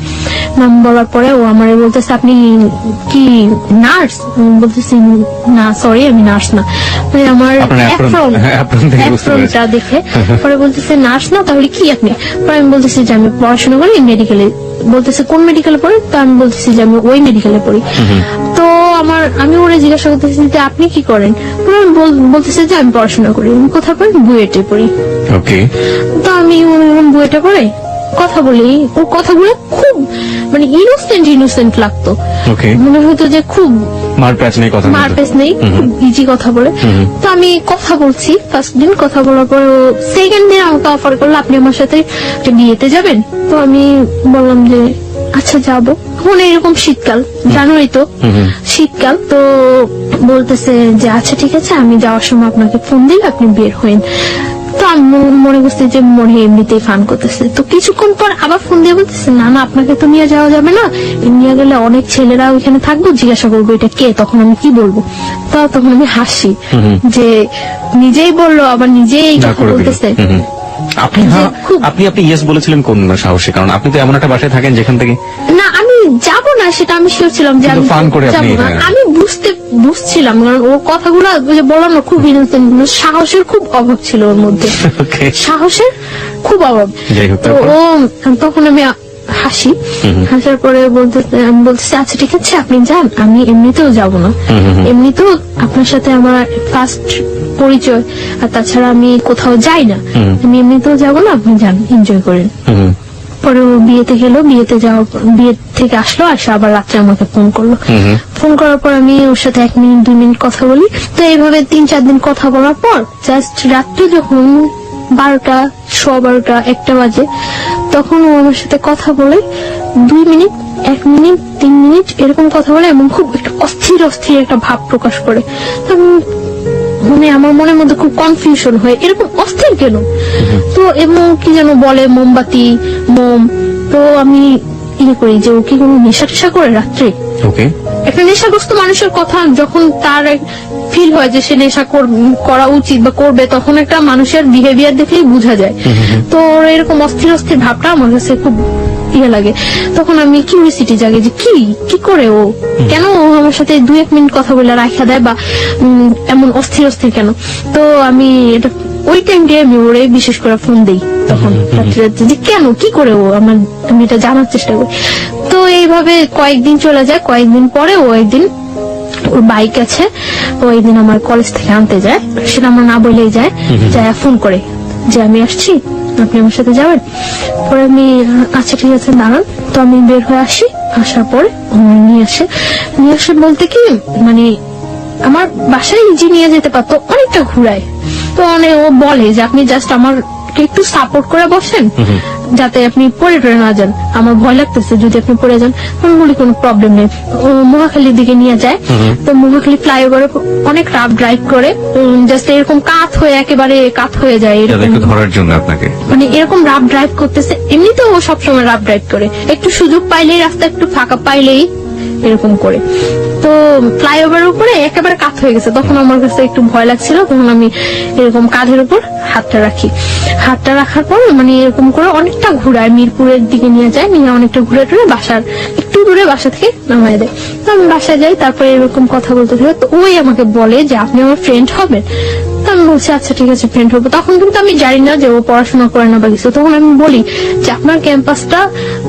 Speaker 1: নাম বলার পরে ও আমারে বলতেছে আপনি কি নার্স? বলতেছি না, সরি আমি নার্স না। মানে আমার অ্যাপ্রনটা দেখে পরে বলতেছে নার্স না, তাহলে কি আপনি? পরে আমি বলতেছি যে আমি পড়াশোনা করি মেডিকেলে। বলতেছে কোন মেডিকেলে পড়ি? তো আমি বলতেছি যে আমি ওই মেডিকেলে পড়ি। তো আমি ওরা জিজ্ঞাসা করতেছি যে আপনি কি করেন? বলতেছে যে আমি পড়াশোনা করি। আমি কোথায় পড়ি? বুয়েটে পড়ি। তো আমি বুয়েটে পড়ে কথা বলি। ও কথাগুলো খুব মানে ইনোসেন্ট লাগতো। মনে হতো যে খুব মারপ্যাচ নেই, খুব ইজি কথা বলে। তো আমি কথা বলছি। 1st দিন কথা বলার পর 2nd দিন আমাকে অফার করলো আপনি আমার সাথে বিয়েতে যাবেন। তো আমি বললাম যে আচ্ছা যাবো। এখন এরকম শীতকাল, জানুয়ারি তো শীতকাল। তো বলতেছে যে আচ্ছা ঠিক আছে, আমি যাওয়ার সময় আপনাকে ফোন দিলে আপনি বের হইন। তো আমি মনে করছি যে মনে এমনিতেই ফান করতেছে। তো কিছুক্ষণ পর আবার ফোন দিয়ে বলতেছে না আপনাকে তো নিয়ে যাওয়া যাবে না, নিয়ে গেলে অনেক ছেলেরা ওইখানে থাকবো, জিজ্ঞাসা করবো এটা কে। তখন আমি কি বলবো? তখন আমি হাসি যে নিজেই বললো আবার নিজেই কথা বলতেছে।
Speaker 2: আপনি ইয়েস বলেছিলেন কোন সাহসে? কারণ আপনি তো এমন একটা বাসায় থাকেন যেখান থেকে
Speaker 1: না আমি যাবো না সেটা আমি শিওর ছিলাম যে আমি যাবো না। আমি বুঝছিলাম কারণ ওর কথাগুলো বললাম না খুব ইনোসেন্ট, সাহসের খুব অভাব ছিল ওর মধ্যে, সাহসের খুব অভাব। তো ও তখন আমি হাসি, হাসার পরে আমি বলতেছি আচ্ছা ঠিক আছে আপনি যান, আমি এমনিতেও যাবো না, এমনিতেও আপনার সাথে আমার 1st পরিচয়, আর তাছাড়া আমি কোথাও যাই না, আমি এমনিতেও যাবো না, আপনি যান এনজয় করেন। পরে ও বিয়েতে গেল, বিয়ে থেকে আসলো, আসে আবার রাত্রে আমাকে ফোন করলো। ফোন করার পর আমি ওর সাথে 1 মিনিট 2 মিনিট কথা বলি। তো এইভাবে 3-4 দিন কথা বলার পর জাস্ট রাত্রে যখন 12টা 12:15 1টা বাজে তখন ও আমার সাথে কথা বলে 2 মিনিট 1 মিনিট 3 মিনিট এরকম কথা বলে এবং খুব একটা অস্থির একটা ভাব প্রকাশ করে। মানে আমার মনের মধ্যে খুব কনফিউশন হয়, এরকম অস্থির কেন? তো এবং কি যেন বলে মোমবাতি মোম। তো আমি করি যে ও কি কোনো নেশা টেশা করে রাত্রে?
Speaker 2: ওকে।
Speaker 1: একটা নেশাগ্রস্ত মানুষের কথা যখন তার ফিল হয় যে সে নেশা করা উচিত বা করবে, তখন একটা মানুষের বিহেভিয়ার দেখলেই বোঝা যায়। তো ওর এরকম অস্থির অস্থির ভাবটা আমার কাছে খুব ইয়ে লাগে। তখন আমি কিউরিসিটি জাগে যে কি করে ও, কেন ও আমার সাথে 2-1 মিনিট কথা বলে রাখা দেয় বা এমন অস্থির অস্থির কেন। তো আমি এটা ওই টাইম দিয়ে আমি ওরে বিশেষ করে ফোন দিই তখন রাত্রে যে কেন কি করে ও আমি এটা জানার চেষ্টা করি। তো এইভাবে কয়েকদিন চলে যায়। কয়েকদিন পরে ও একদিন, ওর বাইক আছে, ও একদিন আমার কলেজ থেকে আনতে যায়, সেটা আমার না বলেই যায়, যায় ফোন করে যে আমি আসছি, আপনি আমার সাথে যাবেন। পরে আমি আচ্ছা ঠিক আছে দাঁড়ান। তো আমি বের হয়ে আসি, আসার পরে নিয়ে আসে বলতে কি মানে আমার বাসায় ইজি নিয়ে যেতে পারতো, অনেকটা ঘুরায়। তো ও বলে যে আপনি জাস্ট আমাকে একটু সাপোর্ট করে বসেন, যাতে আপনি পড়ে টরে না যান, আমার ভয় লাগতেছে যদি আপনি পড়ে যান। আমি বলি কোনো প্রবলেম নেই। ও মহাখালীর দিকে নিয়ে যায়। তো মহাখালী ফ্লাইওভারে অনেক রাফ ড্রাইভ করে, জাস্ট এরকম একেবারে কাত হয়ে যায় এরকম
Speaker 2: ধরার জন্য আপনাকে,
Speaker 1: মানে এরকম রাফ ড্রাইভ করতেছে। এমনিতেও ও সবসময় রাফ ড্রাইভ করে, একটু সুযোগ পাইলেই, রাস্তা একটু ফাঁকা পাইলেই এরকম করে। তো ফ্লাইওভারের উপরে একেবারে কাত হয়ে গেছে। তখন আমার কাছে একটু ভয় লাগছিল। তখন আমি এরকম কাঁধের উপর হাতটা রাখি। হাতটা রাখার পর মানে এরকম করে অনেকটা ঘুরায়, মিরপুরের দিকে নিয়ে যায়, নিয়ে অনেকটা ঘুরে টুরে বাসার একটু দূরে বাসা থেকে নামায় দেয়। তো আমি বাসায় যাই, তারপরে এরকম কথা বলতে থাকে। তো ওই আমাকে বলে যে আপনি আমার ফ্রেন্ড হবেন। তো আমি বলছি আচ্ছা ঠিক আছে ফ্রেন্ড হবো। তখন কিন্তু আমি জানি না যে ও পড়াশোনা করে না বা কিছু। তখন আমি বলি যে আপনার ক্যাম্পাসটা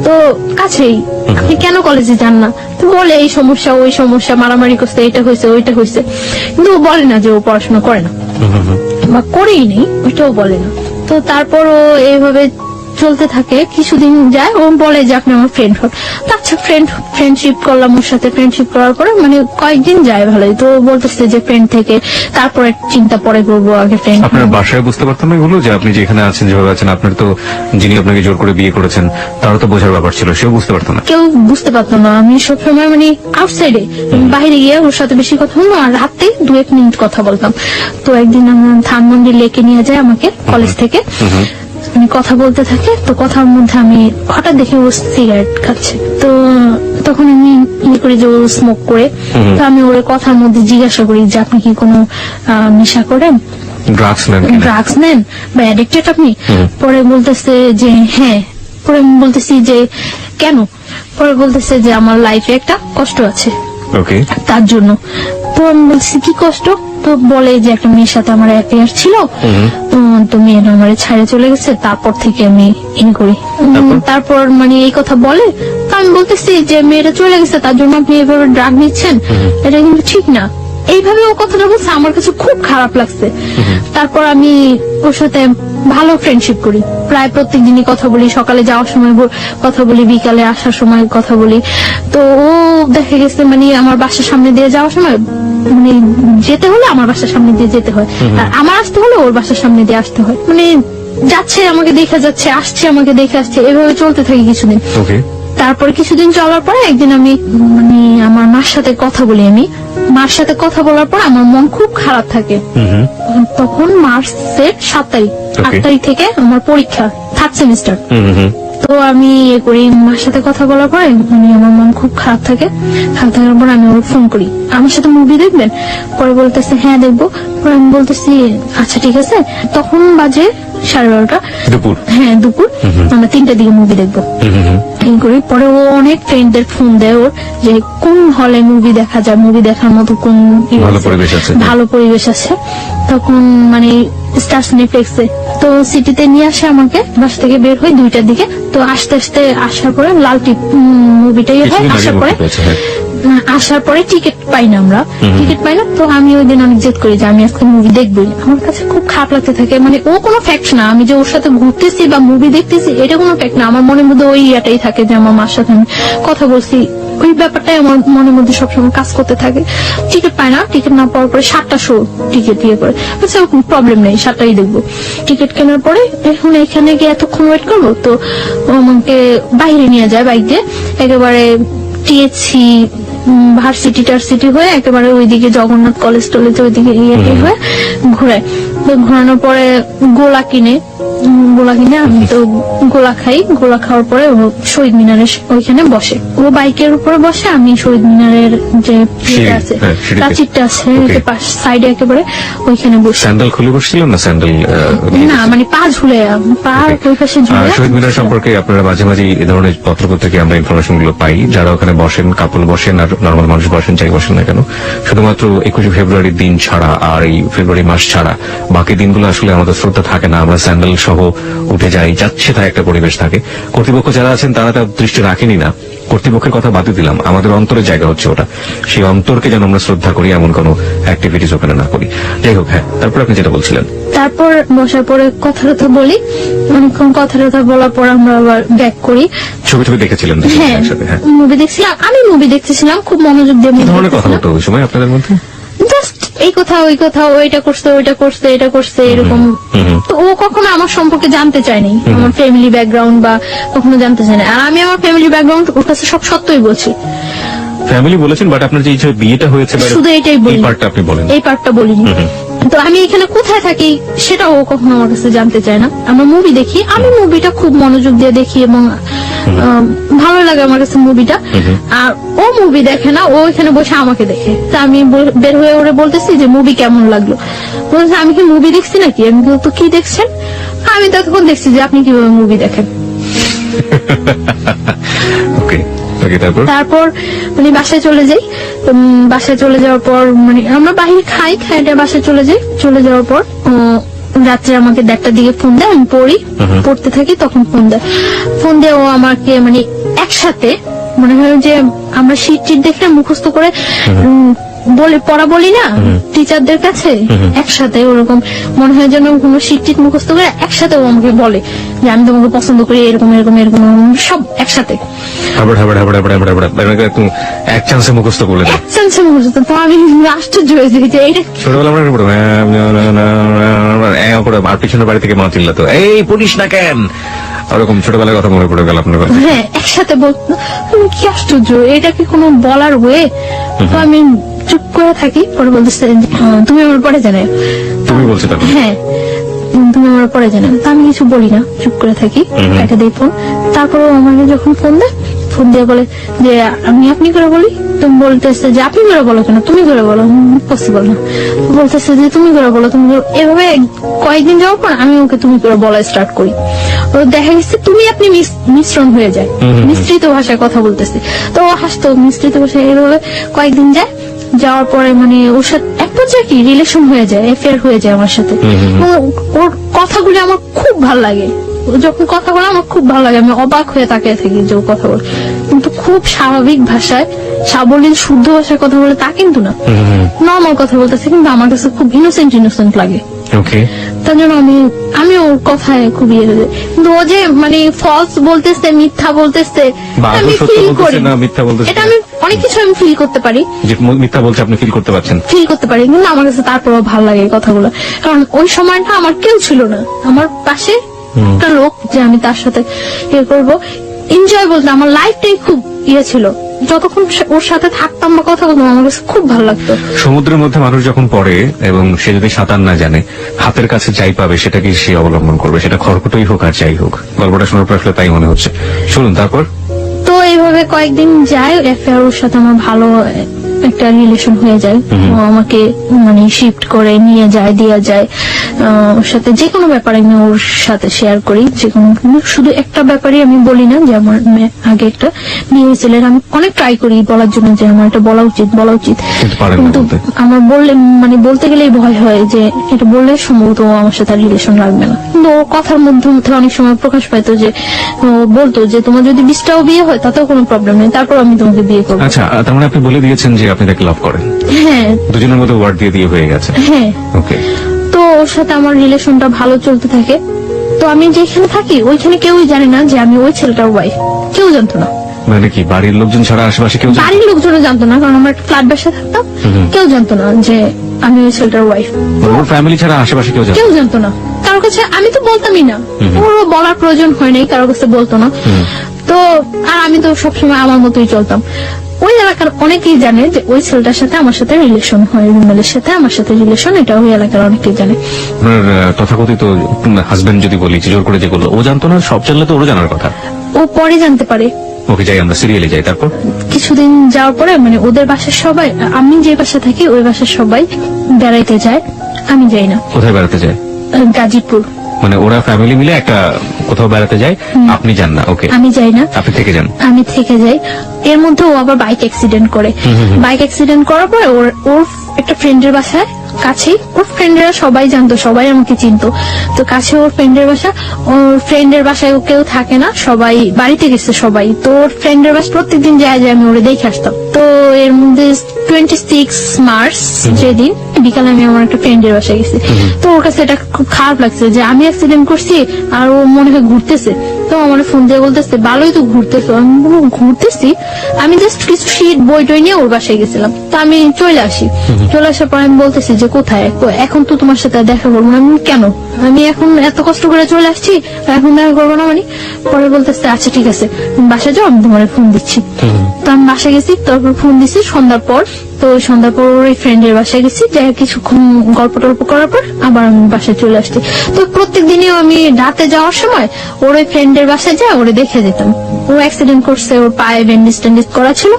Speaker 1: তো কাছেই, আপনি কেন কলেজে যান না? তো বলে এই সমস্যা ওই সমস্যা, মারামারি করছে, এটা হয়েছে ওইটা হয়েছে, কিন্তু ও বলে না যে ও পড়াশোনা করে না বা করেই নেই, ওইটাও বলে না। তো তারপর ও এইভাবে চলতে থাকে। কিছুদিন যায়, ও বলে যে আপনি আমার ফ্রেন্ড হন। তো আচ্ছা ফ্রেন্ডশিপ করলাম ওর সাথে। ফ্রেন্ডশিপ করার পরে মানে কয়েকদিন যায় ভালোই। তো বলতেছে যে ফ্রেন্ড থেকে তারপরে চিন্তা পরে করবো, আগে ফ্রেন্ড।
Speaker 2: আপনার বাসায় বুঝতে পারতাম না এগুলো, যে আপনি যেখানে আছেন যেভাবে আছেন, আপনার তো যিনি আপনাকে জোর করে বিয়ে করেছেন তারও তো বোঝার ব্যাপার ছিল, সেও বুঝতে পারতো না?
Speaker 1: কেউ বুঝতে পারতো না। আমি সবসময় মানে আউটসাইডে বাইরে গিয়ে ওর সাথে বেশি কথা বলবো, আর রাতে 2-1 মিনিট কথা বলতাম। তো একদিন ধানমন্ডি লেকে নিয়ে যায় আমাকে কলেজ থেকে, মানে কথা বলতে থাকে। তো কথার মধ্যে আমি হঠাৎ দেখি ও সিগারেট খাচ্ছে। তো তখন আমি ইয়ে করি যে ও স্মোক করে। তো আমি ওর কথার মধ্যে জিজ্ঞাসা করি যে আপনি কি কোনো নেশা করেন, ড্রাগস নেন বা অ্যাডিক্টেড আপনি? পরে বলতেছে যে হ্যাঁ। পরে আমি বলতেছি যে কেন? পরে বলতেছে যে আমার লাইফে একটা কষ্ট আছে, তার জন্য। তো আমি বলছি কি কষ্ট? তো বলে যে একটা মেয়ের সাথে আমার অ্যাফেয়ার ছিল, তো মেয়েটা আমার ছাড়ে চলে গেছে, তারপর থেকে আমি ইয়ে করি। তারপর মানে এই কথা বলে। তো আমি বলতেছি যে মেয়েটা চলে গেছে তার জন্য আপনি এভাবে ড্রাগ নিচ্ছেন, এটা কিন্তু ঠিক না। এইভাবে ও কথাটা বলছে, আমার কাছে খুব খারাপ লাগছে। তারপর আমি ওর সাথে ভালো ফ্রেন্ডশিপ করি, প্রায় প্রত্যেক দিনই কথা বলি। সকালে যাওয়ার সময় কথা বলি, বিকালে আসার সময় কথা বলি। তো ও দেখা গেছে মানে আমার বাসার সামনে দিয়ে যাওয়ার সময় মানে যেতে হলে আমার বাসার সামনে দিয়ে যেতে হয়, আর আমার আসতে হলে ওর বাসার সামনে দিয়ে আসতে হয়। মানে যাচ্ছে আমাকে দেখা যাচ্ছে, আসছে আমাকে দেখে আসছে, এভাবে চলতে থাকি কিছুদিন। তারপরে কিছুদিন চলার পরে একদিন আমি মানে আমার মার সাথে কথা বলি। আমি মার সাথে কথা বলার পর আমার মন খুব খারাপ থাকে। তখন মার্চের 7 তারিখ, 8 তারিখ থেকে আমার পরীক্ষা, 3rd সেমিস্টার। তো আমি ইয়ে করি, মার সাথে কথা বলার পরে মানে আমার মন খুব খারাপ থাকে। খারাপ থাকার পর আমি ওর ফোন করি, আমার সাথে মুভি দেখবেন? পরে বলতেছে হ্যাঁ দেখবো। পরে আমি বলতেছি আচ্ছা ঠিক আছে। তখন বাজে 12:30 দুপুর। হ্যাঁ দুপুর, আমরা 3টার দিকে মুভি দেখবো। করি। পরে ও অনেক ফ্রেন্ডদের ফোন দেয় ওর যে কোন হলে মুভি দেখা যায়, মুভি দেখার মতো কোন ভালো পরিবেশ আছে। তখন মানে স্টার সিনেপ্লেক্সে। তো সিটিতে নিয়ে আসে আমাকে, বাসা থেকে বের হই 2টার দিকে। তো আস্তে আস্তে আসার পরে লাল টিপ মুভিটাই হয়। আসার পরে টিকিট পাই না, আমরা টিকিট পাই না। তো আমি ওই দিন অনেক জেদ করি যে আমি আজকে মুভি দেখবই। আমার কাছে খুব খারাপ লাগতে থাকে, মানে ও কোনো ফ্যাক্ট না, আমি যে ওর সাথে ঘুরতেছি বা মুভি দেখতেছি এটা কোনো ফ্যাক্ট না। আমার মনের মধ্যে ওই ইয়াটাই থাকে যে আমার মার সাথে আমি কথা বলছি, ওই ব্যাপারটাই আমার মনের মধ্যে সবসময় কাজ করতে থাকে। টিকিট পাই না, টিকিট না পাওয়ার পরে 7টা শো টিকিট ইয়ে করে, আচ্ছা প্রবলেম নেই 7টাই দেখবো। টিকিট কেনার পরে এখন এখানে গিয়ে এতক্ষণ ওয়েট করবো। তো আমাকে বাইরে নিয়ে যায় বাইক দিয়ে, একেবারে টিএসসি ভার্সিটি টার্সিটি হয়ে একেবারে ওইদিকে জগন্নাথ কলেজ টলেজ ওইদিকে ইয়ে হয়ে ঘুরায়। ঘোরানোর পরে গোলা কিনে গোলা কিনে, আমি তো গোলা খাই। গোলা খাওয়ার পরে ও শহীদ মিনারের ওইখানে বসে, ও বাইকের উপরে বসে, আমি শহীদ মিনারের যে ইয়েটা আছে,
Speaker 2: সিঁড়িতে।
Speaker 1: প্রাচীরটা আছে
Speaker 2: Okay.
Speaker 1: সাইডে একেবারে ওইখানে বসে।
Speaker 2: স্যান্ডেল খুলে বসছিলেন না স্যান্ডেল
Speaker 1: না মানে পা ঝুলে, পা ওই পাশে ঝুলে।
Speaker 2: শহীদ মিনার সম্পর্কে আপনারা মাঝে মাঝে এই ধরনের পত্রপত্রিকা আমরা ইনফরমেশন গুলো পাই, যারা ওখানে বসেন, কাপল বসেন আর নর্মাল মানুষ বসেন, যাই বসেন না কেন, শুধুমাত্র 21শে ফেব্রুয়ারির দিন ছাড়া আর এই ফেব্রুয়ারি মাস ছাড়া বাকি দিনগুলো আসলে আমাদের শ্রদ্ধা থাকে না, আমরা স্যান্ডেল সহ উঠে যাই, যাচ্ছে তাই একটা পরিবেশ থাকে। কর্তৃপক্ষ যারা আছেন তারা তার দৃষ্টি রাখেনি না, কর্তৃপক্ষের কথা বাদই দিলাম, আমাদের অন্তরের জায়গা হচ্ছে ওটা, সেই অন্তরকে যেন আমরা শ্রদ্ধা করি, এমন কোনো অ্যাক্টিভিটিস ওখানে না করি। যাই হোক, হ্যাঁ, তারপর আপনি যেটা বলছিলেন।
Speaker 1: তারপর বসার পরে কথা বলি, অনেকক্ষণ কথা বলার পর আমরা আবার ব্যাক করি।
Speaker 2: ছবি টবি দেখেছিলেন
Speaker 1: হ্যাঁ,
Speaker 2: একসাথে? হ্যাঁ,
Speaker 1: মুভি দেখছিলাম, আমি মুভি দেখতেছিলাম, খুব মনোযোগ দিয়ে
Speaker 2: কি
Speaker 1: movie
Speaker 2: ধরনের কথা
Speaker 1: দেখতেছিলাম।
Speaker 2: বলতো ওই সময় আপনাদের মধ্যে?
Speaker 1: জাস্ট এই কথা ওই কথা, ওইটা করছে ওইটা করছে এটা করছে এরকম। তো ও কখনো আমার সম্পর্কে জানতে চায়নি, আমার ফ্যামিলি ব্যাকগ্রাউন্ড বা কখনো জানতে চায় না। আর আমি আমার ফ্যামিলি ব্যাকগ্রাউন্ড ওর কাছে সব সত্যই বলছি,
Speaker 2: ফ্যামিলি বলেছেন, বাট আপনার যে এই যে বিয়েটা হয়েছে বা
Speaker 1: শুধু এটাই
Speaker 2: এই
Speaker 1: বলি,
Speaker 2: পার্টটা আপনি বলেন।
Speaker 1: এই পার্টটা বলিনি। তো আমি এখানে কোথায় থাকি সেটা ও কখনো আমার কাছে জানতে চায় না। আমরা মুভি দেখি, আমি মুভিটা খুব মনোযোগ দিয়ে দেখি এবং ভালো লাগে আমার কাছে মুভিটা। আর ও মুভি দেখে না, ও এখানে বসে আমাকে দেখে। তা আমি বের হয়ে ওরে বলতেছি যে মুভি কেমন লাগলো, বলছে আমি কি মুভি দেখছি নাকি? আমি বলছি, তো কি দেখছেন? আমি তখন দেখছি যে আপনি কিভাবে মুভি দেখেন।
Speaker 2: ওকে ওকে, তারপর
Speaker 1: তারপর মানে বাসায় চলে যাই। বাসায় চলে যাওয়ার পর মানে আমরা বাহিরে খাইটা বাসায় চলে যাই। চলে যাওয়ার পর রাত্রে আমাকে 1টার দিকে ফোন দেয়, আমি পড়তে থাকি, তখন ফোন দিয়ে ও আমাকে মানে একসাথে মনে হয় যে আমরা শীট দেখে মুখস্থ করে পড়া বলি না টিচারদের কাছে, একসাথে ওরকম মনে হয় যেন কোনো শীট মুখস্থ করে একসাথে ও আমাকে বলে যে আমি তোমাকে পছন্দ করি, এরকম এরকম এরকম সব একসাথে
Speaker 2: একদম এক চান্সে মুখস্থ করলে দেয়।
Speaker 1: এক চান্সে মুখস্থ। তো আমি আশ্চর্য হয়ে যাই যে এটা
Speaker 2: ছোটবেলা আমরা পড়বো করে আর পিছনের বাড়ি থেকে মা চিল্লাতো, এই পড়িস না কেন, ওরকম ছোটবেলার কথা মনে পড়ে গেল আপনার কথা।
Speaker 1: হ্যাঁ একসাথে বলতো, কি আশ্চর্য, এটা কি কোনো বলার ওয়ে? তো আমি চুপ করে থাকি, পরে বলতেছে তুমি আমার পরে জানাও।
Speaker 2: তুমি বলছো তখন?
Speaker 1: হ্যাঁ তুমি আমার পরে জানাও। তা আমি কিছু বলি না, চুপ করে থাকি, একটা দিই ফোন। তারপরে আমাকে যখন ফোন দেয়, ফোন দিয়ে বলে যে আমি আপনি করে বলি, তুমি বলতেছে যে আপনি করে বলো কেন, তুমি করে বলো, পসিবল না। বলতেছে যে তুমি করে বলো, তুমি এভাবে কয়েকদিন যাওয়ার পর আমি ওকে তুমি করে বলা স্টার্ট করি। ও দেখা গেছে তুমি আপনি মিশ্রণ হয়ে যায়, মিশ্রিত ভাষায় কথা বলতেছি। তো ও হাসতো, মিশ্রিত ভাষায় এভাবে কয়েকদিন যায়। যাওয়ার পরে মানে ওর সাথে এক পর্যায়ে কি রিলেশন হয়ে যায়, অ্যাফেয়ার হয়ে যায় আমার সাথে। ওর কথাগুলো আমার খুব ভালো লাগে, যখন কথা বলে আমার খুব ভালো লাগে, আমি অবাক হয়ে তাকিয়ে থাকি যে ও কথা বলে, কিন্তু খুব স্বাভাবিক ভাষায়, সাবলীল শুদ্ধ ভাষায় কথা বলে তা কিন্তু না, নর্মাল কথা বলতেছে, কিন্তু আমার কাছে খুব ইনোসেন্ট লাগে।
Speaker 2: ওকে,
Speaker 1: তার জন্য আমি ওর কথায় খুব ইয়ে হয়ে যাই। কিন্তু ও যে মানে ফলস বলতেছে, মিথ্যা বলতেছে, আমি ফিল করি
Speaker 2: না, মিথ্যা বলতেছে
Speaker 1: এটা, আমি অনেক কিছু আমি ফিল করতে পারি,
Speaker 2: যে মিথ্যা বলছে আপনি ফিল করতে পারছেন,
Speaker 1: কিন্তু আমার কাছে তারপরও ভালো লাগে এই কথাগুলো। কারণ ওই সময়টা আমার কেউ ছিল না, আমার পাশে একটা লোক যে আমি তার সাথে ইয়ে করবো, এনজয় বলতে আমার লাইফটাই খুব ইয়ে ছিল। যতক্ষণ ওর সাথে থাকতাম বা কথা বলতাম আমার কাছে খুব ভালো লাগতো।
Speaker 2: সমুদ্রের মধ্যে মানুষ যখন পড়ে এবং সে যদি সাঁতার না জানে, হাতের কাছে যাই পাবে সেটাকে সে অবলম্বন করবে, সেটা খড়কুটোই হোক আর যাই হোক। গল্পটা শোনার পর আসলে তাই মনে হচ্ছে। শুনুন তারপর।
Speaker 1: তো এইভাবে কয়েকদিন যায়, অ্যাফেয়ার ওর সাথে আমার ভালো একটা রিলেশন হয়ে যায়। ও আমাকে মানে শিফট করে নিয়ে যায়, দিয়ে যায়, ওর সাথে যে কোনো ব্যাপারে আমি ওর সাথে শেয়ার করি, যে কোনো, শুধু একটা ব্যাপারে আমি বলি না যে আমার আগে একটা বিয়ে হয়েছিল, আমি অনেক ট্রাই করি বলার জন্য যে আমার এটা বলা উচিত, কিন্তু আমার বললে মানে বলতে গেলেই ভয় হয় যে এটা বললে সম্ভবত ও আমার সাথে রিলেশন রাখবে না। কিন্তু ও কথার মধ্যে অনেক সময় প্রকাশ পাইতো যে ও বলতো যে তোমার যদি 20টাও বিয়ে হয় তাতেও কোনো প্রবলেম নেই, তারপর আমি তোমাকে বিয়ে করবো।
Speaker 2: আচ্ছা, তার মানে আপনি বলে দিয়েছেন যে আপনি তাকে লাভ করেন?
Speaker 1: হ্যাঁ,
Speaker 2: দুজনের মধ্যে ওয়ার্ড দিয়ে হয়ে গেছে।
Speaker 1: হ্যাঁ,
Speaker 2: ওকে।
Speaker 1: তো ওর সাথে আমার রিলেশনটা ভালো চলতে থাকে। তো আমি যেখানে থাকি ওইখানে কেউই জানে না যে আমি ওই ছেলেটার ওয়াইফ, কেউ জানতো না।
Speaker 2: মানে কি বাড়ির লোকজন ছাড়া আশেপাশে কেউ?
Speaker 1: বাড়ির লোকজনও জানতো না, কারণ আমরা একটা ফ্ল্যাট বাসায় থাকতাম, কেউ জানতো না যে আমি ওই ছেলেটার ওয়াইফ।
Speaker 2: ওর ফ্যামিলি ছাড়া আশেপাশে কেউ
Speaker 1: জানতো না, কারোর কাছে আমি তো বলতামই না, ওরও বলার প্রয়োজন হয় নাই, কারোর কাছে বলতো না। তো আর আমি তো সবসময় আমার মতোই চলতাম। ওই এলাকার অনেকেই জানে যে ওই ছেলেটার সাথে আমার সাথে রিলেশন হয়, রুমেলের সাথে আমার সাথে রিলেশন, এটা ওই এলাকার অনেকেই জানে।
Speaker 2: আপনার তথাকথিত হাজবেন্ড যদি বলি যে জোর করে যে করলো, ও জানতো না? সব জানলে তো ওরও জানার কথা।
Speaker 1: ও পরে জানতে পারে।
Speaker 2: ওকে, যাই আমরা সিরিয়ালে যাই। তারপর
Speaker 1: কিছুদিন যাওয়ার পরে মানে ওদের বাসার সবাই, আমি যে বাসা থাকি ওই বাসার সবাই বেড়াইতে যায়, আমি যাই না।
Speaker 2: কোথায় বেড়াতে যায়?
Speaker 1: গাজীপুর।
Speaker 2: মানে ওরা ফ্যামিলি মিলে একটা কোথাও বেড়াতে যায়, আপনি যান না? ওকে,
Speaker 1: আমি যাই না,
Speaker 2: আপনি থেকে যান।
Speaker 1: আমি থেকে যাই। এর মধ্যে ও আবার বাইক অ্যাক্সিডেন্ট করে। বাইক অ্যাক্সিডেন্ট করার পরে ওর একটা ফ্রেন্ডের বাসায় কাছেই, ওর ফ্রেন্ডেরা সবাই জানতো, সবাই আমাকে চিনতো। তো কাছে ওর ফ্রেন্ডের বাসা, ওর ফ্রেন্ডের বাসায় ও কেউ থাকে না, সবাই বাড়িতে গেছে সবাই। তো ওর ফ্রেন্ডের বাসা প্রত্যেকদিন যায় আমি ওরে দেখে আসতাম। তো এর মধ্যে 26 মার্চ যেদিন বিকালে আমি আমার একটা ফ্রেন্ডের বাসায় গেছি। তো ওর কাছে এটা খুব খারাপ লাগছে যে আমি অ্যাক্সিডেন্ট করছি আর ও মনে হয় ঘুরতেছে। তো আমার ফোন দিয়ে বলতেছে ভালোই তো ঘুরতেছো। আমি বললাম ঘুরতেছি, আমি জাস্ট কিছু শীত বই টই নিয়ে ওর বাসায় গেছিলাম। তো আমি চলে আসি, চলে আসার পর আমি বলতেছি যে কোথায়, এখন তো তোমার সাথে দেখা করবো না। আমি কেন, আমি এখন এত কষ্ট করে চলে আসছি, এখন দেখা করবো না মানে? পরে বলতেছে আচ্ছা ঠিক আছে তুমি বাসায় যাও, আমি তোমার ফোন দিচ্ছি। তো আমি বাসায় গেছি, তারপর ফোন দিচ্ছি সন্ধ্যার পর। তো সন্ধ্যার পর ওই ফ্রেন্ডের বাসায় গেছি, যাই কিছুক্ষণ গল্প টল্প করার পর আবার আমি বাসায় চলে আসছি। তো প্রত্যেক দিনই আমি রাতে যাওয়ার সময় ওর ওই ফ্রেন্ডের বাসায় যা ওরে দেখে যেতাম। ও অ্যাক্সিডেন্ট করছে, ওর পায়ে ব্যান্ডেজ ট্যান্ডেজ করা ছিল,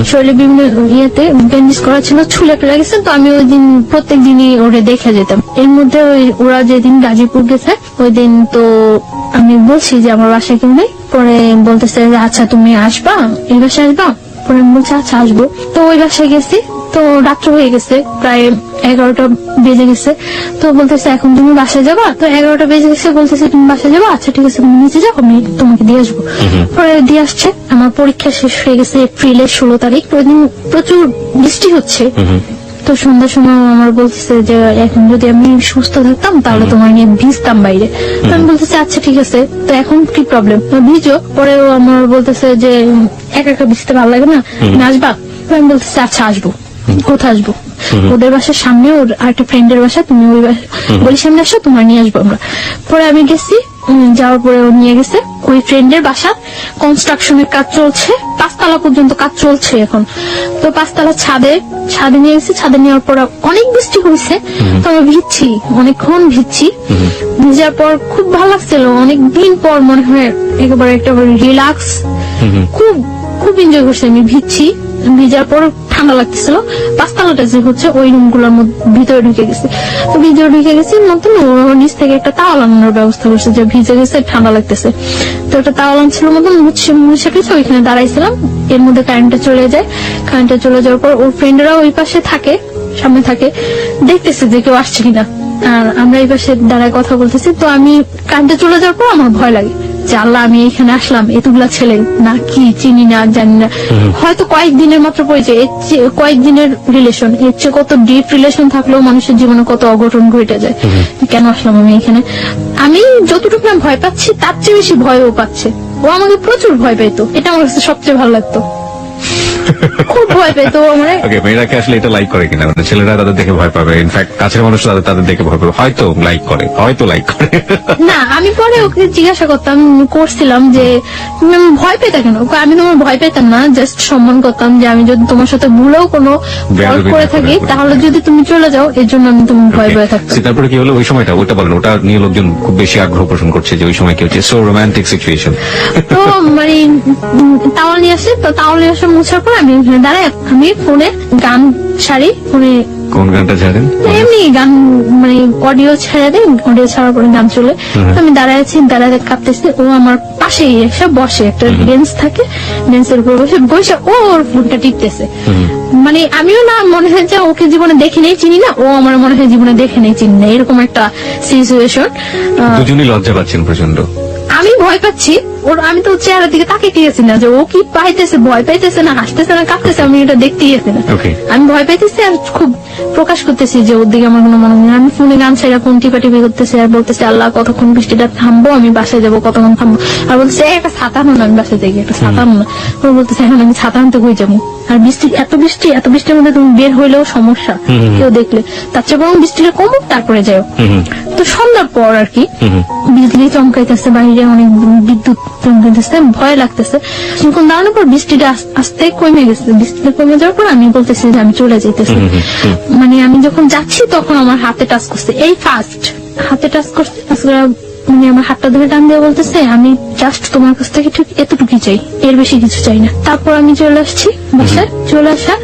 Speaker 1: শরীরে বিভিন্ন ইয়েতে ব্যান্ডেজ করা ছিল, ছুলে টুলে গেছে। তো আমি ওই দিন প্রত্যেক দিনই ওরে দেখে যেতাম। এর মধ্যে ওরা যেদিন গাজীপুর গেছে ওই দিন তো আমি বলছি যে আমার বাসায় কেউ নেই। পরে বলতেছে যে আচ্ছা তুমি আসবা, এই বাসায় আসবা? পরে আমি বলছি আচ্ছা আসবো। তো ওই বাসায় গেছি, তো রাত্র হয়ে গেছে, প্রায় 11টা বেজে গেছে। তো বলতেছে এখন তুমি বাসায় যাবা? তো 11টা বেজে গেছে, বলতেছে তুমি বাসায় যাবা? আচ্ছা ঠিক আছে তুমি নিচে যাও, আমি তোমাকে দিয়ে আসবো। পরে দিয়ে আসছে। আমার পরীক্ষা শেষ হয়ে গেছে এপ্রিলের 16 তারিখ। ওই দিন প্রচুর বৃষ্টি হচ্ছে। তো সন্ধ্যার সময় আমার বলতেছে যে এখন যদি আমি সুস্থ থাকতাম তাহলে তোমার নিয়ে ভিজতাম বাইরে। তো আমি বলতেছি আচ্ছা ঠিক আছে, তো এখন কি প্রবলেম, ভিজো। পরেও আমার বলতেছে যে একা একা ভিজতে ভালো লাগে না, তুমি আসবা? তো আমি বলতেছি আচ্ছা আসবো। কোথায় আসবো? ওদের বাসার সামনে ওর আরেকটা ফ্রেন্ডের বাসা, তুমি ওই বলি সামনে আসো, তোমার নিয়ে আসবো আমরা। পরে আমি গেছি, যাওয়ার পরে ও নিয়ে গেছে ওই ফ্রেন্ডের বাসা। কনস্ট্রাকশনের কাজ চলছে, 5 তলা পর্যন্ত কাজ চলছে এখন। তো 5 তলা ছাদে নিয়ে গেছি। ছাদে নেওয়ার পর অনেক বৃষ্টি হয়েছে, তো আমি ভিজছি, অনেকক্ষণ ভিজছি। ভিজার পর খুব ভালো লাগছিল, অনেকদিন পর মনে হয় একেবারে একটা রিল্যাক্স, খুব খুব এনজয় করছি আমি। ভিজার পর ঠান্ডা লাগতেছিল। 5 তলাটা যে হচ্ছে ওই রুম গুলোর ভিতরে ঢুকে গেছে। তো ভিতরে ঢুকে গেছি মতন নিচ থেকে একটা তাওয়াল আনানোর ব্যবস্থা করছে, যে ভিজে গেছে ঠান্ডা লাগতেছে। তো একটা তাওয়াল আনছিল মতন মুছে গেছে, ওইখানে দাঁড়াইছিলাম। এর মধ্যে কারেন্টটা চলে যায়। কারেন্টটা চলে যাওয়ার পর ওর ফ্রেন্ডরা ওই পাশে থাকে, সামনে থাকে, দেখতেছে যে কেউ আসছে কিনা। আর আমরা এই পাশে দাঁড়ায় কথা বলতেছি। তো আমি কারেন্টটা চলে যাওয়ার পর আমার ভয় লাগে যে আল্লাহ আমি এখানে আসলাম, এতগুলা ছেলে না কি চিনি না জানি না, হয়তো কয়েকদিনের মাত্র পরিচয়, কয়েকদিনের রিলেশন, এর চেয়ে কত ডিপ রিলেশন থাকলেও মানুষের জীবনে কত অঘটন ঘটে যায়। কেন আসলাম আমি এখানে? আমি যতটুকু না ভয় পাচ্ছি তার চেয়ে বেশি ভয়ও পাচ্ছে। ও আমাকে প্রচুর ভয় পেতো, এটা আমার কাছে সবচেয়ে ভালো লাগতো, খুব ভয় পেতো আমার।
Speaker 2: ওকে, মেয়েরাকে আসলে এটা লাইক করে কিনা? মানে ছেলেরা তাদের দেখে ভয় পাবে, ইনফ্যাক্ট কাছের মানুষ তাদের দেখে ভয় পাবে, হয়তো লাইক করে।
Speaker 1: না, আমি পরে ওকে জিজ্ঞাসা করতাম, করছিলাম যে তুমি ভয় পেতে কেন? আমি তোমার ভয় পেতাম না, জাস্ট সম্মান করতাম যে আমি যদি তোমার সাথে ভুলেও কোনো ফল্ট করে থাকি তাহলে যদি তুমি চলে যাও, এর জন্য আমি তুমি ভয় পেয়ে থাকতাম।
Speaker 2: তারপরে কি হলো ওই সময়টা? ওটা বলেন, ওটা নিয়ে লোকজন খুব বেশি আগ্রহ পোষণ করছে যে ওই সময় কি হচ্ছে, সো রোমান্টিক সিচুয়েশন।
Speaker 1: তো মানে তাওয়াল নিয়ে আসে, তো তাওয়াল নিয়ে আসে মুছার পর আমি দাঁড়াই, আমি ফোনে গান ছাড়ি, ফোনে
Speaker 2: কোন গানটা ছাড়েন?
Speaker 1: এমনি গান, মানে অডিও ছেড়ে দেয়, অডিও ছাড়ার পরে গান চলে। আমি দাঁড়ায় আছি, দাঁড়ায় কাঁপতেছি। ও আমার পাশেই এসে বসে, একটা বেঞ্চ থাকে, বেঞ্চের উপর বসে ওর ফোনটা টিপতেছে। মানে আমিও না মনে হয় যে ওকে জীবনে দেখে নেই, চিনি না, ও আমার মনে হয় জীবনে দেখে নেই, চিনি না, এরকম একটা সিচুয়েশন।
Speaker 2: দুজনই লজ্জা পাচ্ছেন প্রচন্ড।
Speaker 1: আমি ভয় পাচ্ছি, ওর আমি তো চেহারার দিকে তাকিয়ে গেছি না যে ও কি পাইতেছে, ভয় পাইতেছে না হাসতেছে না কাঁপতেছে, আমি এটা দেখতে গেছি না। আমি ভয় পাইতেছি আর খুব প্রকাশ করতেছি যে ওর দিকে আমার কোনো মনে নেই। আমি ফোনে গান ছেড়ে ফোন টিপাটিপি করতেছি আর বলতেছি আল্লাহ কতক্ষণ বৃষ্টিটা থামবো, আমি বাসায় যাবো, কতক্ষণ থামবো। আর বলতেছে একটা ছাতা আনো না, আমি বাসায় যাই, একটা ছাতা আনো না। ও বলতেছে এখন আমি ছাতা আনতে হয়ে যাবো, আর এত বৃষ্টির মধ্যে তুমি বের হইলেও সমস্যা, কেউ দেখলে, তার চেয়ে বরং বৃষ্টিটা কমুক তারপরে যাও। তো সন্ধ্যার পর আর কি বিজলি চমকাইতেছে বাইরে, অনেক বিদ্যুৎ চমকাইতেছে, ভয় লাগতেছে। কিছুক্ষণ দাঁড়ানোর পর বৃষ্টিটা আস্তে কমে গেছে। বৃষ্টিটা কমে যাওয়ার পর আমি বলতেছি যে আমি চলে যেতেছি। মানে আমি যখন যাচ্ছি তখন আমার হাতে টাচ করছে, এই ফার্স্ট হাতে টাচ করছে। মানে আমার হাতটা ধরে টান দিয়ে বলতেছে আমি জাস্ট তোমার কাছ থেকে ঠিক এতটুকুই চাই, এর বেশি কিছু চাই না। তারপর আমি চলে আসছি বাসায়। চলে আসা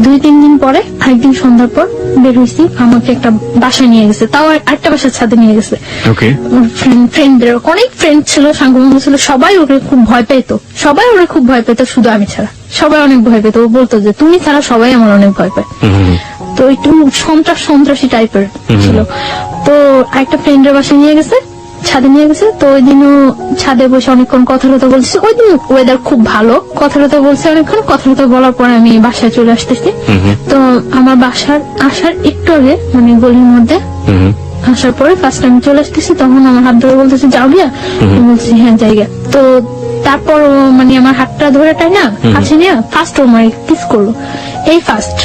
Speaker 1: 2-3 দিন পরে আরেকদিন সন্ধ্যার পর বের হয়েছি, আমাকে একটা বাসায় নিয়ে গেছে, তাও আরেকটা বাসার ছাদে নিয়ে গেছে।
Speaker 2: ওকে,
Speaker 1: ফ্রেন্ডদের অনেক ফ্রেন্ড ছিল, সাংবাদিক ছিল, সবাই ওকে খুব ভয় পেত, সবাই ওরা খুব ভয় পেত, শুধু আমি ছাড়া সবাই অনেক ভয় পেত। ও বলতো যে তুমি ছাড়া সবাই আমার অনেক ভয় পায়। তো একটু সন্ত্রাসী টাইপের ছিল। তো একটা ফ্রেন্ডের বাসায় নিয়ে গেছে, ছাদে নিয়ে গেছে। তো ওই দিনও ছাদে বসে অনেকক্ষণ কথা বলছে। ওই দিন ওয়েদার খুব ভালো, কথা বলছে অনেকক্ষণ। কথা বলার পর আমি বাসায় চলে আসতেছি। তো আমার আসার একটু আগে মানে গলির মধ্যে আসার পরে ফার্স্ট আমি চলে আসতেছি, তখন আমার হাত ধরে বলতেছে যাও গিয়া। আমি বলছি হ্যাঁ জায়গা। তো তারপর ও মানে আমার হাতটা ধরে টাই না কাছে নিয়ে ফার্স্ট ও আমার কিস করলো, এই ফার্স্ট।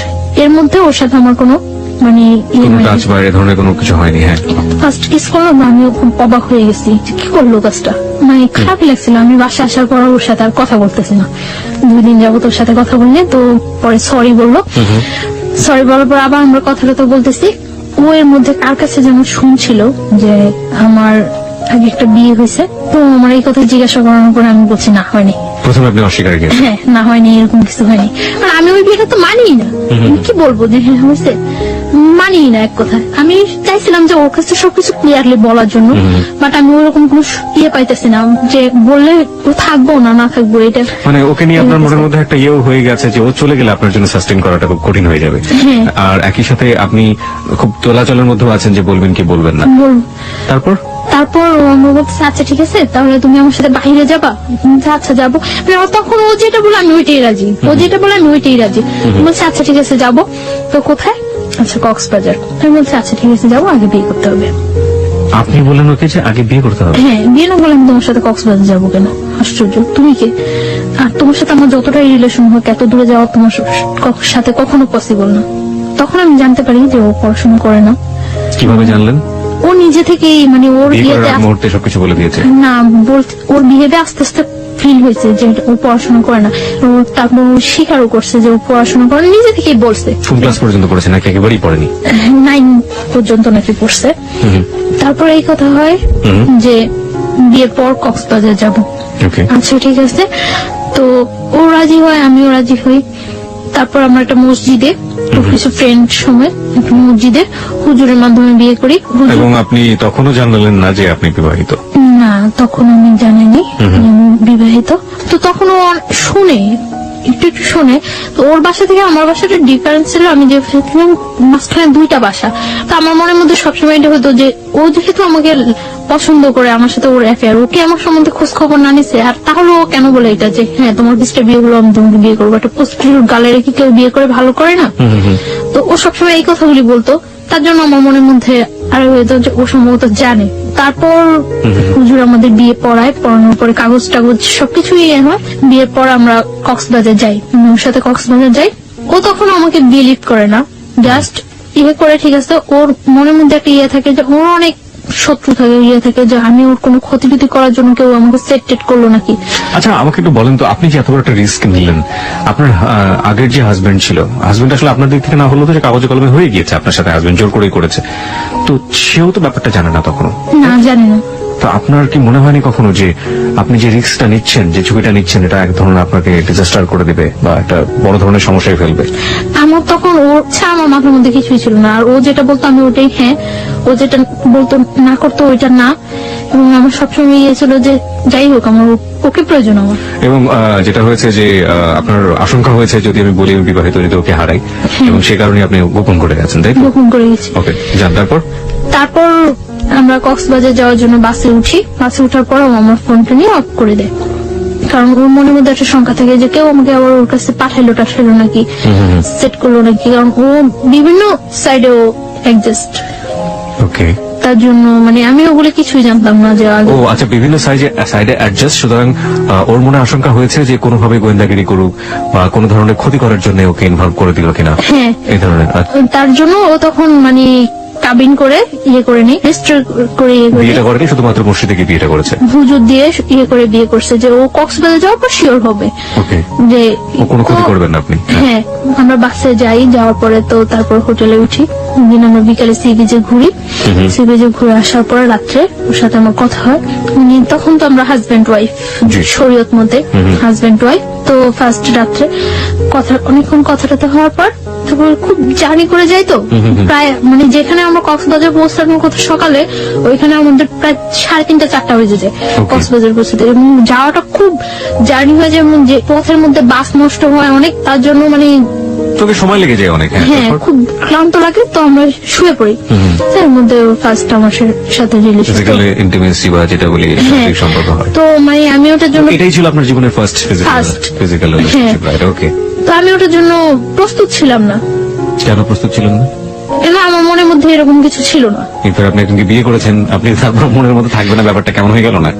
Speaker 1: এর মধ্যে ওর সাথে আমার কোনো মানে
Speaker 2: টাচ বা এ ধরনের কোনো কিছু হয়নি। হ্যাঁ,
Speaker 1: ফার্স্ট কিস করলো, আমিও খুব অবাক হয়ে গেছি যে কি করলো কাজটা। মানে খারাপ লাগছিল। আমি বাসা আসার পর ওর সাথে আর কথা বলতেছি না, 2 দিন যাবো তোর সাথে কথা বললে। তো পরে সরি বললো, সরি বলার পর আবার আমরা কথা বলতেছি। ও এর মধ্যে কার কাছে যেন শুনছিল যে আমার আগে একটা বিয়ে হয়েছে। তো আমার এই কথা জিজ্ঞাসা করানোর পরে আমি বলছি না হয়নি।
Speaker 2: প্রথমে আপনি অস্বীকার করেছেন?
Speaker 1: হ্যাঁ, না হয়নি, এরকম কিছু হয়নি। আর আমি ওই বিয়েটা তো মানিই না। আমি কি বলবো যে হ্যাঁ হয়েছে, মানিই না এক কথা। আমি চাইছিলাম যে ওর কাছে সবকিছু ক্লিয়ারলি বলার জন্য, বাট আমি ওরকম কোনো ইয়ে পাইতেছি না যে বললে ও থাকবো না থাকবো। এটা
Speaker 2: মানে ওকে নিয়ে আপনার মনের মধ্যে একটা ইয়েও হয়ে গেছে যে ও চলে গেলে আপনার জন্য সাস্টেইন করাটা খুব কঠিন হয়ে যাবে। আর একই সাথে আপনি খুব তোলাচলের মধ্যেও আছেন যে বলবেন কি বলবেন না।
Speaker 1: তারপর আমরা বলতেছি আচ্ছা ঠিক আছে, তাহলে তুমি আমার সাথে বাইরে যাবা? আচ্ছা যাবো। তখন ও যেটা বলে আমি ওইটাই রাজি, ও যেটা বলে আমি ওইটাই রাজি। বলছি আচ্ছা ঠিক আছে যাবো। তো কোথায়? আচ্ছা কক্সবাজার। আমি বলছি আচ্ছা ঠিক আছে যাবো, আগে বিয়ে করতে হবে।
Speaker 2: আপনি বললেন ওকে যে আগে বিয়ে করতে হবে?
Speaker 1: হ্যাঁ, বিয়ে না বলে আমি তোমার সাথে কক্সবাজার যাবো কেন? আশ্চর্য, তুমি কে? আর তোমার সাথে আমার যতটাই রিলেশন হোক, এত দূরে যাওয়া তোমার সাথে কখনো পসিবল না। তখন আমি জানতে পারি যে ও পড়াশোনা করে না।
Speaker 2: কিভাবে জানলেন?
Speaker 1: ও নিজে থেকেই মানে ওর বিয়েতে
Speaker 2: মুহূর্তে সবকিছু বলে দিয়েছে?
Speaker 1: না, ওর বিহেভে আস্তে আস্তে ফিল হয়েছে যে ও পড়াশোনা করে না। তারপর ও স্বীকারও করছে যে ও পড়াশোনা করে, নিজে থেকেই বলছে।
Speaker 2: কোন ক্লাস পর্যন্ত পড়েছে নাকি একেবারেই পড়েনি?
Speaker 1: 9 পর্যন্ত নাকি পড়ছে। তারপর এই কথা হয় যে বিয়ের পর কক্সবাজার যাব। আচ্ছা ঠিক আছে। তো ও রাজি হয়, আমিও রাজি হই। তারপর আমরা একটা মসজিদে কিছু ফ্রেন্ড সময় একটা মসজিদে হুজুরের মাধ্যমে বিয়ে করি।
Speaker 2: এবং আপনি তখনও জানলেন না যে আপনি বিবাহিত?
Speaker 1: না, তখন আমি জানিনি আমি বিবাহিত। তো তখন ও শুনে একটু শুনে। তো ওর বাসা থেকে আমার বাসাটা ডিফারেন্স ছিল। আমি যে মাঝখানে 2টা বাসা। তো আমার মনের মধ্যে সবসময় এটা হতো যে ও যেহেতু আমাকে পছন্দ করে, আমার সাথে ওর অ্যাফেয়ার, ওকে আমার সম্বন্ধে খোঁজ খবর না নিছে, আর তাহলে ও কেন বলে এটা যে হ্যাঁ তোমার বিস্টার বিয়ে গুলো আমি তোমাকে বিয়ে করবো? একটা পোস্টির গালে রেখে কেউ বিয়ে করে ভালো করে না? তো ও সবসময় এই কথাগুলি বলতো। তার জন্য আমার মনের মধ্যে আরো হতো যে ও সম্ভবত জানে। তারপর হুজুর আমাদের বিয়ে পড়ানোর পরে কাগজ টাগজ সবকিছুই হয়। বিয়ের পর আমরা কক্সবাজার যাই, ওর সাথে কক্সবাজার যাই। ও তখন আমাকে বিলিভ করে না, জাস্ট ইয়ে করে ঠিক আছে। ওর মনের মধ্যে একটা ইয়ে থাকে যে ওর অনেক শত্রু থাকে, ইয়ে থাকে যে আমি ওর কোনো ক্ষতি করার জন্য কেউ আমাকে সেট করলো নাকি।
Speaker 2: আচ্ছা আমাকে একটু বলেন তো, আপনি যে এত বড় একটা রিস্ক নিলেন, আপনার আগের যে হাজবেন্ড ছিল, হাজবেন্ড আসলে আপনার দিক থেকে না হলো তো যে কাগজে কলমে হয়ে গিয়েছে আপনার সাথে, হাজবেন্ড জোর করেই করেছে, তো সেও তো ব্যাপারটা জানে না তখনও?
Speaker 1: না, জানি না।
Speaker 2: তো আপনার কি মনে হয়নি কখনো যে আপনি যে রিস্কটা নিচ্ছেন, যে ঝুঁকিটা নিচ্ছেন, এটা এক ধরনের আপনাকে ডিজাস্টার করে দেবে বা একটা বড় ধরনের সমস্যায় ফেলবে?
Speaker 1: আমার তখন ওর ছাড়া আমার মাথার মধ্যে কিছুই ছিল না। আর ও যেটা বলতো আমি ওটাই হ্যাঁ, ও যেটা বলতো না করতো ওইটা না। এবং আমার সবসময় ইয়ে ছিল যে যাই হোক আমার ওকে প্রয়োজন আমার।
Speaker 2: এবং যেটা হয়েছে যে আপনার আশঙ্কা হয়েছে যদি আমি বলি আমি বিবাহিত, যদি ওকে হারাই, এবং সে কারণে আপনি গোপন করে গেছেন, তাই?
Speaker 1: গোপন করে গেছি।
Speaker 2: ওকে, যান। তারপর
Speaker 1: আমরা কক্সবাজার যাওয়ার জন্য বাসে উঠি। বাসে উঠার পর আমার ফোনটা নিয়ে অফ করে দেয়, কারণ ওর মনের মধ্যে একটা শঙ্কা থাকে যে কেউ আমাকে আবার ওর কাছে পাঠাইলো নাকি, সেট করলো নাকি, কারণ ও বিভিন্ন সাইডে ও অ্যাডজাস্ট।
Speaker 2: ওকে,
Speaker 1: তার জন্য মানে আমি ওগুলো কিছুই জানতাম না যে
Speaker 2: ও আচ্ছা বিভিন্ন সাইডে অ্যাডজাস্ট। সুতরাং ওর মনে আশঙ্কা হয়েছে যে কোনোভাবে গোয়েন্দাগিরি করুক বা কোনো ধরনের ক্ষতি করার জন্য ওকে ইনভলভ করে দিল কিনা,
Speaker 1: হ্যাঁ
Speaker 2: এই ধরনের।
Speaker 1: তার জন্য ও তখন মানে কাবিন করে ইয়ে করে নি, রেজিস্টার করে ইয়ে করে
Speaker 2: বিয়েটা করেনি, শুধুমাত্র মসজিদে গিয়ে বিয়েটা করেছে।
Speaker 1: হুজুর দিয়ে ইয়ে করে বিয়ে করছে যে ও কক্সবাজার যাওয়ার পর শিওর হবে
Speaker 2: ওকে,
Speaker 1: যে
Speaker 2: ও কোনো ক্ষতি করবেন না আপনি।
Speaker 1: হ্যাঁ। আমরা বাসে যাই, যাওয়ার পরে তো তারপর হোটেলে উঠি, দিন আমরা বিকালে সি বিচে ঘুরি, সি বিচে ঘুরে আসার পরে রাত্রে ওর সাথে আমার কথা হয়। তখন তো আমরা হাজবেন্ড ওয়াইফ
Speaker 2: জি।
Speaker 1: শরীয়ত মতে হাজবেন্ড ওয়াইফ। তো ফার্স্ট রাত্রে কথা অনেকক্ষণ কথাটাতে হওয়ার পর তারপর খুব জার্নি করে যাই তো প্রায় মানে যেখানে আমরা কক্সবাজার পৌঁছানোর কথা সকালে, ওইখানে আমাদের প্রায় 3:30 4টা বেজে যায় কক্সবাজার পৌঁছাতে। এবং যাওয়াটা খুব জার্নি হয়ে যায়, এবং যে পথের মধ্যে বাস নষ্ট হয় অনেক, তার জন্য মানে
Speaker 2: তোকে সময় লেগে যায় অনেক।
Speaker 1: হ্যাঁ খুব ক্লান্ত লাগে, তো আমরা শুয়ে পড়ি। তার মধ্যে ফার্স্ট আমার সাথে রিলেশন,
Speaker 2: ফিজিক্যাল ইন্টিমেসি বা যেটা বলি শারীরিক সম্পর্ক হয়।
Speaker 1: তো মানে আমি ওটার জন্য
Speaker 2: এটাই ছিল আপনার জীবনের first
Speaker 1: First.
Speaker 2: Physical relationship, right? Okay,
Speaker 1: তো আমি ওটার জন্য প্রস্তুত ছিলাম না,
Speaker 2: কেন প্রস্তুত ছিলেন না?
Speaker 1: এবং আমার মনের মধ্যে এরকম কিছু ছিল না।
Speaker 2: কিন্তু আপনি একজনকে বিয়ে করেছেন, আপনি তারপর মনের মধ্যে থাকবে না, ব্যাপারটা কেমন হয়ে গেল না?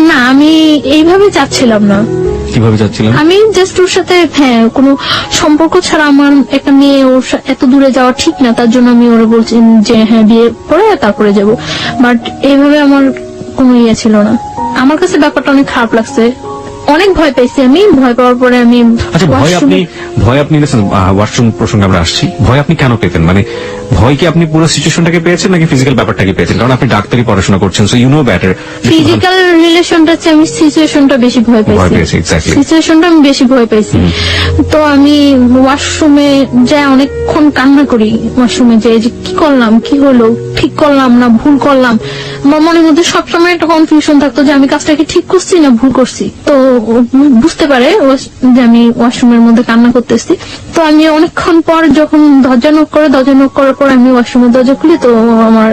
Speaker 1: না, আমি এইভাবে চাচ্ছিলাম না।
Speaker 2: কিভাবে যাচ্ছিলেন?
Speaker 1: আমি জাস্ট ওর সাথে কোনো সম্পর্ক ছাড়া আমার একটা মেয়ে ওর এত দূরে যাওয়া ঠিক না, তার জন্য আমি ওরা বলছি যে হ্যাঁ বিয়ে করে তারপরে যাব। বাট এইভাবে আমার কোনো ইয়ে ছিল না। আমার কাছে ব্যাপারটা অনেক খারাপ লাগছে, অনেক ভয় পেয়েছি আমি। ভয় পাওয়ার পরে আমি
Speaker 2: আচ্ছা, ভয় আপনি ওয়াশরুম প্রসঙ্গে আমরা আসছি। ভয় আপনি কেন পেতেন? মানে ভয় কি আপনি পুরো সিচুয়েশনটাকে পেয়েছেন নাকি ফিজিক্যাল ব্যাপারটাকে পেয়েছেন? কারণ আপনি ডাক্তারি পড়াশোনা করছেন, so you know better.
Speaker 1: Physical রিলেশনটা চেয়ে আমি সিচুয়েশনটা বেশি ভয়
Speaker 2: ভয়
Speaker 1: পেয়েছি।
Speaker 2: পেয়েছি, এক্স্যাক্টলি।
Speaker 1: সিচুয়েশনটা আমি বেশি ভয় পেয়েছি। তো আমি ওয়াশরুমে যাই অনেকক্ষণ কান্না করি, ওয়াশরুমে যাই যে কি করলাম, কি হলো, ঠিক করলাম না ভুল করলাম। আমার মনের মধ্যে সবসময় একটা কনফিউশন থাকতো যে আমি কাজটাকে ঠিক করছি না ভুল করছি। তো ও বুঝতে পারে যে আমি ওয়াশরুমের মধ্যে কান্না করতেছি। তো আমি অনেকক্ষণ পর যখন দরজা নক করার পর আমি ওয়াশরুমের দরজা খুলি, তো ও আমার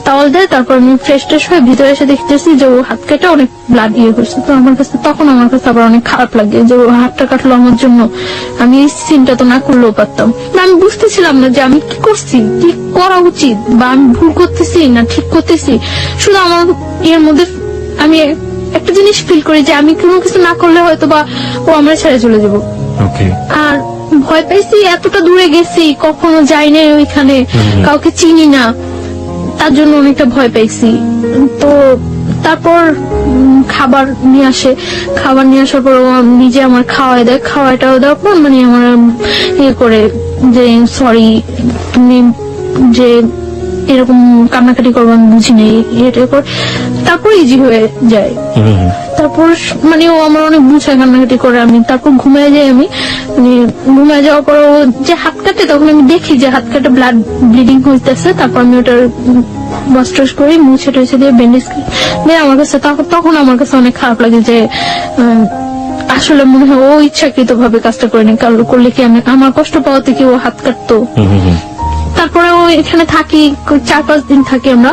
Speaker 1: টাওয়াল দেয়। তারপর আমি ফ্রেশ হয়ে ভিতরে এসে দেখতেছি যে ও হাত কেটে অনেক ব্লাড ইয়ে করছে। তো আমার কাছে আবার অনেক খারাপ লাগে যে ও হাতটা কাটলো আমার জন্য। আমি এই সিনটা তো না করলেও পারতাম না। আমি বুঝতেছিলাম না যে আমি কি করছি, কি করা উচিত, বা আমি ভুল করতেছি না ঠিক করতেছি। শুধু আমার এর মধ্যে আমি একটা জিনিস ফিল করি যে আমি কোনো কিছু না করলে হয়তো বা ও আমরা ছেড়ে চলে যাবো।
Speaker 2: ওকে,
Speaker 1: আর ভয় পাইছি, এতটা দূরে গেছি, কখনো যাই নাই ওইখানে, কাউকে চিনি না, তার জন্য অনেকটা ভয় পাইছি। তো তারপর খাবার নিয়ে আসার পর ও নিজে আমার খাওয়াই দেয়, খাওয়াটাও দেওয়ার পর মানে আমার ইয়ে করে যে সরি তুমি যে এরকম কান্নাকাটি করবো আমি বুঝি নেই, এটা কর। তারপর ইজি হয়ে যায়। তারপর মানে ও আমার অনেক বুঝায়, কান্নাকাটি করে। আমি তারপর ঘুমিয়ে যাই। আমি মানে ঘুমিয়ে যাওয়ার পর ও যে হাত কাটে, তখন আমি দেখি যে হাত কাটে ব্লাড ব্লিডিং হইতেছে। তারপর আমি ওটার ওয়াশ টস করি, মুছে টুছে দিয়ে ব্যান্ডেজ দিয়ে আমার কাছে তখন আমার কাছে অনেক খারাপ লাগে যে আসলে মনে হয় ও ইচ্ছাকৃত ভাবে কাজটা করেনি, কারণ করলে কি আমি আমার কষ্ট পাওয়াতে কি ও হাত কাটতো। তারপরে ও এখানে থাকি 4-5 দিন থাকি, আমরা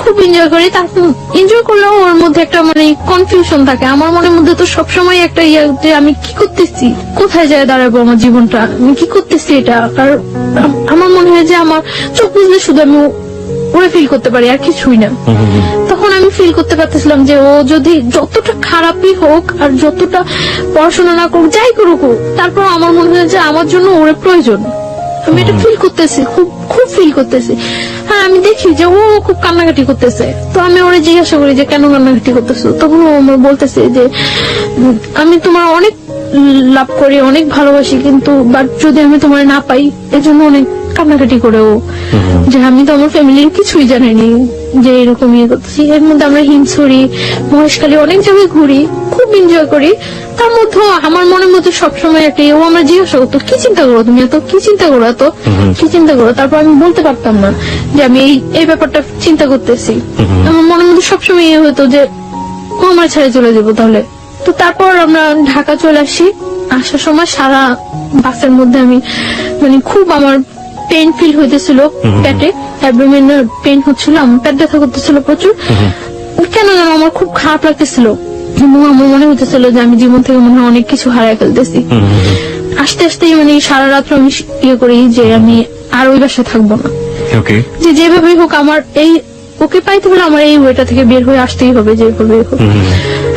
Speaker 1: খুব এনজয় করি। তারপর এনজয় করলেও ওর মধ্যে একটা মানে কনফিউশন থাকে। আমার মনের মধ্যে তো সবসময় একটা ইয়ে যে আমি কি করতেছি, কোথায় যায় দাঁড়াবো আমার জীবনটা, আমি কি করতেছি এটা। আর আমার মনে হয় যে আমার চোখ বুঝলে শুধু আমি ওরে ফিল করতে পারি, আর কিছুই না। তখন আমি ফিল করতে পারতেছিলাম যে ও যদি যতটা খারাপই হোক আর যতটা পড়াশোনা না করুক, যাই করুক, তারপর আমার মনে হয় যে আমার জন্য ওরে প্রয়োজন। আমি এটা ফিল করতেছি, খুব ফিল করতেছি। হ্যাঁ, আমি দেখি যে ও খুব কান্নাকাটি করতেছে। তো আমি ওরে জিজ্ঞাসা করি যে কেন কান্নাকাটি করতেছো। তখন ও আমার বলতেছে যে আমি তোমার অনেক লাভ করি, অনেক ভালোবাসি, কিন্তু বাট যদি আমি তোমার না পাই এজন্য অনেক কান্নাকাটি করে ও, যে আমি তো আমার ফ্যামিলির কিছুই জানিনি যে এরকম ইয়ে করতেছি। এর মধ্যে আমরা হিমছড়ি, মহেশখালী অনেক জায়গায় ঘুরি, খুব এনজয় করি। তার মধ্যে আমার মনের মধ্যে সবসময় একটা ও আমরা জিজ্ঞাসা করতো কি চিন্তা করো তুমি, এত কি চিন্তা করো, এত কি চিন্তা করো। তারপর আমি বলতে পারতাম না যে আমি এই ব্যাপারটা চিন্তা করতেছি। আমার মনের মধ্যে সবসময় ইয়ে হতো যে ও আমার ছেড়ে চলে যাবো তাহলে। তো তারপর আমরা ঢাকা চলে আসি। আসার সময় সারা বাসের মধ্যে আমি মানে খুব আমার পেন ফিল হইতেছিল পেটে, অ্যাবডোমেনের পেন হচ্ছিল, আমার পেট ব্যথা করতেছিল প্রচুর। কেন যেন আমার খুব খারাপ লাগতেছিল, আমার মনে হইতেছিল যে আমি জীবন থেকে মনে হয় অনেক কিছু হারাই ফেলতেছি। আস্তে আস্তে মানে সারা রাত্র আমি ইয়ে করি যে আমি আর ওই বাসায় থাকবো না, যে যেভাবেই হোক আমার এই ওকে পাইতে হলে আমার এই ওয়েটা থেকে বের হয়ে আসতেই হবে যেভাবে হোক।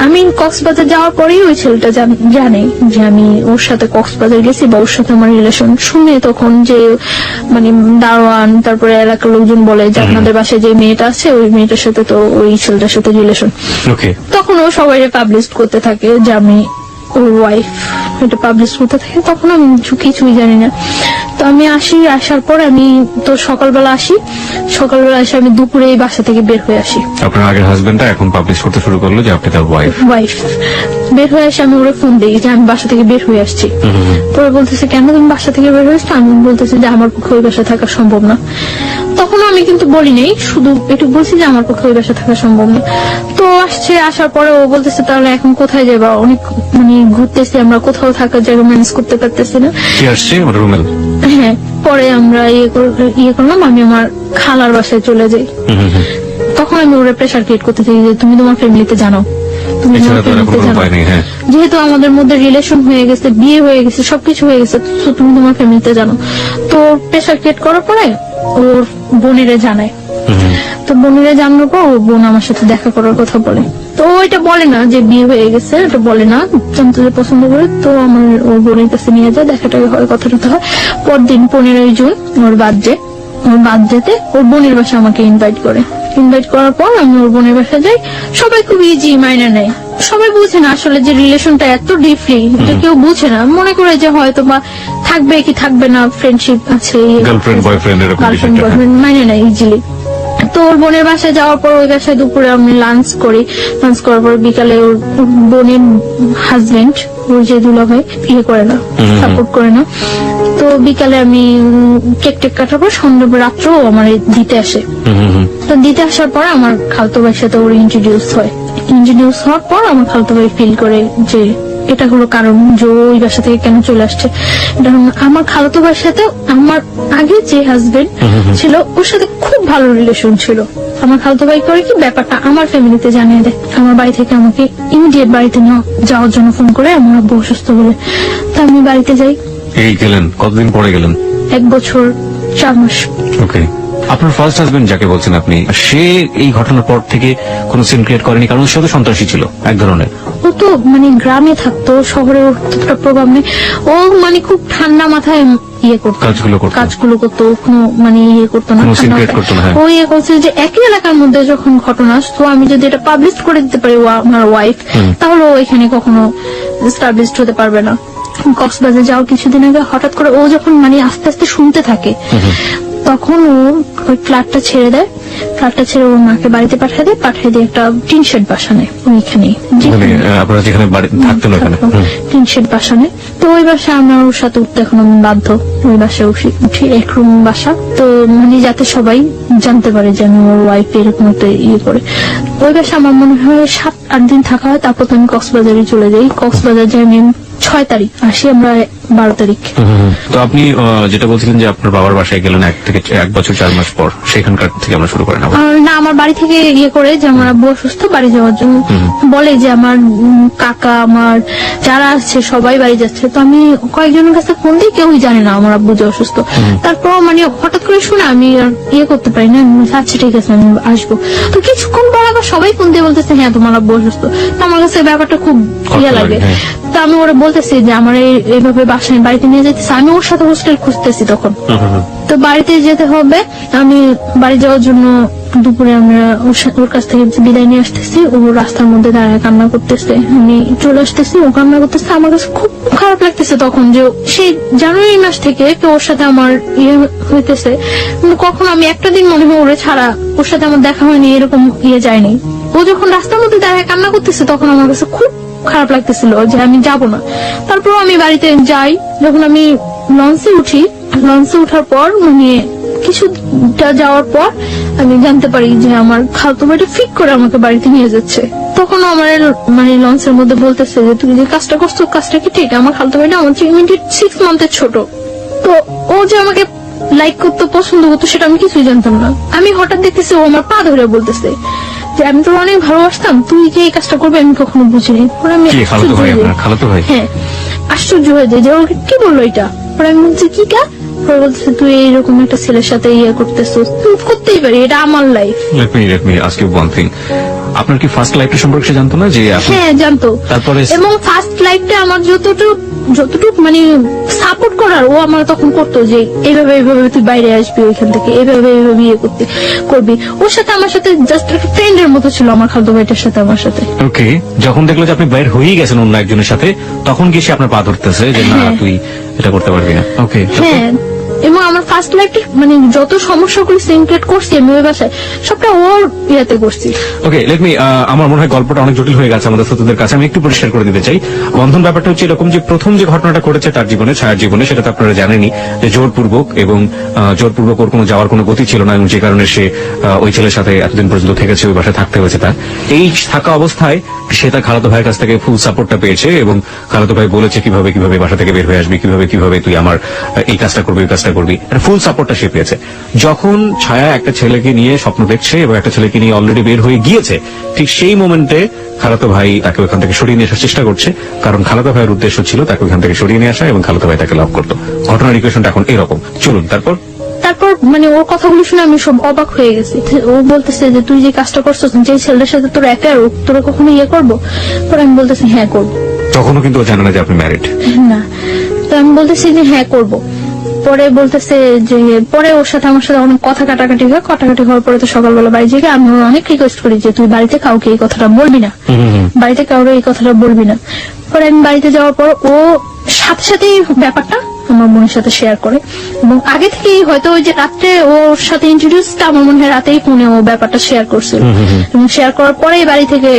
Speaker 1: আমি কক্সবাজার যাওয়ার পরেই ওই ছেলেটা জানে যে আমি ওর সাথে কক্সবাজার গেছি বা ওর সাথে আমার রিলেশন। শুনে তখন যে মানে দারোয়ান তারপরে এলাকার লোকজন বলে যে আপনাদের বাসায় যে মেয়েটা আছে ওই মেয়েটার সাথে তো ওই ছেলেটার সাথে রিলেশন।
Speaker 2: ওকে,
Speaker 1: তখন ও সবাই পাবলিশ করতে থাকে যে আমি ওর ওয়াইফ, এটা পাবলিশ করতে থাকে। তখন আমি কিছুই জানি না। তো আমি আসার পর আমি তো সকালবেলা সকালবেলা এসে আমি দুপুরে এই বাসা থেকে বের হয়ে আসি।
Speaker 2: আপনার আগের হাজবেন্ডটা এখন পাবলিশ করতে শুরু করলো যে আপনি তার ওয়াইফ।
Speaker 1: বের হয়ে এসে আমি ওরা ফোন দিই যে আমি বাসা থেকে বের হয়ে আসছি। পরে বলতেছে কেন তুমি বাসা থেকে বের হয়ে আসছো? আমি বলতেছি যে আমার পক্ষে ওই বাসা থাকা সম্ভব না। তখন আমি কিন্তু বলি নেই, শুধু একটু বলছি যে আমার পক্ষে ওই বাসা থাকা সম্ভব না। তো আসার পরে ও বলতেছে তাহলে এখন কোথায় যাবা? অনেক মানে ঘুরতেছি আমরা, কোথাও থাকার জায়গা ম্যানেজ করতে পারতেছি না।
Speaker 2: কি আসছে রুমেল?
Speaker 1: হ্যাঁ, পরে আমরা ইয়ে করলাম, আমি আমার খালার বাসায় চলে যাই। তখন আমি ওরা প্রেশার ক্রিয়েট করতে থাকি যে তুমি তোমার ফ্যামিলিতে জানো, তুমি তোমার ফ্যামিলিতে জানো। যেহেতু আমাদের মধ্যে রিলেশন হয়ে গেছে, বিয়ে হয়ে গেছে, সবকিছু হয়ে গেছে, তো তুমি তোমার ফ্যামিলিতে জানো। তো প্রেশার ক্রিয়েট করার পরে ওর বোনেরে জানায়। তো বোনেরা জানার পর ও বোন আমার সাথে দেখা করার কথা বলে। তো ওইটা বলে না যে বিয়ে হয়ে গেছে, এটা বলে না, জানতে যে পছন্দ করে। তো আমার ওর বোনের কাছে নিয়ে যায়, দেখাটা হয়, কথাটা হয়। পরদিন 15ই জুন ওর বার্থডেতে ওর বোনের বাসা আমাকে ইনভাইট করার পর আমি ওর বোনের বাসা যাই। সবাই খুব ইজি মাইনে নেয়, সবাই বুঝে না আসলে যে রিলেশনটা এত ডিপলি, এটা কেউ বুঝে না, মনে করে যে হয়তো বা থাকবে কি থাকবে না, ফ্রেন্ডশিপ আছে,
Speaker 2: গার্লফ্রেন্ড বয়ফ্রেন্ড
Speaker 1: মাইনে নেয় ইজিলি। তো ওর বোনের বাসায় যাওয়ার পর ওই বাসায় দুপুরে আমি লাঞ্চ করার পর বিকালে ওর বোনের হাজবেন্ড, ওর যে দুলা ভাই, করে না, সাপোর্ট করে না। তো বিকালে আমি কেক কাটার পর সন্ধ্যা রাত্রেও আমার দিতে আসে। তো দিতে আসার পর আমার খালতো ভাইয়ের সাথে ওর ইন্ট্রোডিউস হওয়ার পর আমার খালতো ভাই ফিল করে যে এটা হলো কারণ যে ওই বাসা থেকে কেন চলে আসছে। আমার খালাতো ভাইয়ের সাথে আমার আগে যে হাজবেন্ড ছিল ওর সাথে খুব ভালো রিলেশন ছিল। আমার খালাতো ভাই করে কি ব্যাপারটা আমার ফ্যামিলিতে জানিয়ে দেয়। আমার বাড়ি থেকে আমাকে ইমিডিয়েট বাড়িতে যাওয়ার জন্য ফোন করে, আমার আব্বু অসুস্থ বলে। তো আমি বাড়িতে যাই।
Speaker 2: গেলেন কতদিন পরে গেলেন?
Speaker 1: 1 বছর 4 মাস।
Speaker 2: ওকে, আপনার ফার্স্ট হাজবেন্ড যাকে বলছেন আপনি, সে এই ঘটনার পর থেকে কোনো সিন ক্রিয়েট করেনি? কারণ সে তো সন্ত্রাসী ছিল এক ধরনের।
Speaker 1: ও তো মানে গ্রামে থাকতো, শহরে ওর ততটা প্রভাব নেই। ও মানে খুব ঠান্ডা মাথায় কাজগুলো করতো, কোনো মানে করতো না, ও করছে যে একই এলাকার মধ্যে যখন ঘটনা, তো আমি যদি এটা পাবলিশ করে দিতে পারি আমার ওয়াইফ, তাহলে ও এখানে কখনো এস্টাবলিশড হতে পারবে না। কক্সবাজার যাও কিছুদিন আগে হঠাৎ করে ও যখন মানে আস্তে আস্তে শুনতে থাকে, তখন ও ওই ফ্ল্যাটটা ছেড়ে ওর মাকে বাড়িতে পাঠিয়ে দিয়ে একটা টিন শেড বাসা নেয় ওইখানে, টিন শেড বাসা নেয়। তো ওই বাসায় আমরা ওর সাথে উঠতে এখন আমি বাধ্য। ওই বাসায় উঠি, 1 রুম বাসা, তো মানে যাতে সবাই জানতে পারে যে আমি ওর ওয়াইফ এরকম একটা করে। ওই বাসা আমার মনে হয় 7-8 দিন থাকা হয়। তারপর তো আমি কক্সবাজারে চলে যাই। কক্সবাজার যাই আমি 6 তারিখ, আসি আমরা 12 তারিখ।
Speaker 2: তো আপনি যেটা বলছিলেন যে আপনার বাবার বাসায় গেলেন 1 বছর 4 মাস পর, সেখানকার থেকে আমরা শুরু করেন?
Speaker 1: না, আমার বাড়ি থেকে করে যে আমার আব্বু অসুস্থ, বাড়ি যাওয়ার জন্য বলে যে আমার কাকা, আমার যারা আছে সবাই বাড়ি যাচ্ছে। তো আমি কয়েকজনের কাছে ফোন দিই, কেউই জানে না আমার আব্বু যে অসুস্থ। তারপর মানে হঠাৎ করে শুনে আমি আর করতে পারি না, আচ্ছা ঠিক আছে আমি আসবো। তো কিছুক্ষণ পর আবার সবাই ফোন দিয়ে বলতেছে হ্যাঁ তোমার আব্বু অসুস্থ। তো আমার কাছে ব্যাপারটা খুব লাগে। তো আমি ওরা বলতেছি যে আমার এইভাবে বাসায় বাড়িতে নিয়ে যেতেছে, আমি ওর সাথে হোস্টেল খুঁজতেছি তখন। তো বাড়িতে যেতে হবে, আমি বাড়ি যাওয়ার জন্য দুপুরে আমরা ওর কাছ থেকে বিদায় নিয়ে আসতেছি। ও রাস্তার মধ্যে দাঁড়ায় কান্না করতেছে, আমি চলে আসতেছি, ও কান্না করতেছে। আমার কাছে খুব খারাপ লাগতেছে তখন যে সেই জানুয়ারি মাস থেকে ওর সাথে আমার হইতেছে। কখন আমি একটা দিন মনে হয় ওরে ছাড়া ওর সাথে আমার দেখা হয়নি, এরকম যায়নি। ও যখন রাস্তার মধ্যে দাঁড়ায় কান্না করতেছে তখন আমার কাছে খুব খারাপ লাগতেছিল যে আমি যাব না। তারপর আমি বাড়িতে যাই। যখন আমি লঞ্চে উঠার পর মানে কিছুটা যাওয়ার পর আমি জানতে পারি যে আমার খালাতো ভাইটা ফিক করে আমাকে বাড়িতে নিয়ে যাচ্ছে। তখন আমার মানে লঞ্চের মধ্যে বলতেছে যে তুমি যে কাজটা করছো কাজটা কি ঠিক? আমার খালাতো ভাইটা আমার 6 মান্থের ছোট। তো ও যে আমাকে লাইক করতো, পছন্দ করতো, সেটা আমি কিছুই জানতাম না। আমি হঠাৎ দেখতেছি ও আমার পা ধরে বলতেছে যে আমি তোর অনেক ভালোবাসতাম, তুই যে এই কাজটা করবে আমি কখনো বুঝিনি। হ্যাঁ, আশ্চর্য হয়ে যায় যে ওকে কি বললো এটা। পরে আমি বলছি কি কা? পরে বলতেছে তুই এইরকম একটা ছেলের সাথে ইয়ে করতেছিস, তুই করতেই পারি, এটা আমার life.
Speaker 2: Let me ask you one thing, আপনার কি ফার্স্ট লাইফটা সম্পর্কে সে জানতো না যে আপনি?
Speaker 1: হ্যাঁ জানতো।
Speaker 2: তারপরে
Speaker 1: এবং ফার্স্ট লাইফটা আমার যতটুকু মানে সাপোর্ট করার ও আমার তখন করতো, যে এইভাবে এইভাবে তুই বাইরে আসবি ওইখান থেকে, এইভাবে এইভাবে ইয়ে করবি। ওর সাথে আমার সাথে জাস্ট একটা ফ্রেন্ডের মতো ছিল আমার খালতো ভাইটার সাথে আমার সাথে।
Speaker 2: ওকে, যখন দেখলো যে আপনি বাইরে হয়েই গেছেন অন্য একজনের সাথে, তখন কি সে আপনার পা ধরতেছে যে না তুই এটা করতে পারবি না? ওকে,
Speaker 1: হ্যাঁ, এবং আমার ফার্স্ট লাইফটা মানে যত সমস্যা করে সিনক্রেট করছি আমি ওই বাসায়, সবটা ওর ইয়াতে করছি।
Speaker 2: ওকে, লেট মি, আমার মনে হয় গল্পটা অনেক জটিল হয়ে গেছে আমাদের শ্রোতাদের কাছে, আমি একটু পরিষ্কার করে দিতে চাই। বন্ধন ব্যাপারটা হচ্ছে এরকম যে প্রথম যে ঘটনাটা করেছে তার জীবনে, ছায়ার জীবনে, সেটা তো আপনারা জানেনই যে জোরপূর্বক, এবং জোরপূর্বক ওর কোনো যাওয়ার কোনো গতি ছিল না, এবং যে কারণে সে ওই ছেলের সাথে এতদিন পর্যন্ত থেকেছে, ওই বাসায় থাকতে হয়েছে তার। এই থাকা অবস্থায় সে তার খালাতো ভাইয়ের কাছ থেকে ফুল সাপোর্টটা পেয়েছে, এবং খালাতো ভাই বলেছে কিভাবে কিভাবে বাসা থেকে বের হয়ে আসবি, কিভাবে কিভাবে তুই আমার এই কাজটা করবি, ওই কাজটা করবি, ফুল সাপোর্টটা সে পেয়েছে। যখন ছায়া একটা ছেলেকে নিয়ে স্বপ্ন দেখছে এবং একটা ছেলেকে নিয়ে অলরেডি বের হয়ে গিয়েছে, ঠিক সেই মোমেন্টে খালাতো ভাই তাকে ওখান থেকে সরিয়ে নিয়ে আসার চেষ্টা করছে, কারণ খালাতো ভাইয়ের উদ্দেশ্য ছিল তাকে ওখান থেকে সরিয়ে নিয়ে আসা, এবং খালাতো ভাই তাকে লাভ করতো। ঘটনার ইকুয়েশনটা এখন এরকম। চলুন তারপর
Speaker 1: মানে ওর কথাগুলো শুনে আমি সব অবাক হয়ে গেছি। ও বলতেছে যে তুই যে কাজটা করছিস, যে ছেলের সাথে তোর অ্যাফেয়ার, তোরা কখনো ইয়ে করবো? পরে আমি বলতেছি হ্যাঁ করবো।
Speaker 2: তখনও কিন্তু ও জানে না যে আপনি ম্যারিড।
Speaker 1: না, তো আমি বলতেছি যে হ্যাঁ করবো। পরে বলতেছে যে, পরে ওর সাথে আমার সাথে অনেক কথা কাটাকাটি হওয়ার পরে তো সকালবেলা বাড়ি থেকে আমি ওর অনেক রিকোয়েস্ট করি যে তুই বাড়িতে কাউকে এই কথাটা বলবি না, বাড়িতে কাউকে এই কথাটা বলবি না। পরে আমি বাড়িতে যাওয়ার পর ও সাথে সাথেই ব্যাপারটা আমার বোনের সাথে শেয়ার করে, এবং আগে থেকেই হয়তো ওই যে রাত্রে ওর সাথে ইন্ট্রোডিউসটা আমার মনে হয় রাতেই ফোনে ও ব্যাপারটা শেয়ার করছিল, এবং শেয়ার করার পরেই বাড়ি থেকে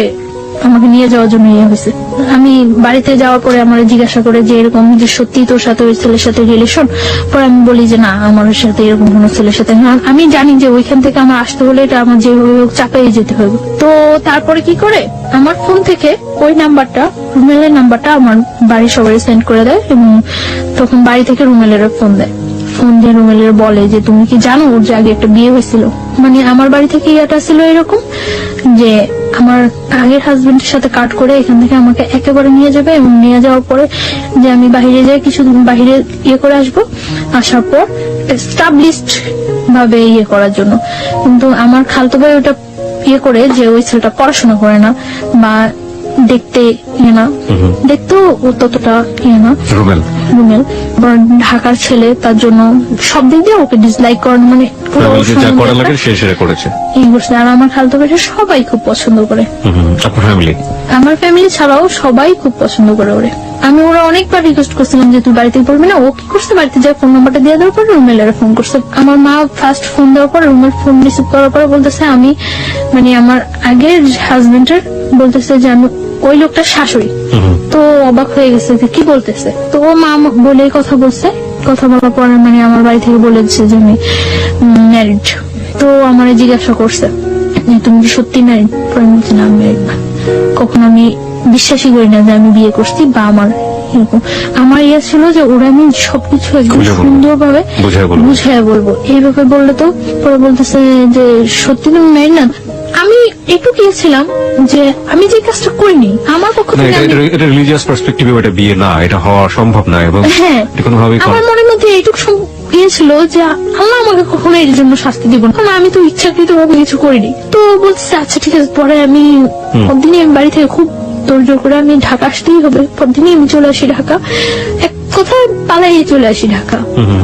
Speaker 1: আমাকে নিয়ে যাওয়ার জন্য ইয়ে হয়েছে। আমি বাড়িতে যাওয়ার পরে আমার জিজ্ঞাসা করে যে এরকম যে সত্যি তোর সাথে ওই ছেলের সাথে রিলেশন? পরে আমি বলি যে না, আমার সাথে এরকম কোন ছেলের সাথে না। আমি জানি যে ওইখান থেকে আমার আসতে হলে এটা আমার যেভাবে চাপাই যেতে হবে। তো তারপরে কি করে আমার ফোন থেকে ওই নাম্বারটা, রুমেলের নাম্বারটা আমার বাড়ির সবাই সেন্ড করে দেয়, এবং তখন বাড়ি থেকে রুমেলের ফোন দেয়। ফোন দিয়ে রুমেলের বলে যে তুমি কি জানো ওর যে আগে একটা বিয়ে হয়েছিল? মানে আমার বাড়ি থেকে ইয়েটা ছিল এরকম যে আমার আগের হাজবেন্ডের সাথে কাট করে এখান থেকে আমাকে একেবারে নিয়ে যাবে, এবং নিয়ে যাওয়ার পরে যে আমি বাইরে যাই, কিছুদিন বাইরে ইয়ে করে আসবো, আসার পর এস্টাবলিশড ভাবে ইয়ে করার জন্য। কিন্তু আমার খালতো ভাই ওটা ইয়ে করে যে ওই ছেলেটা পড়াশোনা করে না, বা দেখতে ইয়ে না, দেখতেও ততটা ইয়ে না, রুমেল ঢাকার ছেলে, তার জন্য সব দিক দিয়ে ওকে ডিসলাইক করেন, মানে আর আমার খালতো ভাইটা সবাই খুব পছন্দ করে, আমার ফ্যামিলি ছাড়াও সবাই খুব পছন্দ করে ওরে। আমি ওরা অনেকবার রিকোয়েস্ট করছিলাম যে তুই বাড়িতে পড়বি না। ও কি করছে, বাড়িতে যা ফোন নাম্বারটা দিয়ে দেওয়ার পর রুমেলের ফোন করছে। আমার মা ফার্স্ট ফোন দেওয়ার পর রুমের ফোন রিসিভ করার পর বলতেছে আমি মানে আমার আগের হাজবেন্ডের বলতেছে যে আমি ওই লোকটার শাশুড়ি। তো অবাক হয়ে গেছে যে কি বলতেছে। তো ও মা বলে কথা বলছে, কথা বলার পর মানে আমার বাড়ি থেকে বলেছে যে আমি ম্যারিড। তো আমার জিজ্ঞাসা করছে যে তুমি কি সত্যি ম্যারিড? পরে বলছি না, আমি ম্যারিড না। কখন আমি বিশ্বাসই করি না যে আমি বিয়ে করছি, বা আমার এরকম আমার ইয়ে ছিল যে ওরা আমি সবকিছু একদম সুন্দর ভাবে বুঝাই বলবো। এইভাবে বললে তো পরে বলতেছে যে সত্যি তুমি ম্যারিড না। আমি একটু গিয়েছিলাম যে আমি যে কাজটা করিনি আমার পক্ষ থেকে,
Speaker 2: এটা রিলিজিয়াস পার্সপেক্টিভে এটা বিয়ে না, এটা হওয়া সম্ভব না, এবং
Speaker 1: আমার মনের মধ্যে এইটুকু গিয়েছিল যে আল্লাহ আমাকে কখনো এর জন্য শাস্তি দিব না, আমি তো ইচ্ছাকৃত ভাবে কিছু করিনি। তো বলছে আচ্ছা ঠিক আছে। পরে আমি পরদিনই আমি বাড়ি থেকে খুব তোড়জোড় করে আমি ঢাকা আসতেই হবে, পরদিনই আমি চলে আসি ঢাকা। এক কথায় পালাই চলে আসি ঢাকা,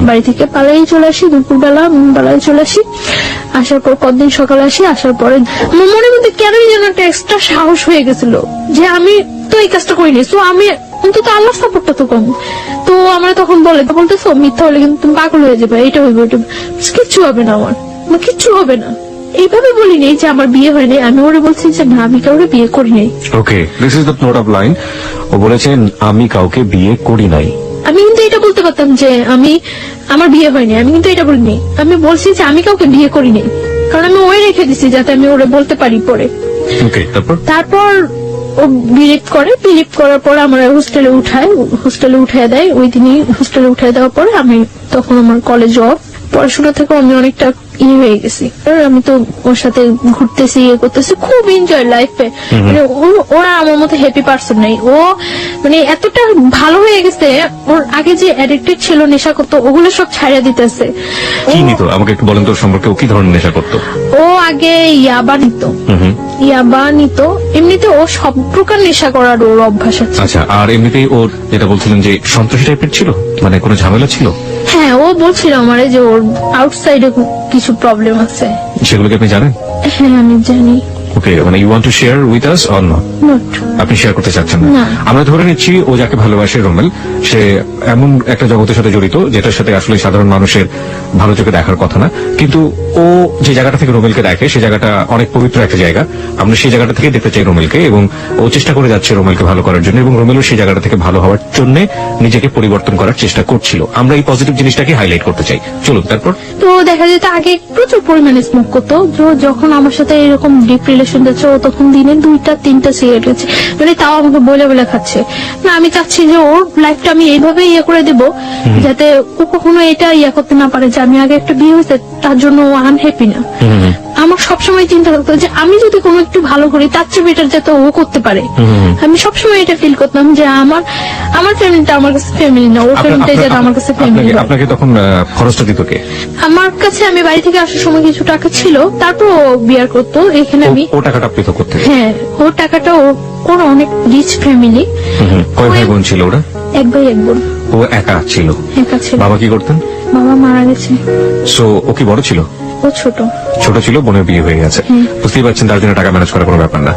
Speaker 1: বাড়ি থেকে পালাই চলে আসি, দুপুরবেলা পালাই চলে আসি। আসার পর পরদিন সকালে আসি, আসার পরে আমার মনের মধ্যে কেনই যেন একটা এক্সট্রা সাহস হয়ে গেছিল যে আমি তো এই কাজটা করিনি, তো আমি অন্তত আল্লাহ সাপোর্টটা তো কম। তো আমরা তখন বলতেছো মিথ্যা হলে কিন্তু তুমি পাগল হয়ে যাবে, এটা হইবে ওইটা, কিচ্ছু হবে না, আমার কিচ্ছু হবে না। এইভাবে বলিনি যে আমার বিয়ে হয়নি, আমি ওরে বলছি যে না আমি কাউকে বিয়ে করি নাই।
Speaker 2: Okay, this is the note of line. ও বলেছেন আমি কাউকে বিয়ে করি নাই।
Speaker 1: আমি কিন্তু এটা বলতে পারতাম যে আমি আমার বিয়ে হয়নি, আমি কিন্তু এটা বলিনি। আমি বলছি যে আমি কাউকে বিয়ে করি নাই, কারণ আমি ওই রেখে দিচ্ছি যাতে আমি ওরে বলতে পারি পরে। তারপর ও বিলিভ করার পর আমার হোস্টেলে উঠায় দেয়। ওই দিনই হোস্টেলে উঠায় দেওয়ার পরে আমি তখন আমার কলেজ অফ, পড়াশোনা থেকে আমি অনেকটা ইয়ে হয়ে গেছি। আর আমি তো ওর সাথে ঘুরতেছি, ইয়ে করতেছি, খুব এনজয় লাইফে। মানে ওরা আমার মতো হ্যাপি পারসন নাই। ও মানে এতটা ভালো হয়ে গেছে, ওর আগে যে অ্যাডিক্টেড ছিল, নেশা করতো, ওগুলো সব ছাড়িয়ে দিতেছে।
Speaker 2: কি নিত আমাকে একটু বলেন তো ওর সম্পর্কে, ও কি ধরনের নেশা করতো?
Speaker 1: ও আগে ইয়াবা নিত, ইয়াবা নিত। এমনিতে ও সব প্রকার নেশা করার ওর অভ্যাস আছে।
Speaker 2: আচ্ছা, আর এমনিতেই ওর যেটা বলছিলেন যে সন্ত্রাসী টাইপের ছিল, মানে কোনো ঝামেলা ছিল?
Speaker 1: হ্যাঁ, ও বলছিল আমারে যে ওর আউটসাইডে কিছু প্রবলেম আছে।
Speaker 2: সেগুলো কি আপনি জানেন?
Speaker 1: হ্যাঁ, আমি জানি।
Speaker 2: ওকে, মানে you want to share with us or not?
Speaker 1: Not.
Speaker 2: আপনি শেয়ার করতে চাচ্ছেন না?
Speaker 1: না।
Speaker 2: আমরা ধরে নিচ্ছি ও যাকে ভালোবাসে রোমেল, সে এমন একটা জগতের সাথে জড়িত যেটার সাথে আসলে সাধারণ মানুষের ভালো চোখে দেখার কথা না, কিন্তু ও যে জায়গাটা থেকে রোমেলকে দেখে সেই জায়গাটা অনেক পবিত্র একটা জায়গা। আমরা সেই জায়গাটা থেকে দেখতে চাই রোমেলকে, এবং ও চেষ্টা করে যাচ্ছে রোমেলকে ভালো করার জন্য, এবং রোমেলও সেই জায়গাটা থেকে ভালো হওয়ার জন্য নিজেকে পরিবর্তন করার চেষ্টা করছিল। আমরা এই পজিটিভ জিনিসটাকে হাইলাইট করতে চাই। চলুন তারপর।
Speaker 1: তো দেখা যেত আগে প্রচুর পরিমাণে স্মোক করতো। যখন আমার সাথে এরকম ডিপ রিলেশন যাচ্ছে, ও তখন দিনে 2-3টা সিগারেট খাচ্ছে, মানে তাও আমাকে বলে বলে খাচ্ছে। না, আমি চাচ্ছি যে ওর লাইফটা আমি এইভাবে ইয়ে করে দেবো যাতে ও কখনো এটা ইয়ে করতে না পারে যে আমি আগে একটা বিয়ে হয়েছে তার জন্য ও আনহ্যাপি না। আমার সবসময় চিন্তা করতো যে আমি যদি কোনো একটু ভালো করি তার চেয়ে বেটার যাতে ও করতে পারে। আমি সবসময় এটা ফিল করতাম যে আমার ফ্যামিলিটা আমার কাছে ফ্যামিলি না, ওর ফ্যামিলিটা যাতে আমার কাছে ফ্যামিলি।
Speaker 2: আপনাকে তখন খরচটা দিত কে?
Speaker 1: আমার কাছে আমি বাড়ি থেকে আসার সময় কিছু টাকা ছিল, তারপর ও বিয়ার করতো। এখানে আমি
Speaker 2: ও টাকাটা পৃথক করতে?
Speaker 1: হ্যাঁ, ওর টাকাটা ওর অনেক রিচ ফ্যামিলি।
Speaker 2: কয় ভাই বোন ছিল ওরা?
Speaker 1: এক ভাই এক বোন।
Speaker 2: ও একা ছিল?
Speaker 1: একা ছিল।
Speaker 2: বাবা কি করতেন?
Speaker 1: বাবা মারা গেছে।
Speaker 2: সো ও কি বড় ছিল?
Speaker 1: ও ছোট।
Speaker 2: ছোট ছিল, বোনের বিয়ে হয়ে গেছে। বুঝতেই পারছেন তার জন্য টাকা ম্যানেজ করার কোনো ব্যাপার না।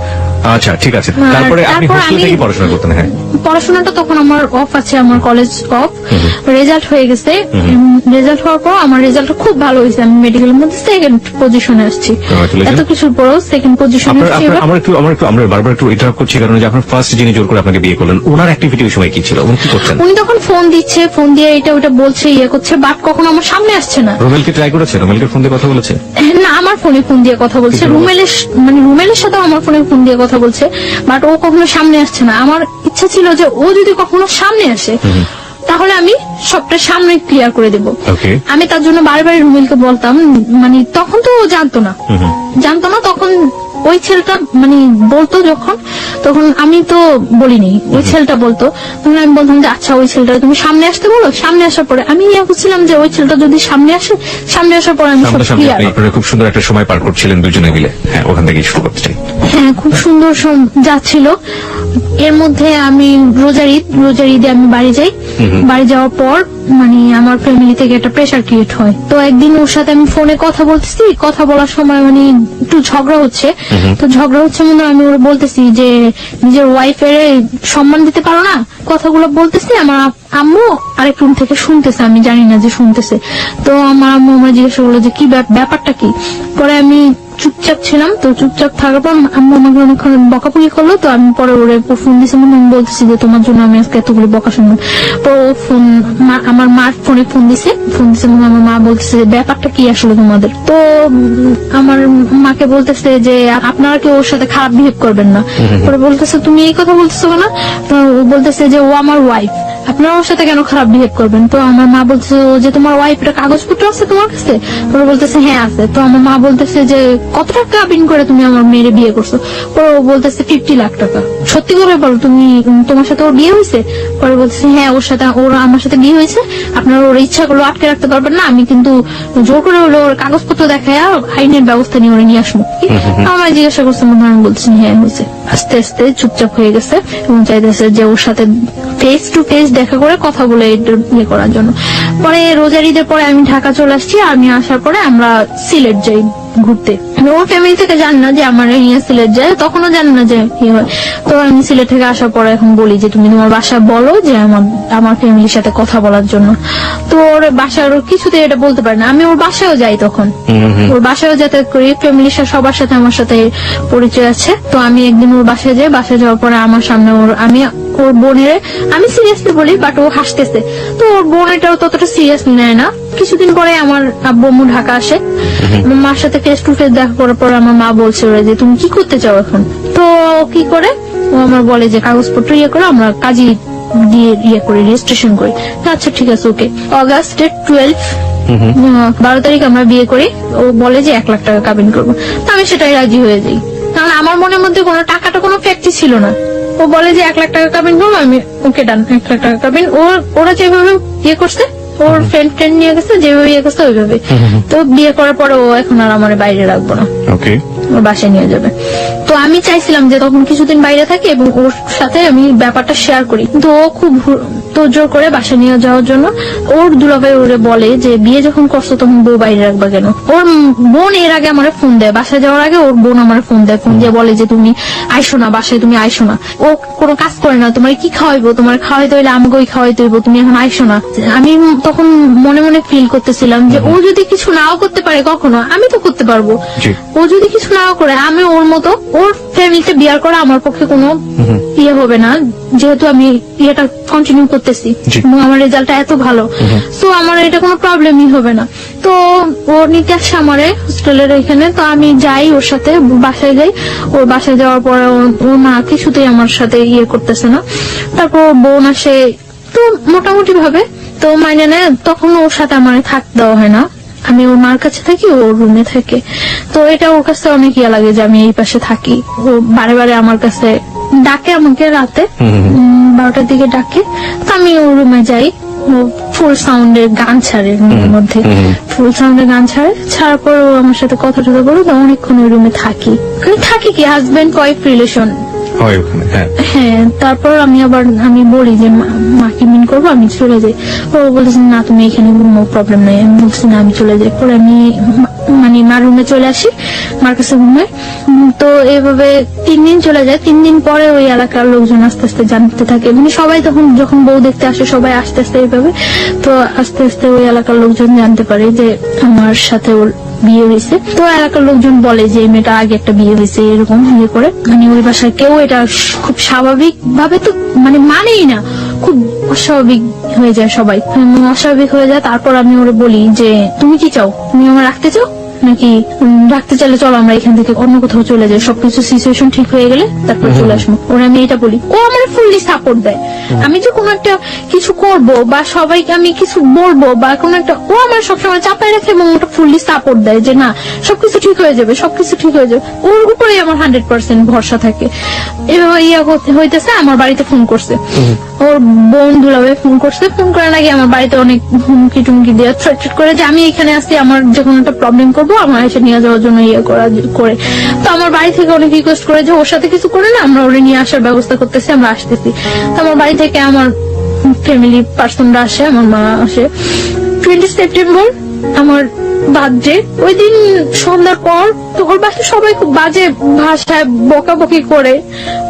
Speaker 2: আচ্ছা, ঠিক আছে। তারপরে আপনি হোস্টেলে থেকে পড়াশোনা করতেন? হ্যাঁ,
Speaker 1: পড়াশোনাটা তখন আমার অফ আছে, আমার কলেজ অফ। রেজাল্ট হয়ে গেছে। রেজাল্ট হওয়ার পর আমার রেজাল্টটা খুব ভালো হয়েছে, আমি মেডিকেলের মধ্যে সেকেন্ড পজিশনে আসছি। এত কিছুর পরেও সেকেন্ড পজিশনে আসছি।
Speaker 2: আমরা বারবার একটু ইন্টারাপ্ট করছি, কারণ যে আপনার ফার্স্ট যিনি জোর করে আপনাকে বিয়ে করলেন, ওনার অ্যাক্টিভিটি ওই সময় কি ছিল? উনি কি করছেন?
Speaker 1: উনি তখন ফোন দিচ্ছে, ফোন দিয়ে এটা ওটা বলছে, ইয়ে করছে, বাট কখনো আমার সামনে আসছে না।
Speaker 2: রোমেলকে ট্রাই করেছে? রোমেলকে ফোন দিয়ে কথা বলেছে?
Speaker 1: না, আমার ফোনে ফোন দিয়ে কথা বলছে। রুমেলের সাথেও আমার ফোনে ফোন দিয়ে কথা বলছে, বাট ও কখনো সামনে আসছে না। আমার ইচ্ছা ছিল যে ও যদি কখনো সামনে আসে তাহলে আমি সবটা সামনে ক্লিয়ার করে দেব। আমি তার জন্য বারবার রুমেলকে বলতাম, মানে তখন তো ও জানতো না। তখন ওই ছেলেটা মানে বলতো তখন আমি তো বলিনি, ওই ছেলেটা বলতো। তখন আমি বলতাম যে আচ্ছা, ওই ছেলেটা তুমি সামনে আসতে বলো। সামনে আসার পরে আমি ইয়ে করছিলাম যে ওই ছেলেটা যদি সামনে আসে, সামনে আসার পরে আমি সব ক্লিয়ার।
Speaker 2: আপনারা খুব সুন্দর একটা সময় পার করছিলেন দুজনে মিলে। হ্যাঁ, ওখান থেকে শুরু করতে চাই।
Speaker 1: হ্যাঁ, খুব সুন্দর যাচ্ছিল। এর মধ্যে আমি রোজার ঈদে আমি বাড়ি যাই। বাড়ি যাওয়ার পর মানে আমার ফ্যামিলি থেকে একটা প্রেশার ক্রিয়েট হয়। তো একদিন ওর সাথে আমি ফোনে কথা বলতেছি, কথা বলার সময় মানে একটু ঝগড়া হচ্ছে। তো ঝগড়া হচ্ছে মানে আমি ওর বলতেছি যে নিজের ওয়াইফের সম্মান দিতে পারো না, কথাগুলো বলতেছি। আমার আম্মু আরেক রুম থেকে শুনতেছে, আমি জানি না যে শুনতেছে। তো আমার আম্মু আমার জিজ্ঞাসা করলো যে কি ব্যাপারটা কি। পরে আমি চুপচাপ ছিলাম। তো চুপচাপ থাকার পর আম্মু আমাকে অনেকক্ষণ বকাবকি করলো। তো আমি পরে ওরে ফোন দিয়েছি, আমি বলতেছি যে তোমার জন্য আমি আজকে এতগুলো বকা শুনবো। তো আমার মার ফোনে ফোন দিছে মানে আমার মা বলতেছে ব্যাপারটা কি আসলে তোমাদের। তো আমার মাকে বলতেছে যে আপনারা কেউ ওর সাথে খারাপ বিহেভ করবেন না। পরে বলতেছে তুমি এই কথা বলতেছো না? তো ও বলতেছে যে ও আমার ওয়াইফ, আপনারা ওর সাথে কেন খারাপ বিহেভ করবেন? তো আমার মা বলছে যে তোমার ওয়াইফের কাগজপত্র আছে তোমার কাছে? পরে বলতেছে হ্যাঁ আছে। তো আমার মা বলতেছে যে কত টাকা বিন করে তুমি আমার মেয়ের বিয়ে করছো? পরে ও বলতেছে 50 লাখ টাকা। সত্যি করে বলো, তোমার সাথে ওর বিয়ে হয়েছে? পরে বলতেছে হ্যাঁ, ওর আমার সাথে বিয়ে হয়েছে। আপনারা ওর ইচ্ছাগুলো আটকে রাখতে পারবেন না, আমি কিন্তু জোর করে হলো ওর কাগজপত্র দেখায় আইনের ব্যবস্থা নিয়ে ওরা নিয়ে আসবো। আমার জিজ্ঞাসা করছে, আমি বলছি হ্যাঁ হয়েছে। আস্তে আস্তে চুপচাপ হয়ে গেছে এবং চাইতেছে যে ওর সাথে ফেস টু ফেস দেখা করে কথা বলে ইয়ে করার জন্য। পরে রোজার ঈদের পরে আমি ঢাকা চলে আসছি। আমি আসার পরে আমরা সিলেট যাই ঘুরতে। ওর ফ্যামিলি থেকে জান না যে আমার নিয়ে সিলেট যায়, তখনও জানে না যে কি হয়। তো আমি সিলেট থেকে আসার পরে এখন বলি যে তুমি তোমার বাসায় বলো যে আমার ফ্যামিলির সাথে কথা বলার জন্য। তো ওর বাসার কিছুতে এটা বলতে পারে না। আমি ওর বাসায়ও যাই, তখন ওর বাসায়ও যাতায়াত করি, ফ্যামিলির সবার সাথে আমার সাথে পরিচয় আছে। তো আমি একদিন ওর বাসায় যাই। বাসায় যাওয়ার পরে আমার সামনে ওর বোনের আমি সিরিয়াসলি বলি, বাট ও হাসতেছে। তো ওর বোনেরটাও ততটা সিরিয়াসলি নেয় না। কিছুদিন পরে আমার আব্বু আম্মু ঢাকা আসে। মার সাথে ফেস টু ফেস দেখা করার পর আমার মা বলছে ওরা যে তুমি কি করতে চাও এখন? তো কি করে ও আমার বলে যে কাগজপত্র ইয়ে করে আমরা কাজী দিয়ে ইয়ে করি, রেজিস্ট্রেশন করি। আচ্ছা ঠিক আছে, ওকে। অগাস্টের 12 12 তারিখ আমরা বিয়ে করি। ও বলে যে 1 লাখ টাকা কাবিন করবো, তো আমি সেটাই রাজি হয়ে যাই, কারণ আমার মনের মধ্যে কোনো টাকাটা কোনো ফ্যাক্টই ছিল না। ও বলে যে 1 লাখ টাকা কাবিন করবো, আমি ওকে ডান 1 লাখ টাকা কাবিন। ওরা যেভাবে ইয়ে করছে, ওর ফ্রেন্ড নিয়ে গেছে, যেভাবে ইয়ে করছে ওইভাবে। তো বিয়ে করার পরে ও এখন আর আমার বাইরে রাখবো না,
Speaker 2: ওকে,
Speaker 1: ওর বাসায় নিয়ে যাবে। তো আমি চাইছিলাম যে তখন কিছুদিন বাইরে থাকি এবং ওর সাথে আমি ব্যাপারটা শেয়ার করি, কিন্তু ও খুব তোড়জোড় করে বাসায় নিয়ে যাওয়ার জন্য। ওর দুলাভাই ওরে বলে যে বিয়ে যখন করছো তখন বউ বাইরে রাখবা কেন। ওর বোন এর আগে আমার ফোন দেয়, বাসায় যাওয়ার আগে ওর বোন আমার ফোন দেয়, ফোন দিয়ে বলে যে তুমি আইসো না বাসায়, তুমি আইসো না, ও কোনো কাজ করে না, তোমার কি খাওয়াইবো, তোমার খাওয়াইতে হইলে আমাকেই খাওয়াইতে হইব, তুমি এখন আইসো না। আমি তখন মনে মনে ফিল করতেছিলাম যে ও যদি কিছু নাও করতে পারে কখনো, আমি তো করতে পারবো। ও যদি কিছু নাও করে, আমি ওর মতো ওর ফ্যামিলিতে বিয়ার করা আমার পক্ষে কোনো ইয়ে হবে না, যেহেতু আমি ইয়েটা কন্টিনিউ করতেছি এবং আমার রেজাল্টটা এত ভালো, তো আমার এটা কোনো প্রবলেমই হবে না। তো ও নিতে আসে আমারে হোস্টেলের এখানে, তো আমি যাই ওর সাথে, বাসায় যাই। ওর বাসায় যাওয়ার পরে ওর মা কিছুতেই আমার সাথে ইয়ে করতেছে না। তারপর ওর বোন আসে, তো মোটামুটি ভাবে তো মাইনে নেয়। তখন ওর সাথে আমার থাকতে দেওয়া হয় না, আমি ওর মার কাছে থাকি, ওর রুমে থাকে। তো এটা ওর কাছে অনেক ইয়া লাগে যে আমি এই পাশে থাকি। ও বারে বারে আমার কাছে ডাকে, আমাকে রাতে 12টার দিকে ডাকে, তো আমি ওর রুমে যাই। ও ফুল সাউন্ডের গান ছাড়ে, রুমের মধ্যে ফুল সাউন্ডের গান ছাড়ার পর ও আমার সাথে কথা টথা বলে, তো অনেকক্ষণ ওই রুমে থাকি। কি হাজবেন্ড ওয়াইফ রিলেশন
Speaker 2: হয় ওখানে।
Speaker 1: হ্যাঁ, তারপর আমি বলি যে মাকে মিন করবো, আমি চলে যাই। ও বলতেছে না তুমি এখানে কোনো প্রবলেম নাই। আমি বলছি না আমি চলে যাই। পরে আমি মানে মার রুমে চলে আসি, মার কাছে ঘুমাই। তো এইভাবে 3 দিন চলে যায়। 3 দিন পরে ওই এলাকার লোকজন আস্তে আস্তে জানতে থাকে, মানে সবাই তখন যখন বউ দেখতে আসে সবাই আস্তে আস্তে এইভাবে, তো আস্তে আস্তে ওই এলাকার লোকজন জানতে পারে যে আমার সাথে ওর বিয়ে হয়েছে। তো এলাকার লোকজন বলে যে মেয়েটা আগে একটা বিয়ে হয়েছে, এরকম ইয়ে করে। মানে ওই বাসায় কেউ এটা খুব স্বাভাবিক ভাবে তো মানেই না, খুব অস্বাভাবিক হয়ে যায় সবাই, অস্বাভাবিক হয়ে যায়। তারপর আমি ওরে বলি যে তুমি কি চাও, তুমি আমার রাখতে চাও নাকি রাখতে চাইলে চলো আমরা এখান থেকে অন্য কোথাও চলে যাই, সবকিছু সিচুয়েশন ঠিক হয়ে গেলে তারপর চলে আসবো। ওরা আমি এটা বলি, ও আমার ফুললি সাপোর্ট দেয়। আমি যে কোনো একটা কিছু করব বা সবাইকে আমি কিছু বলবো বা কোনো একটা, ও আমার সবসময় চাপায় রাখে এবং ওটা ফুললি সাপোর্ট দেয় যে না সবকিছু ঠিক হয়ে যাবে, সবকিছু ঠিক হয়ে যাবে। ওর উপরেই আমার 100% ভরসা থাকে। এভাবে হইতেছে। আমার বাড়িতে ফোন করছে, ওর বোন দুলাভাই ফোন করছে। ফোন করে নাকি আমার বাড়িতে অনেক হুমকি টুমকি দিয়ে থ্রেট করে যে আমি এখানে আসছি, আমার যে কোনো একটা প্রবলেম করবো আমার এসে নিয়ে যাওয়ার জন্য ইয়ে করে। তো আমার বাড়ি থেকে অনেক রিকোয়েস্ট করে যে ওর সাথে কিছু করে না, আমরা ওরে নিয়ে আসার ব্যবস্থা করতেছি, আমরা আসতেছি। তো আমার বাড়ি থেকে আমার ফ্যামিলি পার্সনরা আসে, আমার মা আসে। 20 সেপ্টেম্বর আমার বার্থডে, ওই দিন সন্ধ্যার পর তো ওর বাসায় সবাই খুব বাজে ভাষায় বকাবকি করে,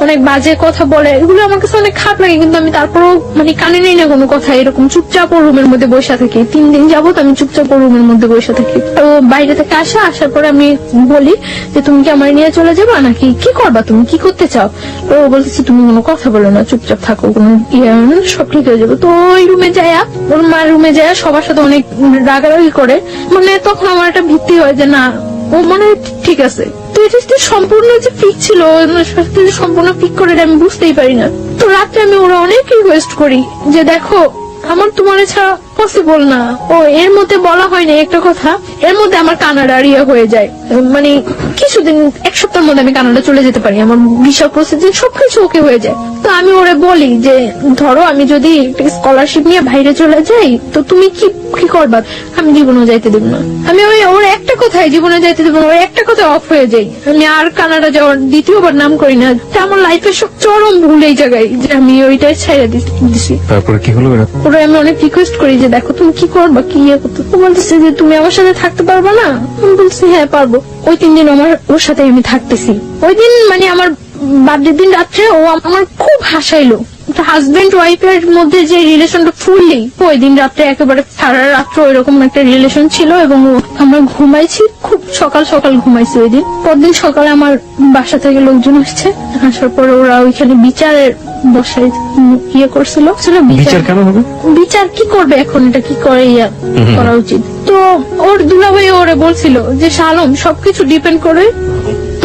Speaker 1: অনেক বাজে কথা বলে। এগুলো আমার কাছে অনেক খারাপ লাগে, কিন্তু আমি তারপরও মানে কানে নেই না কোনো কথা, এরকম চুপচাপ ওর রুমের মধ্যে বসে থাকি। 3 দিন যাবত আমি চুপচাপ ওর রুমের মধ্যে বসে থাকি। তো বাইরে থেকে আসার পরে আমি বলি যে তুমি কি আমার নিয়ে চলে যাবা নাকি কি করবা, তুমি কি করতে চাও? ও বলতেছে তুমি কোনো কথা বলো না, চুপচাপ থাকো, কোনো সব ঠিক হয়ে যাবে। তো ওই রুমে যায়, ওর মার রুমে যায়, সবার সাথে অনেক রাগারাগি করে। মানে তখন আমার একটা ভিত্তি হয় যে না ও মানে ঠিক আছে। তো এটা সম্পূর্ণ যে ফিক ছিল, সম্পূর্ণ ফিক করে আমি বুঝতেই পারি না। তো রাত্রে আমি ওরা অনেক রিকোয়েস্ট করি যে দেখো আমার তোমার ছাড়া পসিবল না। ও এর মধ্যে বলা হয়নি একটা কথা, এর মধ্যে আমার কানাডা ইয়ে হয়ে যায়, মানে কিছুদিন 1 সপ্তাহের মধ্যে আমি কানাডা চলে যেতে পারি, আমার ভিসা প্রসেসিং সবকিছু ওকে হয়ে যায়। তো আমি ওরে বলি যে ধরো আমি যদি স্কলারশিপ নিয়ে বাইরে চলে যাই তো তুমি কি করবা? আমি জীবনে যাইতে দেব না। আমি ওর একটা কথায় জীবনে যাইতে দেব না, ওর একটা কথা অফ হয়ে যাই, আমি আর কানাডা যাওয়ার দ্বিতীয়বার নাম করি না। আমার লাইফের সব চরম ভুল এই জায়গায় যে আমি ওইটাই ছেড়ে দিছি।
Speaker 2: তারপরে কি হলো?
Speaker 1: ওরা আমি অনেক রিকোয়েস্ট করি যে দেখো তুমি কি করবা, কি ইয়ে করতে। ও বলতেছে যে তুমি আমার সাথে থাকতে পারবা না। আমি বলছি হ্যাঁ পারবো। ওই 3 দিন আমার ওর সাথে আমি থাকতেছি। ওই দিন মানে আমার বার্থডে দিন রাত্রে ও আমার খুব হাসাইলো। হাজবেন্ড ওয়াইফের মধ্যে যে রিলেশনটা ফুললি, ওই দিন রাত্রে একেবারে সারা রাত্র ওইরকম একটা রিলেশন ছিল। এবং আমরা ঘুমাইছি, খুব সকাল ঘুমাইছি ওই দিন। পরদিন সকালে আমার বাসা থেকে লোকজন আসছে, আসার পরে ওরা ওইখানে বিচারের বসাই ইয়ে করছিল।
Speaker 2: বিচার কেন হবে?
Speaker 1: বিচার কি করবে এখন, এটা কি করে করা উচিত। তো ওর দুলাভাই ওরে বলছিল যে শালম সবকিছু ডিপেন্ড করে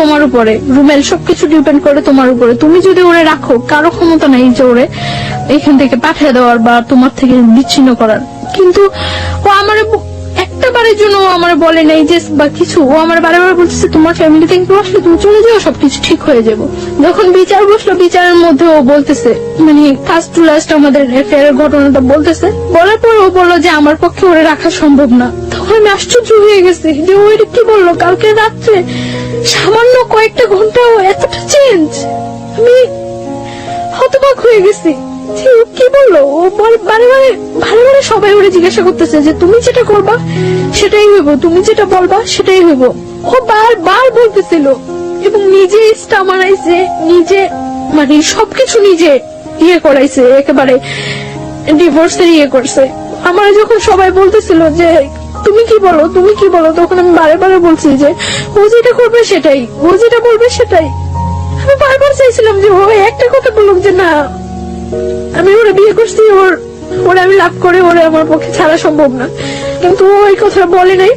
Speaker 1: তোমার উপরে, রুমেল সবকিছু ডিপেন্ড করে তোমার উপরে। তুমি যদি ওরে রাখো, কারো ক্ষমতা নাই যে ওরে এখান থেকে পাঠিয়ে দেওয়ার বা তোমার থেকে বিচ্ছিন্ন করার। কিন্তু ও আমার একটা বারের জন্য ও আমার বলে নাই যে বা কিছু। ও আমার বারে বারে বলতেছে তোমার ফ্যামিলি থেকে কেউ আসলে তুমি চলে যাও, সবকিছু ঠিক হয়ে যাবো। যখন বিচার বসলো, বিচারের মধ্যে ও বলতেছে মানে ফার্স্ট টু লাস্ট আমাদের অ্যাফেয়ারের ঘটনাটা বলতেছে। বলার পর ও বললো যে আমার পক্ষে ওরে রাখা সম্ভব না। তখন আমি আশ্চর্য হয়ে গেছি যে ও এটা কি বললো। কালকে রাত্রে সামান্য কয়েকটা ঘন্টা ও এতটা চেঞ্জ। আমি হতবাক হয়ে গেছি যে ও কি বললো। ও বারে বারে সবাই ওরে জিজ্ঞাসা করতেছে যে তুমি যেটা করবা সেটাই হইব, তুমি যেটা বলবা সেটাই হইব। ও বারবার বলতেছিল এবং নিজে স্টামারাইছে, নিজে মানে সবকিছু নিজে ইয়ে করাইছে, একেবারে ডিভোর্সের ইয়ে করছে। আমার যখন সবাই বলতেছিল যে তুমি কি বলো তুমি কি বলো, তখন আমি বারে বারে বলছি যে ও যেটা করবে সেটাই, ও যেটা বলবে সেটাই। আমি বারবার চাইছিলাম যে ও একটা কথা বলুক যে না আমি ওরা বিয়ে করছি, ওরা আমি লাভ করে ওরে আমার পক্ষে ছাড়া সম্ভব না। কিন্তু ও এই কথা বলে নাই।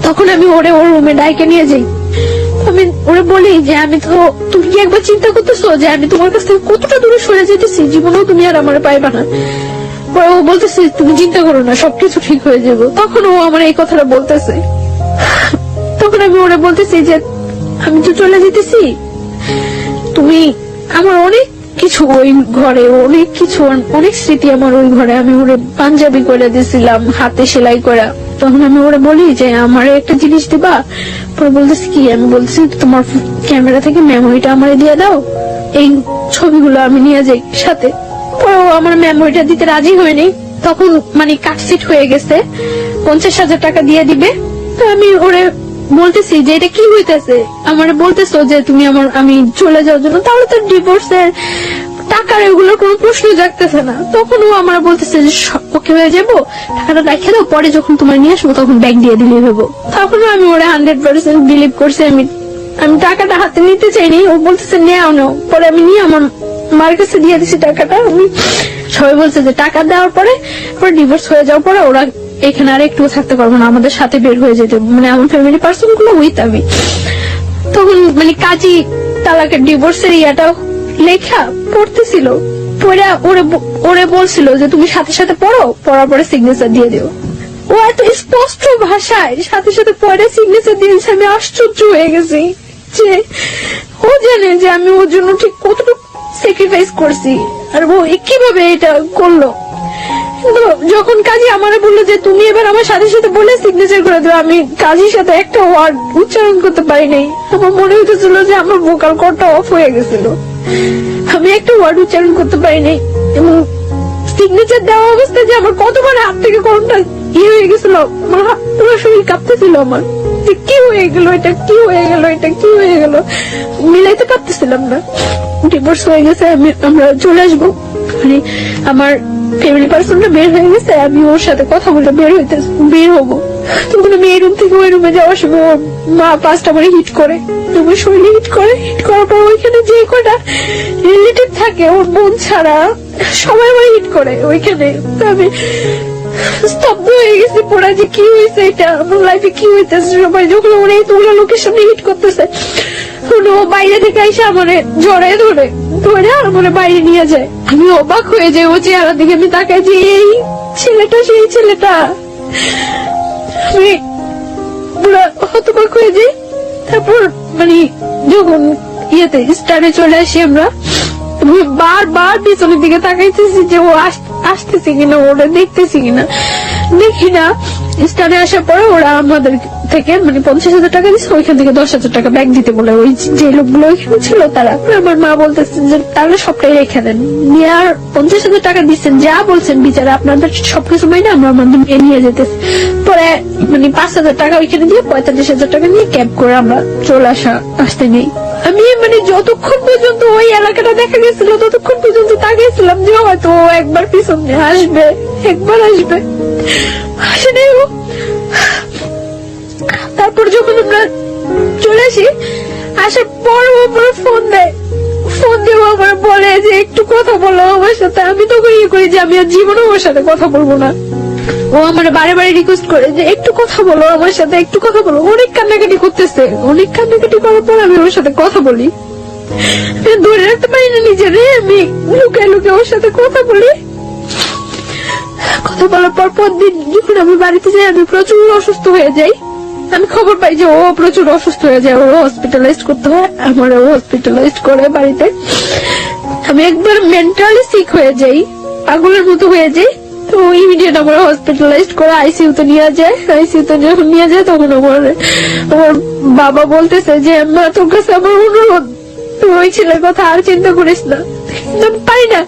Speaker 1: তখন আমি ওর রুমে ডাইকে নিয়ে যাই। আমি ওরে বলি যে আমি তো, তুমি কি একবার চিন্তা করতেছো যে আমি তোমার কাছ থেকে কতটা দূরে সরে যেতেছি, জীবনেও তুমি আর আমার পাইবা না। পরে ও বলতেছে তুমি চিন্তা করো না, সবকিছু ঠিক হয়ে যাবে। তখন ও আমার এই কথাটা বলতেছে। তখন আমি ওরে বলতেছি যে আমি তো চলে যেতেছি, তুমি আমার অনেক কিছু ওই ঘরে, অনেক কিছু অনেক স্মৃতি আমার ওই ঘরে। আমি ওরে পাঞ্জাবি করে দিয়েছিলাম হাতে সেলাই করা। তখন আমি ওরে বলি যে আমার একটা জিনিস দিবা। পরে বলতেছি কি, আমি বলতেছি তোমার ক্যামেরা থেকে মেমোরিটা আমারে দিয়ে দাও, এই ছবিগুলো আমি নিয়ে যাই সাথে। পরে ও আমার মেমোরিটা দিতে রাজি হয়নি। তখন মানে কাটসিট হয়ে গেছে, 50,000 টাকা দিয়ে দিবে। তো আমি ওরে বলতেছি যে এটা কি হইতেছে, আমার বলতেছো যে তুমি আমি চলে যাওয়ার জন্য, তাহলে তো ডিভোর্সের টাকার এগুলোর কোনো প্রশ্ন জাগতেছে না। তখন ও আমার বলতেছে যে ওকে হয়ে যাবো, টাকাটা রেখে দাও, পরে যখন তোমার নিয়ে আসবো তখন ব্যাগ দিয়ে দিলে হবো। তখন আমি ওরা 100% বিলিভ করছি। আমি টাকাটা হাতে নিতে চাইনি। ও বলতেছে নেও নাও। পরে আমি নিয়ে আমার মার কাছে দিয়ে দিছি টাকাটা। আমি সবাই বলছে যে টাকা দেওয়ার পরে ডিভোর্স হয়ে যাওয়ার পরে ওরা এখানে আর একটু থাকতে পারবো না, আমাদের সাথে বের হয়ে যেতে, মানে আমার ফ্যামিলি পার্সন গুলো উইথ আমি। তখন মানে কাজী তালাকের ডিভোর্সের ইয়াটা লেখা পড়তেছিল। পড়ে ওরে বলছিল যে তুমি সাথে সাথে পড়ো, পড়ার পরে সিগনেচার দিয়ে দিও। ও এত স্পষ্ট ভাষায় সাথে সাথে পড়ে সিগনেচার দিয়েছে। আমি আশ্চর্য হয়ে গেছি যে ও জানে যে আমি ওর জন্য ঠিক কতটুকু স্যাক্রিফাইস করছি, আর ও কিভাবে এটা করলো। কিন্তু যখন কাজী আমারে বললো যে তুমি এবার আমার সাথে সাথে বলে সিগনেচার করে দেবো, আমি কাজীর সাথে একটা ওয়ার্ড উচ্চারণ করতে পারি নাই। আমার মনে হইতেছিল যে আমার ভোকাল কর্ডটা অফ হয়ে গেছিল, আমি একটা ওয়ার্ড উচ্চারণ করতে পারি নাই। এবং সিগনেচার দেওয়া অবস্থায় যে আমার কতবার হাত থেকে কোনটা হয়ে গেছিল, আমার পুরো শরীর কাঁপতেছিল। আমার যে কি হয়ে গেল, এটা কি হয়ে গেল, এটা কি হয়ে গেল, মিলাইতে পারতেছিলাম না। ডিভোর্স হয়ে গেছে, আমরা চলে আসবো, মানে আমার ফ্যামিলি পার্সনটা বের হয়ে গেছে, আমি ওর সাথে কথা বলে বের হবো। তখন আমি এই রুম থেকে ওই রুমে যাওয়ার সময় ওর মা পাঁচটা মানে হিট করে, তোমার শরীরে হিট করার পর ওইখানে যে কটা রিলেটিভ থাকে ওর বোন ছাড়া সবাই আমার হিট করে ওইখানে। তো আমি স্তব্ধ হয়ে গেছি পড়া যে কি হয়েছে, এটা আমার লাইফে কি হইতেছে। সবাই যখন ওর এই তোলা লোকের সামনে হিট করতেছে, ও বাইরে থেকে এসে আমার জড়ায় ধরে আমার বাইরে নিয়ে যায়। আমি অবাক হয়ে যাই ও চেহারা দিকে। আমি তাকাই যে এই ছেলেটা সেই ছেলেটা। আমি পুরো হতবাক হয়ে যাই। তারপর মানে যখন ইয়েতে স্টারে চলে আসি আমরা, বারবার পিছনের দিকে তাকাইতেছি যে ও আসতেছে কিনা, ওরা দেখতেছি কিনা। দেখি না। স্টারে আসার পরে ওরা আমাদের থেকে মানে 50,000 টাকা দিচ্ছে, ওইখান থেকে 10,000 টাকা ব্যাগ দিতে বলে ওই যে লোকগুলো ওইখানে ছিল তারা। আমার মা বলতেছে যে তাহলে সবটাই রেখে দেন। নিয়ে আর 50,000 টাকা দিচ্ছেন, যা বলছেন বিচারে আপনাদের সবকিছু মাইনে আমরা আমাদের নিয়ে যেতেছি। পরে মানে 5,000 টাকা ওইখানে দিয়ে 45,000 টাকা নিয়ে ক্যাব করে আমরা চলে আসতে নেই। আমি মানে যতক্ষণ পর্যন্ত ওই এলাকাটা দেখা গেছিল ততক্ষণ পর্যন্ত তাকিয়েছিলাম যে হয়তো ও একবার পিছনে আসবে, একবার আসবে, আসেনি ও। তারপর যখন আমরা চলে আসি, আসার পর ও আমার ফোন দিয়ে আমার বলে যে একটু কথা বলো আমার সাথে। আমি তো ইয়ে করি যে আমি আর জীবনে ওর সাথে কথা বলবো না। ও আমার বারে বারে রিকোয়েস্ট করে যে একটু কথা বলো আমার সাথে, একটু কথা বলো। অনেক কান্নাকাটি করতেছে, অনেক কান্নাকাটি করার পর আমি ওর সাথে কথা বলি। ধরে রাখতে পারি না নিজেরে, আমি লুকায় লুকায় ওর সাথে কথা বলি। কথা বলার পর পরদিন যখন আমি বাড়িতে যাই আমি প্রচুর অসুস্থ হয়ে যাই। আমি খবর পাই যে ও প্রচুর অসুস্থ হয়ে যায়, ও হসপিটালাইজ করতে হয়, আমার হসপিটালাইজ করে বাড়িতে। আমি একবার মেন্টালি সিক হয়ে যাই, পাগলের মতো হয়ে যাই। তো ইমিডিয়েট আমার হসপিটালাইজ করে আইসিইউতে নিয়ে যায়। আইসিইউতে যখন নিয়ে যায় তখন আমার বাবা বলতেছে যে মা তোর কাছে আমার অনুরোধ, তুই ওই ছেলের কথা আর চিন্তা করিস না। আমি পারি না,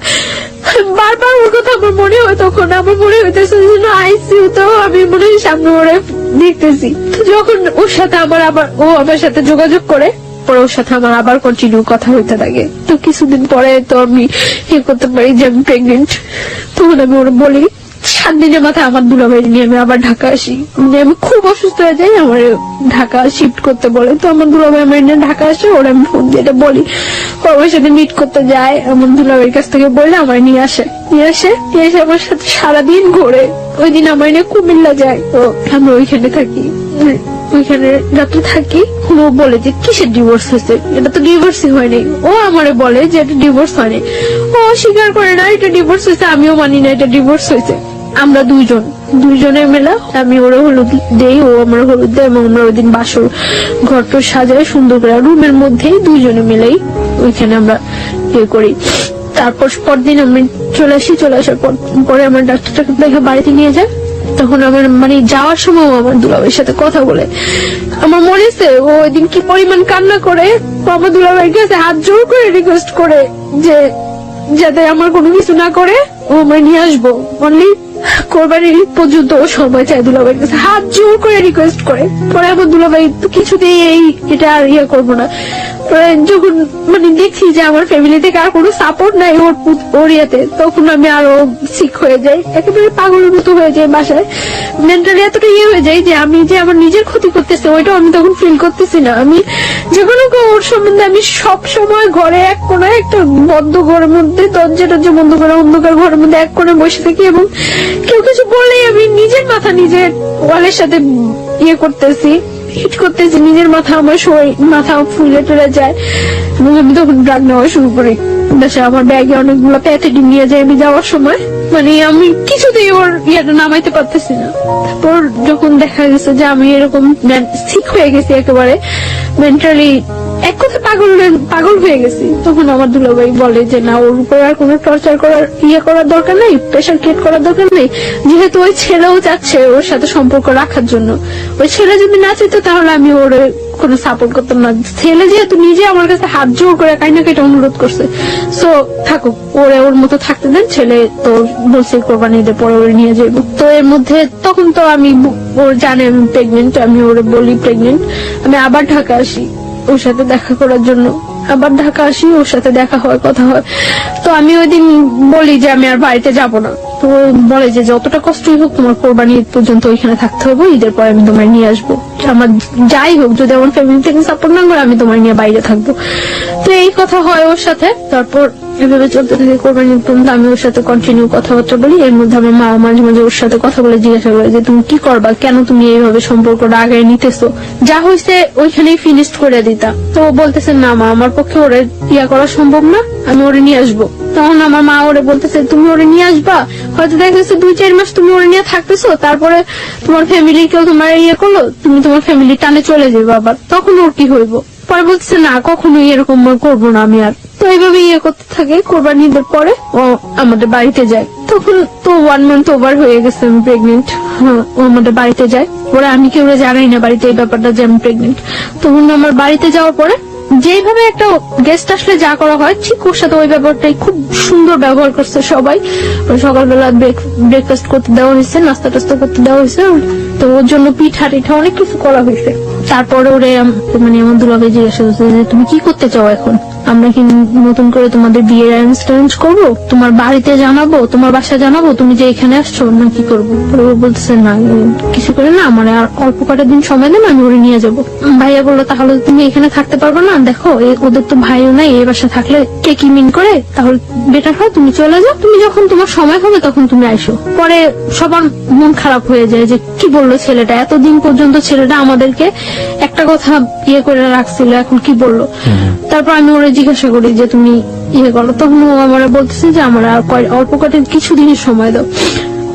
Speaker 1: বারবার ওর কথা আমার মনে হয়, তখন আমার মনে হইতেছে আইসিইউতেও আমি মনে হয় সামনে ওরে দেখতেছি। যখন ওর সাথে আমার আবার ও আমার সাথে যোগাযোগ করে, পরে ওর সাথে আমার আবার কন্টিনিউ কথা হইতে থাকে। তো কিছুদিন পরে তো আমি করতে পারি যে আমি প্রেগনেন্ট। তখন আমি ওরা বলি 7 দিনের মাথায় আমার দুলাভাই নিয়ে আমি আবার ঢাকা আসি। মানে আমি খুব অসুস্থ হয়ে যাই, আমার ঢাকা শিফট করতে বলে। তো আমার দুলাভাই আমার নিয়ে ঢাকা আসে, ওরা আমি ফোন দিয়ে এটা বলি, ওর সাথে মিট করতে যায়। আমার দুলাভাইয়ের কাছ থেকে বললে আমার নিয়ে এসে আমার সাথে সারাদিন ঘোরে। ওই দিন আমার নিয়ে কুমিল্লা যায়, তো আমরা ওইখানে থাকি, ওইখানে রাত্রে থাকি। ও বলে যে কিসের ডিভোর্স হয়েছে, এটা তো ডিভোর্সই হয়নি। ও আমারে বলে যে এটা ডিভোর্স হয়নি, ও স্বীকার করে না এটা ডিভোর্স হয়েছে, আমিও মানি না এটা ডিভোর্স হয়েছে। আমরা দুইজনের মেলা, আমি ওরা হলুদ দেই, ও আমার হলুদ দেয়, এবং আমরা ওই দিন বাসর ঘরটা সাজাই সুন্দর করে রুমের মধ্যেই দুইজনে মিলেই ওইখানে আমরা করি। তারপর পরদিন আমি চলে আসি, চলে আসার পরে আমার ডাক্তারটাকে দেখে বাড়িতে নিয়ে যায়। তখন আমার মানে যাওয়ার সময় আমার দুলাভাইয়ের সাথে কথা বলে। আমার মনে আছে ও ওই দিন কি পরিমাণ কান্না করে, আমার দুলাভাইয়ের কাছে হাত জোর করে রিকোয়েস্ট করে যে যাতে আমার কোনো কিছু না করে ও আমার নিয়ে আসবো। অনলি কোরবানির ঈদ পর্যন্ত ও সময় চাই দুলাভাইয়ের কাছে, হাত জোর করে রিকোয়েস্ট করে। পরে আমার দুলাভাই তো কিছুতেই এটা আর করবো না। যখন মানে দেখছি যে আমার ফ্যামিলি থেকে আর কোনো সাপোর্ট নাই ওর ইয়েতে, তখন আমি আরো সিক হয়ে যাই, একেবারে পাগলের মতো হয়ে যাই। বাসায় মেন্টালি এতটা হয়ে যাই যে আমি যে আমার নিজের ক্ষতি করতেছে ওইটাও আমি তখন ফিল করতেছি না। আমি যখন ওর সম্বন্ধে আমি সব সময় ঘরে এক কোণে একটা বদ্ধ ঘরের মধ্যে দরজা বন্ধ করে অন্ধকার ঘরের মধ্যে এক কোণে বসে থাকি, এবং কেউ কিছু বললেই আমি নিজের মাথা নিজের ওয়ালের সাথে করতেছি, হিট করতেছি, নিজের মাথা আমার মাথা ফুলে টুলে যায়। এবং আমি তখন ড্রাগ নেওয়া শুরু করি। আমার ব্যাগে অনেকগুলো প্যাথেটিক নিয়ে যায় আমি যাওয়ার সময়, মানে আমি কিছুতেই ওর ইয়েটা নামাইতে পারতেছি না। তারপর যখন দেখা গেছে যে আমি এরকম সিক হয়ে গেছি, একেবারে মেন্টালি এক কথা পাগল হয়ে গেছি, তখন আমার দুলাভাই বলে যে না, ওর উপর আর কোনো টর্চার করার দরকার নেই, প্রেশার ক্রিয়েট করার দরকার নেই, যেহেতু ওই ছেলেও চাচ্ছে ওর সাথে সম্পর্ক রাখার জন্য। ওই ছেলে যদি না চাইতো তাহলে আমি ওর কোনো সাপোর্ট করতাম না। ছেলে যেহেতু নিজে আমার কাছে হাত জোর করে কাইনাকে এটা অনুরোধ করছে, সো থাকুক, ওর মতো থাকতে দেন। ছেলে তো বলছে কোরবানি ঈদের পরে ওরে নিয়ে যাবো। তো এর মধ্যে তখন তো আমি ওর জানে আমি প্রেগনেন্ট, আমি ওরে বলি প্রেগনেন্ট। আমি আবার ঢাকা আসি ওর সাথে দেখা করার জন্য, আবার ঢাকা আসি, ওর সাথে দেখা হয়, কথা হয়। তো আমি ওই দিন বলি যে আমি আর বাড়িতে যাব না। তো বলে যে যতটা কষ্টই হোক তোমার কোরবানি ঈদ পর্যন্ত ওইখানে থাকতে হবে, ঈদের পরে আমি তোমার নিয়ে আসবো, আমার যাই হোক, যদি আমার ফ্যামিলি থেকে সাপোর্ট না করে আমি তোমার নিয়ে বাইরে থাকবো। তো এই কথা হয় ওর সাথে। তারপর এভাবে চলতে থাকে কোরবানি ঈদ পর্যন্ত। আমি ওর সাথে কন্টিনিউ কথাবার্তা বলি। এর মধ্যে আমার মা মাঝে মাঝে ওর সাথে কথা বলে জিজ্ঞাসা করে যে তুমি কি করবা, কেন তুমি এইভাবে সম্পর্কটা আগে নিতেছো, যা হয়েছে ওইখানেই ফিনিশ করে দিতা। তো বলতেছে না মা, আমার পক্ষে ওরে করা সম্ভব না, আমি ওরে নিয়ে আসবো। তখন আমার মা ওরে বলতেছে তুমি ওরে নিয়ে আসবা, হয়তো দেখা যাচ্ছে 2-4 মাস তুমি ওরে নিয়ে থাকতেছো, তারপরে তোমার ফ্যামিলি কেউ তোমার করলো, তুমি তোমার ফ্যামিলি টানে চলে যাবে আবার, তখন ওর কি হইব। পরে বলছে না, কখনোই এরকম করবো না আমি আর। তো এইভাবে করতে থাকে। কোরবানি ঈদের পরে ও আমাদের বাড়িতে যায়। তখন তো 1 মান্থ ওভার হয়ে গেছে আমি প্রেগনেন্ট। ও আমাদের বাড়িতে যায়। ওরা আমি কেউ জানাই না বাড়িতে এই ব্যাপারটা যে আমি প্রেগনেন্ট। তখন আমার বাড়িতে যাওয়ার পরে যেভাবে একটা গেস্ট আসলে যা করা হয় ঠিক ওর সাথে ওই ব্যাপারটাই খুব সুন্দর ব্যবহার করছে সবাই। সকালবেলা ব্রেকফাস্ট করতে দেওয়া হয়েছে, নাস্তা টাস্তা করতে দেওয়া হয়েছে, তো ওর জন্য পিঠা টিঠা অনেক কিছু করা হয়েছে। তারপরে ওরে মানে আমার দুলাভাই জিজ্ঞাসা করছে যে তুমি কি করতে চাও এখন, আমরা কি নতুন করে তোমাদের বিয়ের অ্যারেঞ্জ করবো, তোমার বাড়িতে জানাবো, তোমার বাসা জানাবো তুমি যে এখানে আসছো, না কি করবো। বলতেছে না কিছু করে না, আমার আর অল্প কটা দিন সময় দেন, আমি ওরে নিয়ে যাবো। ভাইয়া বললো তাহলে তুমি এখানে থাকতে পারবে না, দেখো ওদের তো ভাইও নাই, এই বাসা থাকলে কে কি মিন করে, তাহলে বেটার হয় তুমি চলে যাও, তুমি যখন তোমার সময় হবে তখন তুমি আইসো। পরে সবার মন খারাপ হয়ে যায় যে কি বললো ছেলেটা, এতদিন পর্যন্ত ছেলেটা আমাদেরকে একটা কথা করে রাখছিল, এখন কি বললো। তারপর আমি ওরা জিজ্ঞাসা করি যে তুমি করো, তখন ও আমার বলতেছে যে আমার আর অল্প কটা কিছু দিনের সময় দাও।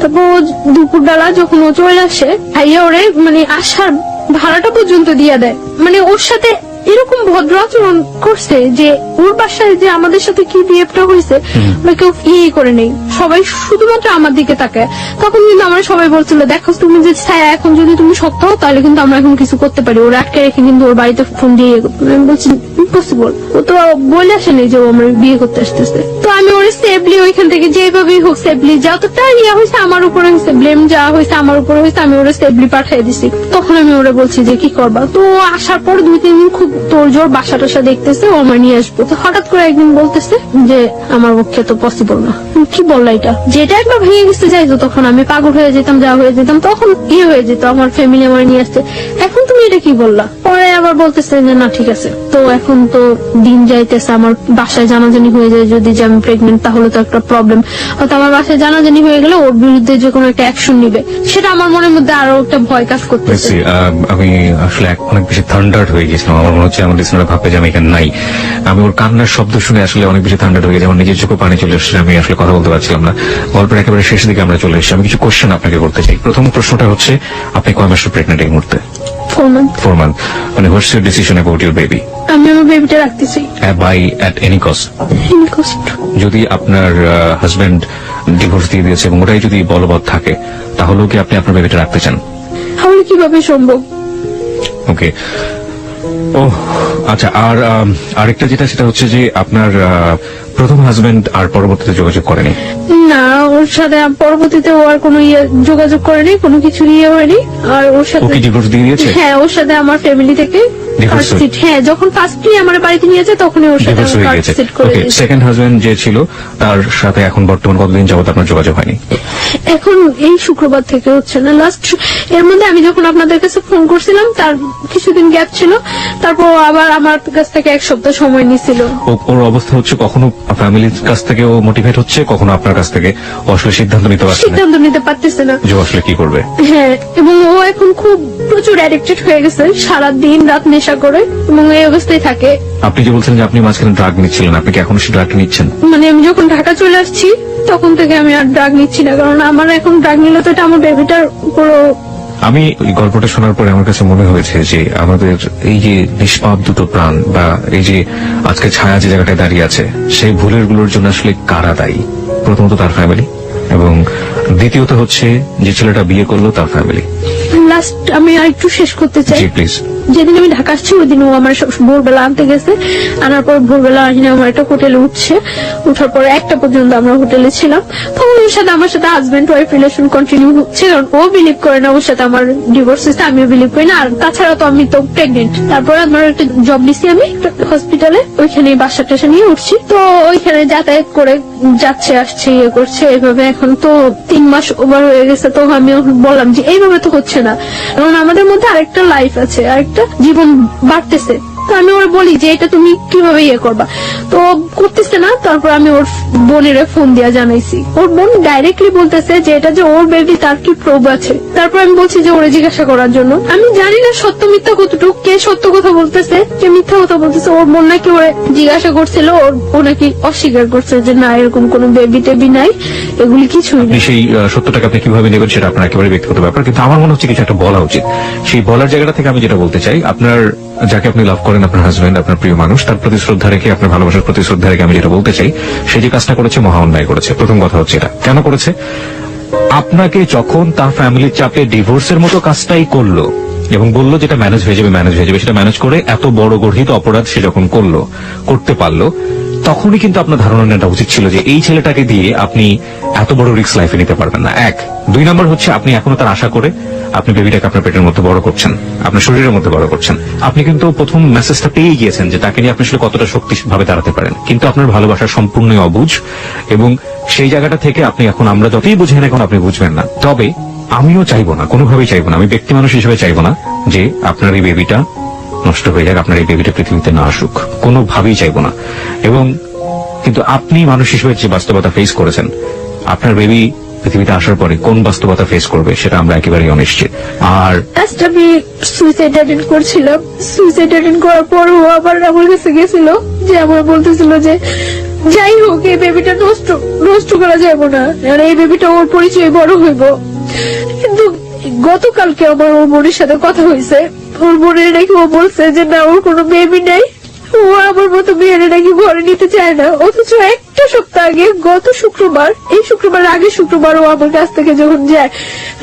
Speaker 1: তারপর ও দুপুরবেলা যখন ও চলে আসে, ভাইয়া ওরে মানে আসার ভাড়াটা পর্যন্ত দিয়ে দেয়। মানে ওর সাথে এরকম ভদ্র আচরণ করছে যে ওর বাসায় যে আমাদের সাথে কি বিহেভটা হয়েছে ওরা কেউ ইয়ে করে নেই, সবাই শুধুমাত্র আমার দিকে তাকায়। তখন কিন্তু আমরা সবাই বলছিল, দেখো তুমি যে ছায়া, এখন যদি তুমি শক্ত হও তাহলে কিন্তু আমরা এখন কিছু করতে পারি। ওরা আটকে রেখে কিন্তু ওর বাড়িতে ফোন দিয়ে আমি বলছি ইম্পসিবল, ও তো বলে আসেনি যে ও আমার বিয়ে করতে আসতেছে। তো আমি ওর সেফলি ওইখান থেকে যেভাবেই হোক সেফলি যতটা ইয়া হয়েছে আমার উপরে হয়েছে, ব্লেম যা হয়েছে আমার উপরে হয়েছে, আমি ওরা সেফলি পাঠিয়ে দিছি। তখন আমি ওরা বলছি যে কি করবা। তো ও আসার পর 2-3 দিন খুব তোর জোর বাসা টাসা দেখতেছে, ও আমার নিয়ে আসবো। তো হঠাৎ করে একদিন বলতেছে যে আমার পক্ষে তো পসিবল না। কি বললা এটা? যেটা একবার ভেঙে গেছে যাইতো তখন আমি পাগল হয়ে যেতাম, যা হয়ে যেতাম, তখন ইয়ে হয়ে যেত, আমার ফ্যামিলি আমার নিয়ে আসছে। এখন তুমি এটা কি বললা? পরে আবার বলতেছে যে না ঠিক আছে। তো এখন তো দিন যাইতেছে, আমার বাসায় জানাজানি হয়ে যায় যদি যে আমি প্রেগনেন্ট, তাহলে তো একটা প্রবলেম। হয়তো আমার বাসায় জানাজানি হয়ে গেলে ওর বিরুদ্ধে যে কোনো একটা অ্যাকশন নিবে, সেটা আমার মনের মধ্যে আরো একটা ভয় কাজ করতেছে।
Speaker 2: আমি আসলে অনেক বেশি থান্ডার্ড হয়ে গেছিলাম। আমার মনে হচ্ছে আমার লিসনাররা ভাববে যে আমি এখানে নাই। আমি ওর কান্নার শব্দ শুনে আসলে অনেক বেশি থান্ডার্ড হয়ে গেছে। আমার নিজের চোখে পানি চলে এসেছে, আমি আসলে কথা বলতে পারছিলাম না। গল্পের একেবারে শেষ দিকে আমরা চলে এসেছি। আমি কিছু কোশ্চেন আপনাকে করতে চাই। প্রথম প্রশ্নটা হচ্ছে, আপনি কয় মাসের প্রেগনেন্ট এই মুহূর্তে?
Speaker 1: 4 months।
Speaker 2: 4 months। মানে what's your decision about your baby?
Speaker 1: আমি আমার বেবিটা রাখতে চাই
Speaker 2: বাই অ্যাট এনি কস্ট। যদি আপনার হাজবেন্ড ডিভোর্স দিয়ে দিয়েছে এবং ওটাই যদি বলবৎ থাকে, তাহলেও কি আপনি আপনার বেবিটা রাখতে চান?
Speaker 1: তাহলে কিভাবে সম্ভব?
Speaker 2: ওকে। ও আচ্ছা, আর আরেকটা যেটা সেটা হচ্ছে যে আপনার প্রথম হাজবেন্ড আর পরবর্তীতে যোগাযোগ করেনি?
Speaker 1: না, ওর সাথে পরবর্তীতে ও আর কোনো যোগাযোগ করেনি, কোনো কিছু ইয়ে হয়নি। আর ওর
Speaker 2: ও
Speaker 1: সাথে
Speaker 2: কি ডিভোর্স দিয়ে দিয়েছে?
Speaker 1: হ্যাঁ, ওর সাথে আমার ফ্যামিলি থেকে
Speaker 2: Divorce হয়ে-
Speaker 1: হ্যাঁ, যখন ফার্স্টলি আমার বাড়িতে নিয়ে যায় তখনই ওর সাথে
Speaker 2: ডিভোর্স হয়ে গেছে।
Speaker 1: সেট করে
Speaker 2: ওকে,
Speaker 1: দিয়েছে।
Speaker 2: সেকেন্ড হাজবেন্ড যে ছিল তার সাথে এখন বর্তমান কতদিন যাবত আপনার যোগাযোগ হয়নি?
Speaker 1: এখন এই শুক্রবার থেকে হচ্ছে না, লাস্ট এর মধ্যে আমি যখন আপনাদের কাছে ফোন করছিলাম তার কিছুদিন গ্যাপ ছিল, তারপর আবার আমার কাছ থেকে 1 সপ্তাহ সময় নিছিল।
Speaker 2: ওর অবস্থা হচ্ছে কখনো ফ্যামিলির কাছ থেকে ও মোটিভেট হচ্ছে, কখনো আপনার কাছ থেকে ও আসলে সিদ্ধান্ত নিতে পারছে না
Speaker 1: সিদ্ধান্ত নিতে পারতেছে না
Speaker 2: যে ও আসলে কি করবে।
Speaker 1: হ্যাঁ, এবং ও এখন খুব প্রচুর অ্যাডিক্টেড হয়ে গেছে, সারা দিন রাত নেশা করে এবং এই অবস্থায় থাকে।
Speaker 2: আপনি যে বলছেন যে আপনি মাঝখানে ড্রাগ নিচ্ছিলেন, আপনি কি এখনো সেই ড্রাগটা নিচ্ছেন?
Speaker 1: মানে আমি যখন ঢাকা চলে আসছি তখন থেকে আমি আর ড্রাগ নিচ্ছি না, কারণ আমার এখন ড্রাগ নিলে তো এটা আমার বেবিটার পুরো।
Speaker 2: আমি এই গল্পটা শোনার পরে আমার কাছে মনে হয়েছে যে আমাদের এই যে নিষ্পাপ দুটো প্রাণ, বা এই যে আজকে ছায়া যে জায়গাটায় দাঁড়িয়ে আছে, সেই ভুলের গুলোর জন্য আসলে কারা দায়ী? প্রথমত তার ফ্যামিলি, এবং দ্বিতীয়ত হচ্ছে যে ছেলেটা বিয়ে করলো তার ফ্যামিলি।
Speaker 1: লাস্ট আমি আর একটু শেষ করতে চাই।
Speaker 2: জি প্লিজ।
Speaker 1: যেদিন আমি ঢাকা আসছি ওই দিন ও আমার ভোরবেলা আনতে গেছে, আনার পর ভোরবেলা আসিনা আমার একটা হোটেলে উঠছে, উঠার পরে 1টা পর্যন্ত আমরা হোটেলে ছিলাম। তো ওর সাথে আমার সাথে হাজবেন্ড ওয়াইফ রিলেশন কন্টিনিউ হচ্ছে, কারণ ও বিলিভ করে না ওর সাথে আমার ডিভোর্স হয়েছে, আমিও বিলিভ করি না। আর তাছাড়া তো আমি তো প্রেগনেন্ট। তারপরে আমার একটা জব দিছি আমি হসপিটালে, ওইখানে বাসা টাসা নিয়ে উঠছি। তো ওইখানে যাতায়াত করে যাচ্ছে আসছে ইয়ে করছে এইভাবে। এখন তো 3 মাস ওভার হয়ে গেছে। তো আমি বললাম যে এইভাবে তো হচ্ছে না, কারণ আমাদের মধ্যে আরেকটা লাইফ আছে, আরেকটা জীবন বাড়তেছে। তো আমি ওর বলি যে এটা তুমি কিভাবে ইয়ে করবা, তো ও করতেছে না। তারপর আমি ওর বোনের ফোন দিয়া জানাইছি, ওর বোন ডাইরেক্টলি বলতেছে যে এটা যে ওর বেবি তার কি প্রুফ আছে। তারপর আমি বলছি যে ওরে জিজ্ঞাসা করার জন্য। আমি জানি না সত্য মিথ্যা কতটুকু, কে সত্য কথা বলতেছে কে মিথ্যা কথা বলতেছে। ওর বোন নাকি ওরে জিজ্ঞাসা করছিল, ও নাকি অস্বীকার করছে যে না এরকম কোনো বেবি টেবি নাই, এগুলি কিছুই
Speaker 2: আপনি
Speaker 1: নেই।
Speaker 2: সেই সত্যটাকে আপনি কিভাবে নেবেন সেটা আপনার একেবারে ব্যক্তিগত ব্যাপার, কিন্তু আমার মনে হচ্ছে কিছু একটা বলা উচিত। সেই বলার জায়গাটা থেকে আমি যেটা বলতে চাই, আপনার যাকে আপনি লাভ করেন, আপনার হাজবেন্ড, আপনার প্রিয় মানুষ, তার প্রতি শ্রদ্ধা রেখে, আপনার ভালোবাসার প্রতি শ্রদ্ধা রেখে আমি যেটা বলতে চাই, সে যে কাজটা করেছে মহা অন্যায় করেছে। প্রথম কথা হচ্ছে এটা কেন করেছে? আপনাকে যখন তার ফ্যামিলির চাপে ডিভোর্সের মতো কাজটাই করলো এবং বললো যেটা ম্যানেজ হয়ে যাবে, সেটা ম্যানেজ করে এত বড় গর্হিত অপরাধ সে যখন করতে পারলো, তখনই কিন্তু আপনার ধারণা নেওয়া উচিত ছিল যে এই ছেলেটাকে দিয়ে আপনি এত বড় রিস্ক লাইফে নিতে পারবেন না। 1, 2 নম্বর হচ্ছে আপনি এখনো তার আশা করে আপনি বেবিটাকে আপনার পেটের মধ্যে বড় করছেন, আপনার শরীরের মধ্যে বড় করছেন। আপনি কিন্তু প্রথম মেসেজটা পেয়ে গিয়েছেন যে তাকে নিয়ে আপনি আসলে কতটা শক্তিভাবে দাঁড়াতে পারেন, কিন্তু আপনার ভালোবাসা সম্পূর্ণ অবুঝ, এবং সেই জায়গাটা থেকে আপনি এখন, আমরা যতই বুঝেন এখন আপনি বুঝবেন না। তবে আমিও চাইবো না, কোনোভাবেই চাইবো না, আমি ব্যক্তি মানুষ হিসেবে চাইবো না যে আপনার এই বেবিটা নষ্ট হয়ে যাক, আপনার এই বেবিটা পৃথিবীতে না আসুক, কোনোভাবেই চাইবো না। এবং কিন্তু আপনি মানুষ হিসেবে যে বাস্তবতা ফেস করেছেন, আপনার বেবি পৃথিবীতে আসার পরে কোন বাস্তবতা ফেস করবে সেটা আমরা একেবারেই অনিশ্চিত। আর
Speaker 1: লাস্ট আমি সুইসাইড অ্যাটেন্ড করছিলাম, সুইসাইড অ্যাটেন্ড করার পর ও আবার আমার কাছে গেছিল, যে আমার বলতেছিল যে
Speaker 3: যাই হোক এই বেবিটা নষ্ট করা যাবে না, আর এই বেবিটা ওর পরিচয় বড় হইব। কিন্তু গতকালকে আমার ওর বোনের সাথে কথা হয়েছে, ওর বোনের নাকি ও বলছে যে না ওর কোনো বেবি নাই, ও আমার মতো মেয়েরা নাকি ঘরে নিতে চায় না। অথচ একটা সপ্তাহ আগে গত শুক্রবার, এই শুক্রবার আগে শুক্রবার ও আমার কাছ থেকে যখন যায়,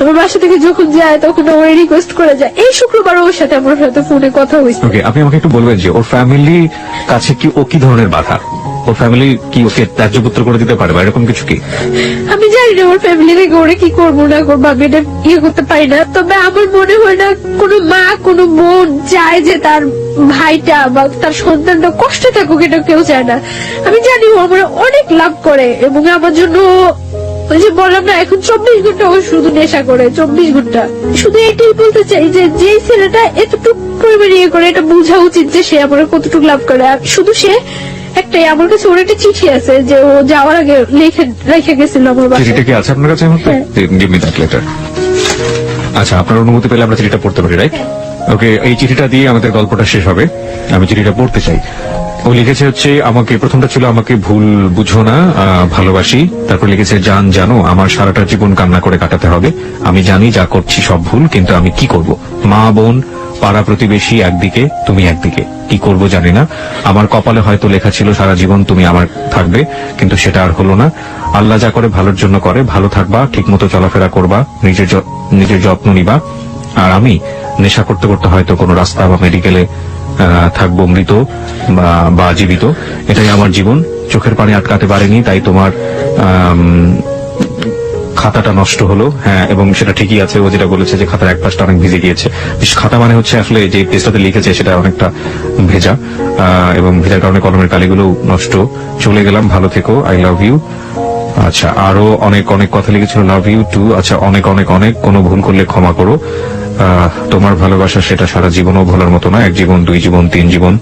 Speaker 3: আমার বাসা থেকে যখন যায় তখন ও রিকোয়েস্ট করে যায়। এই শুক্রবার ওর সাথে আমার সাথে ফোনে কথা হয়েছে।
Speaker 2: ওকে, আপনি আমাকে একটু বলবেন যে ওর ফ্যামিলি কাছে কি ও কি ধরনের বাধা? ওর ফ্যামিলি কি ওকে ত্যায্যপুত্র করে দিতে পারে বা এরকম কিছু কি?
Speaker 3: আমি জানি না ওর ফ্যামিলি থেকে ওরা কি করবো না করবো, আমি এটা করতে পারি না। তবে আমার মনে হয় না কোনো মা কোনো বোন চায় যে তার ভাইটা বা তার সন্তানটা কষ্টে থাকুক, এটা কেউ চায় না। আমি জানি ও আমার অনেক লাভ করে এবং আমার জন্য ওই যে বললাম না এখন 24 ঘন্টা ও শুধু নেশা করে, 24 ঘন্টা। শুধু এটাই বলতে চাই যে যে ছেলেটা এতটুকু পরিমাণে করে এটা বোঝা উচিত যে সে আমার কতটুকু লাভ করে। আর শুধু সে একটাই, আমার কাছে ওর একটা চিঠি আছে যে ও যাওয়ার আগে রেখে গেছিল আমার বাসায়।
Speaker 2: চিঠিটা কি আছে আপনার কাছে? Give me that letter. আচ্ছা, আপনার অনুমতি পেলে আমরা চিঠিটা পড়তে পারি, রাইট? ওকে, এই চিঠিটা দিয়ে আমাদের গল্পটা শেষ হবে। আমি চিঠিটা পড়তে চাই। ও লিখেছে হচ্ছে আমাকে, প্রথমটা ছিল আমাকে ভুল বুঝো না, ভালোবাসি। তারপর লিখেছে জান জানো আমার সারাটা জীবন কান্না করে কাটাতে হবে। আমি জানি যা করছি সব ভুল, কিন্তু আমি কি করব? মা বোন পাড়া প্রতিবেশী একদিকে, তুমি একদিকে, কি করব জানি না। আমার কপালে হয়তো লেখা ছিল সারা জীবন তুমি আমার থাকবে, কিন্তু সেটা আর হলো না। আল্লাহ যা করে ভালোর জন্য করে, ভালো থাকবা, ঠিক মতো চলাফেরা করবা, নিজের যত্ন নিবা। আর আমি নেশা করতে করতে হয়তো কোনো রাস্তা বা মেডিকেলে থাকবো, মৃত বা জীবিত। এটাই আমার জীবন। চোখের পানি আটকাতে পারিনি, তাই তোমার খাতাটা নষ্ট হলো। হ্যাঁ, এবং সেটা ঠিকই আছে। ও যেটা বলেছে যে খাতার এক পাশটা অনেক ভিজে গিয়েছে। খাতা মানে হচ্ছে আসলে যে পেজটাতে লিখেছে সেটা অনেকটা ভেজা, এবং ভেজার কারণে কলমের কালিগুলো নষ্ট। চলে গেলাম, ভালো থেকো, আই লাভ ইউ। আচ্ছা, আরো অনেক অনেক কথা লিখেছিল, লাভ ইউ টু। আচ্ছা, অনেক অনেক অনেক, কোনো ভুল করলে ক্ষমা করো। তোমার ভালোবাসা সেটা সারা জীবনও ভোলার মতো না। 1 জীবন, 2 জীবন, 3 জীবন,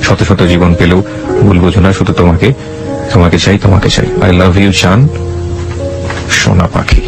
Speaker 2: শত শত জীবন পেলেও ভুল বোঝো না। শুধু তোমাকে চাই, তোমাকে চাই। আই লাভ ইউ চান, সোনা পাখি।